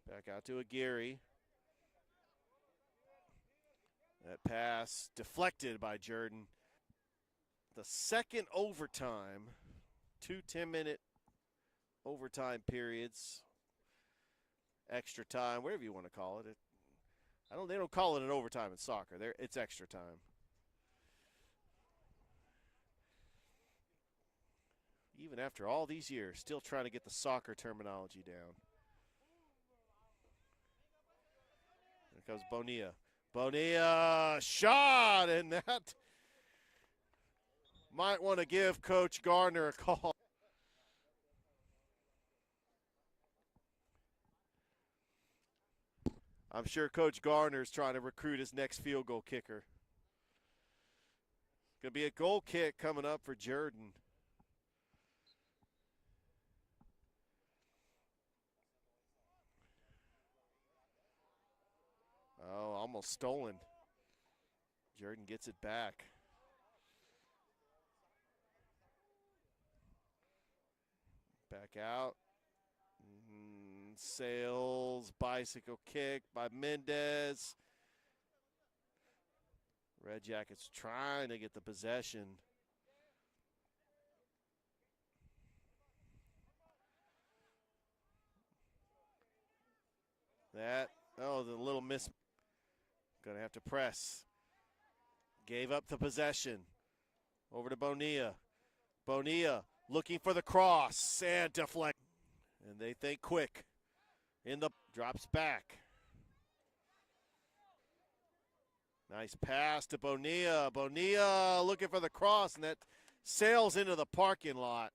Back out to Aguirre. That pass deflected by Jordan. The second overtime, 2 10-minute overtime periods, extra time, whatever you want to call it. They don't call it an overtime in soccer. It's extra time. Even after all these years, still trying to get the soccer terminology down. Here comes Bonilla. Bonilla shot, and that might want to give Coach Gardner a call. I'm sure Coach Gardner's trying to recruit his next field goal kicker. Going to be a goal kick coming up for Jordan. Oh, almost stolen. Jordan gets it back. Back out. Sails, bicycle kick by Mendez. Red Jackets trying to get the possession. The little miss. Gonna have to press. Gave up the possession. Over to Bonilla. Bonilla looking for the cross and deflect. And they think quick. Drops back. Nice pass to Bonilla. Bonilla looking for the cross, and that sails into the parking lot.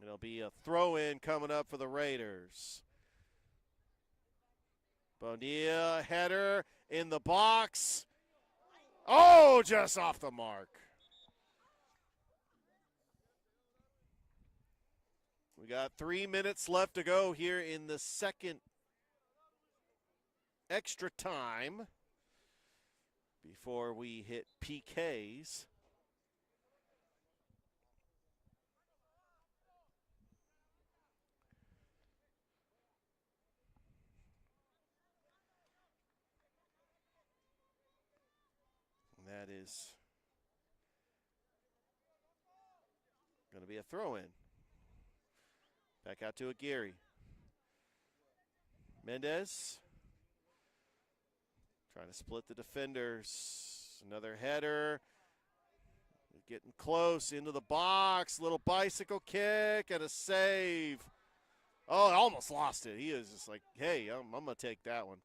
It'll be a throw-in coming up for the Raiders. Bonilla, header in the box. Oh, just off the mark. We got 3 minutes left to go here in the second extra time before we hit PKs. And that is going to be a throw-in. Back out to Aguirre. Mendez trying to split the defenders. Another header. Getting close into the box. Little bicycle kick and a save. Oh, I almost lost it. He is just like, hey, I'm going to take that one.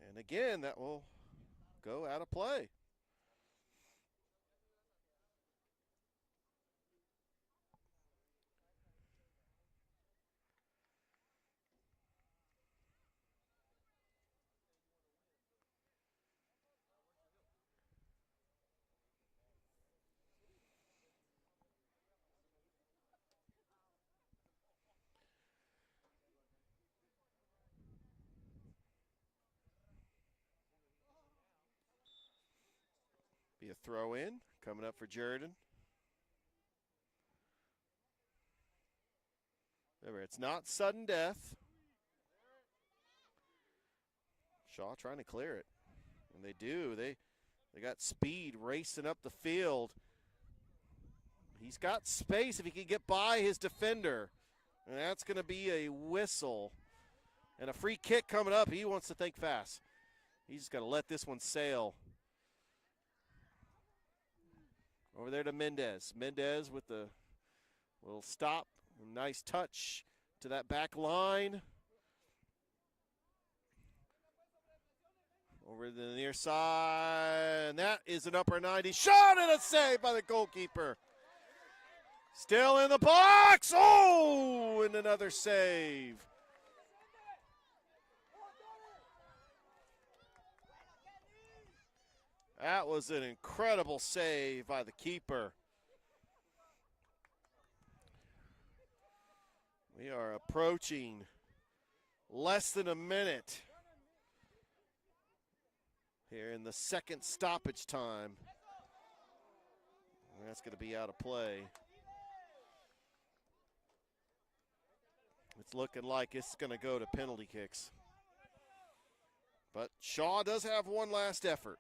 And again, that will go out of play. Be a throw in coming up for Jordan. Remember, it's not sudden death. Shaw trying to clear it. And they do. They got speed racing up the field. He's got space if he can get by his defender. And that's going to be a whistle. And a free kick coming up. He wants to think fast. He's just got to let this one sail. Over there to Mendez. Mendez with the little stop. Nice touch to that back line. Over to the near side. And that is an upper 90 shot and a save by the goalkeeper. Still in the box. Oh, and another save. That was an incredible save by the keeper. We are approaching less than a minute here in the second stoppage time. And that's going to be out of play. It's looking like it's going to go to penalty kicks. But Shaw does have one last effort.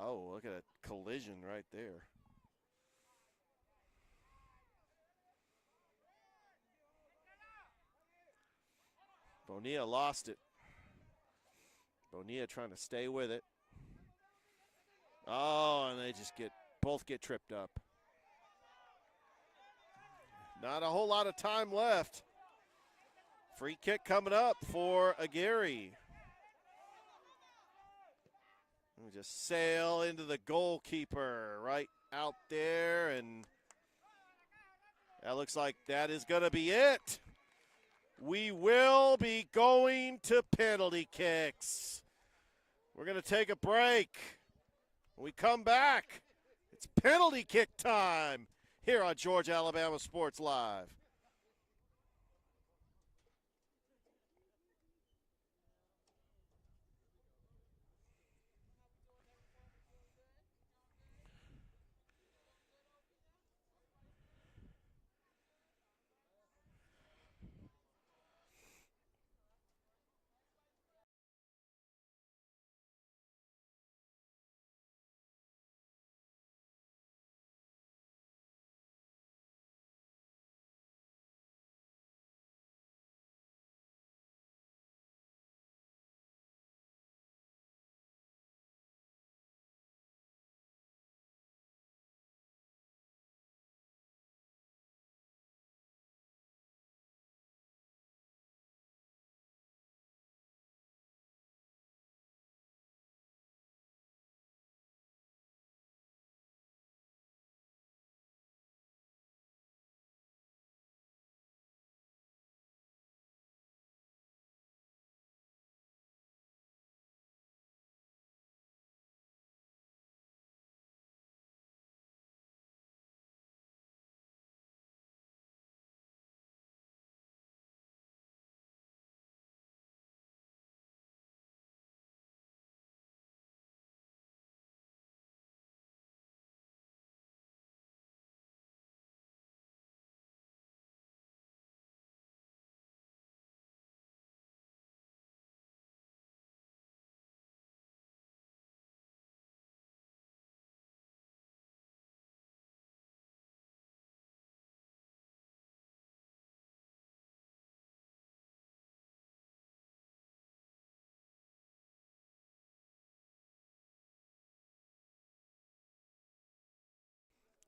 Oh, look at a collision right there. Bonilla lost it. Bonilla trying to stay with it. Oh, and they just both get tripped up. Not a whole lot of time left. Free kick coming up for Aguirre. We just sail into the goalkeeper right out there, and that looks like that is going to be it. We will be going to penalty kicks. We're going to take a break. When we come back, it's penalty kick time here on Georgia Alabama Sports Live.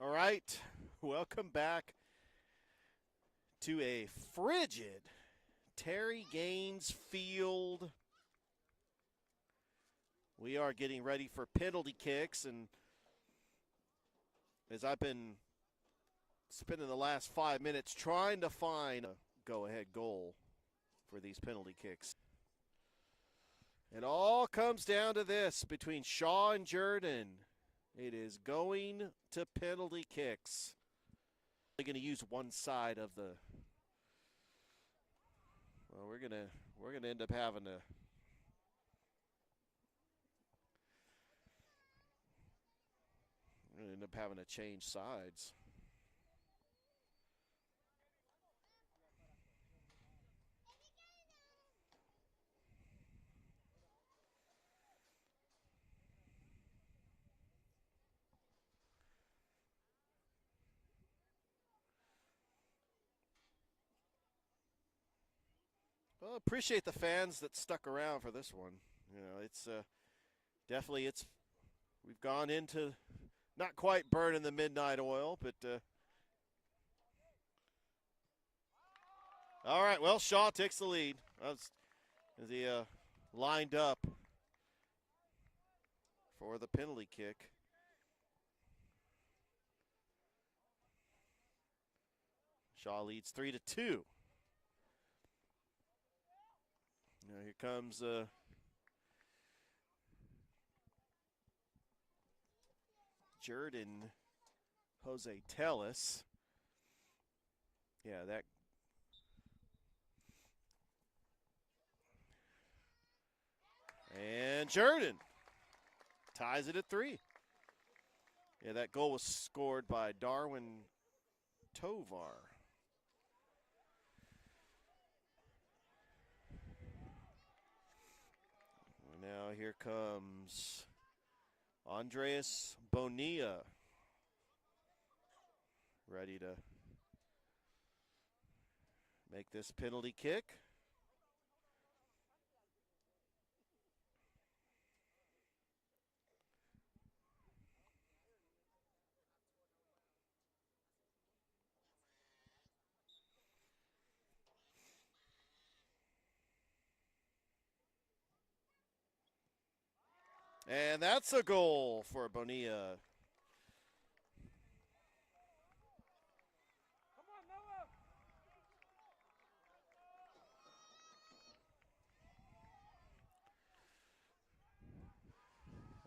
All right, welcome back to a frigid Terry Gaines Field. We are getting ready for penalty kicks, and as I've been spending the last 5 minutes trying to find a go-ahead goal for these penalty kicks. It all comes down to this between Shaw and Jordan. It is going to penalty kicks. They're going to use one side of the. Well, we're gonna end up having to. We're gonna end up having to change sides. Well, appreciate the fans that stuck around for this one. You know, it's definitely we've gone into not quite burning the midnight oil, but all right. Well, Shaw takes the lead as he lined up for the penalty kick. Shaw leads 3-2. Now here comes Jordan Jose Tellis. Yeah, that. And Jordan ties it at 3. Yeah, that goal was scored by Darwin Tovar. Now here comes Andres Bonilla, ready to make this penalty kick. And that's a goal for Bonilla.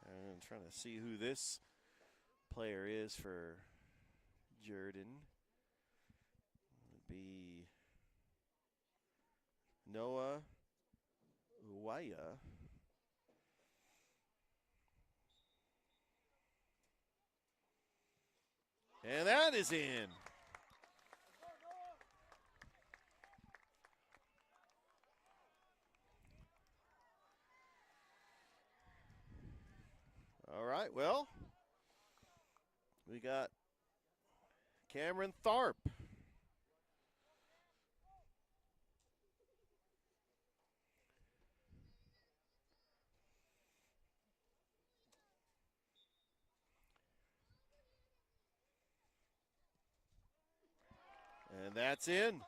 And I'm trying to see who this player is for Jordan. Would be Noah Uwaya. And that is in. All right, well, we got Cameron Tharp. And that's in.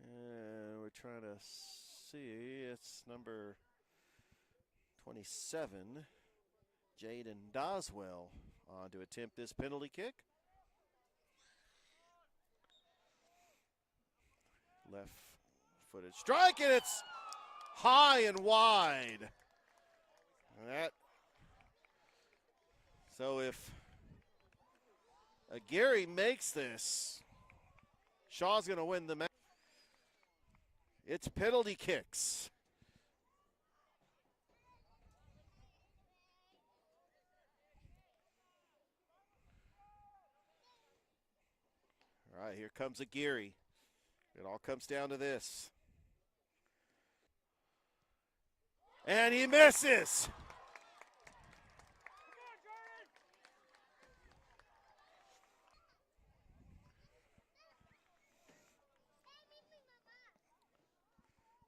And we're trying to see, it's number 27, Jaden Doswell, on to attempt this penalty kick. Left-footed strike, and it's high and wide. So if Aguirre makes this, Shaw's going to win the match. It's penalty kicks. All right, here comes Aguirre. It all comes down to this. And he misses.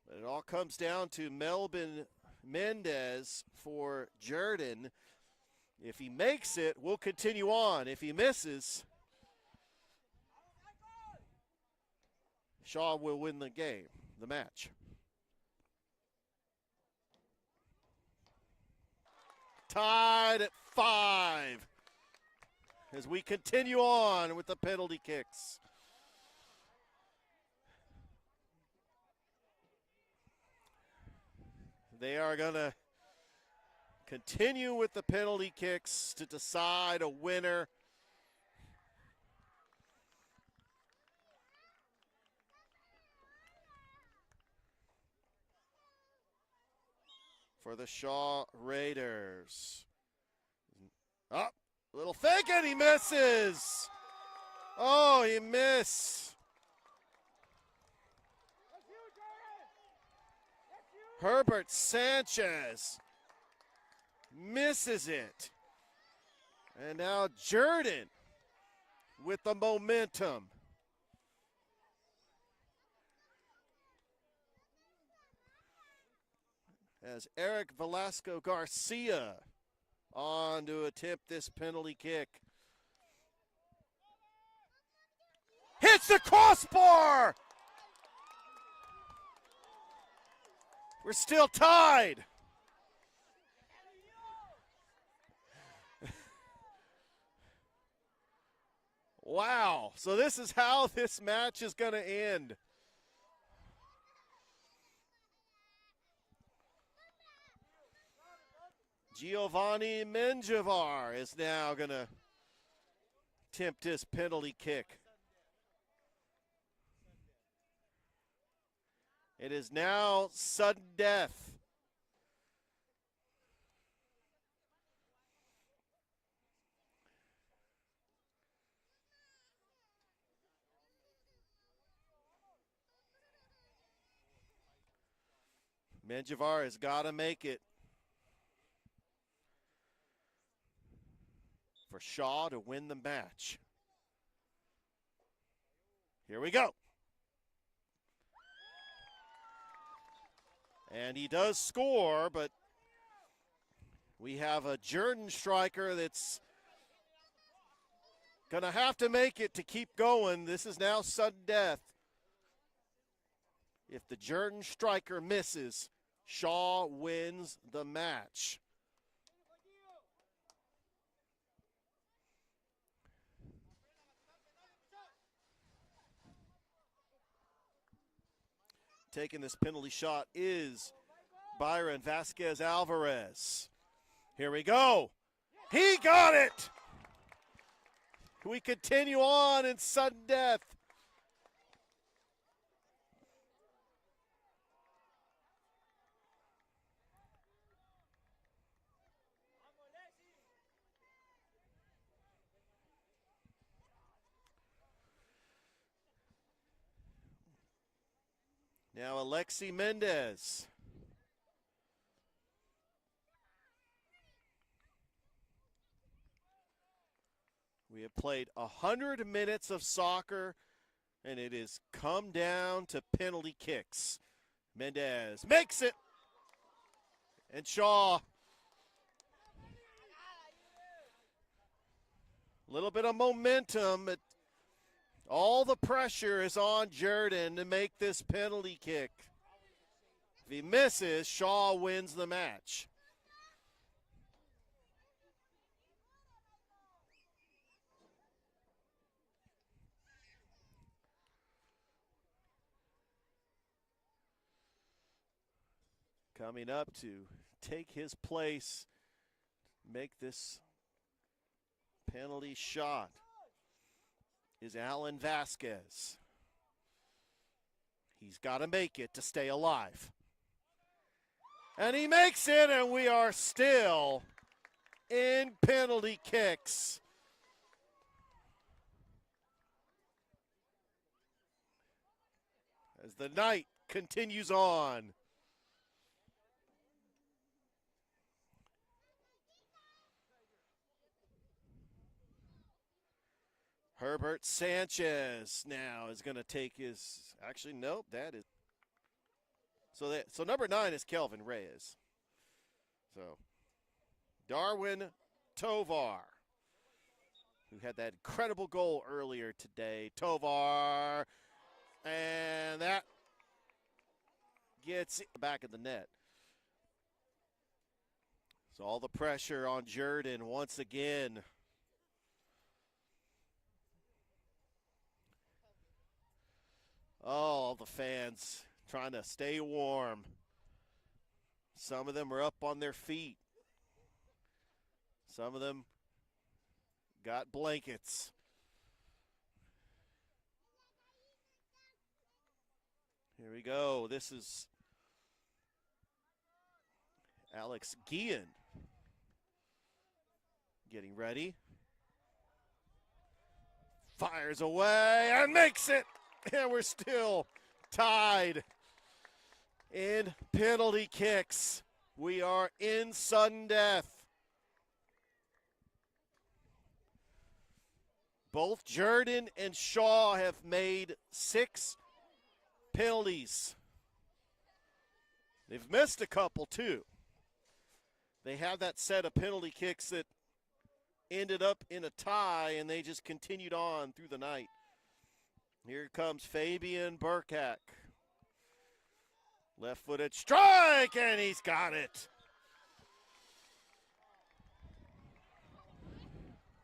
But it all comes down to Melvin Mendez for Jordan. If he makes it, we'll continue on. If he misses, Shaw will win the game, the match. Tied at 5 as we continue on with the penalty kicks. They are going to continue with the penalty kicks to decide a winner. For the Shaw Raiders. Up, little fake, and he misses. Oh, he missed. Herbert Sanchez misses it. And now Jordan with the momentum. As Eric Velasco Garcia on to attempt this penalty kick. Hits the crossbar! We're still tied. Wow. So this is how this match is going to end. Giovanni Menjivar is now going to attempt his penalty kick. It is now sudden death. Menjivar has got to make it for Shaw to win the match. Here we go. And he does score, but we have a Jordan striker that's going to have to make it to keep going. This is now sudden death. If the Jordan striker misses, Shaw wins the match. Taking this penalty shot is Byron Vasquez Alvarez. Here we go. He got it. We continue on in sudden death. Now Alexi Mendez. We have played 100 minutes of soccer, and it has come down to penalty kicks. Mendez makes it. And Shaw. A little bit of momentum, but all the pressure is on Jordan to make this penalty kick. If he misses, Shaw wins the match. Coming up to take his place, make this penalty shot is Alan Vasquez. He's got to make it to stay alive. And he makes it, and we are still in penalty kicks. As the night continues on. Herbert Sanchez now is going to take his, actually, nope, that is. So number 9 is Kelvin Reyes. So Darwin Tovar, who had that incredible goal earlier today. Tovar, and that gets back of the net. So all the pressure on Jordan once again. Oh, all the fans trying to stay warm. Some of them are up on their feet. Some of them got blankets. Here we go. This is Alex Guillen getting ready. Fires away and makes it. And we're still tied in penalty kicks. We are in sudden death. Both Jordan and Shaw have made 6 penalties. They've missed a couple too. They have that set of penalty kicks that ended up in a tie, and they just continued on through the night. Here comes Fabian Burkak. Left-footed strike, and he's got it.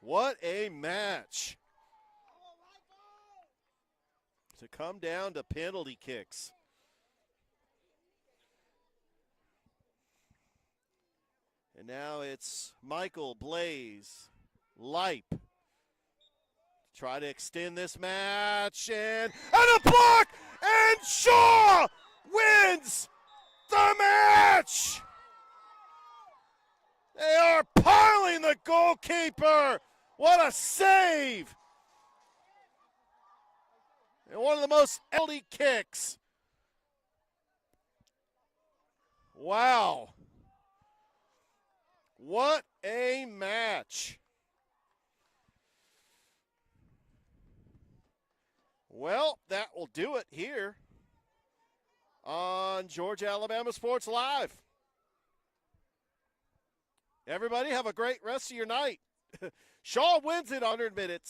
What a match. To come down to penalty kicks. And now it's Michael Blaze Leip. Try to extend this match, and a block, and Shaw wins the match. They are piling the goalkeeper. What a save. And one of the most penalty kicks. Wow. What a match. Well, that will do it here on on Georgia Alabama Sports Live. Everybody have a great rest of your night. Shaw wins it 100 minutes.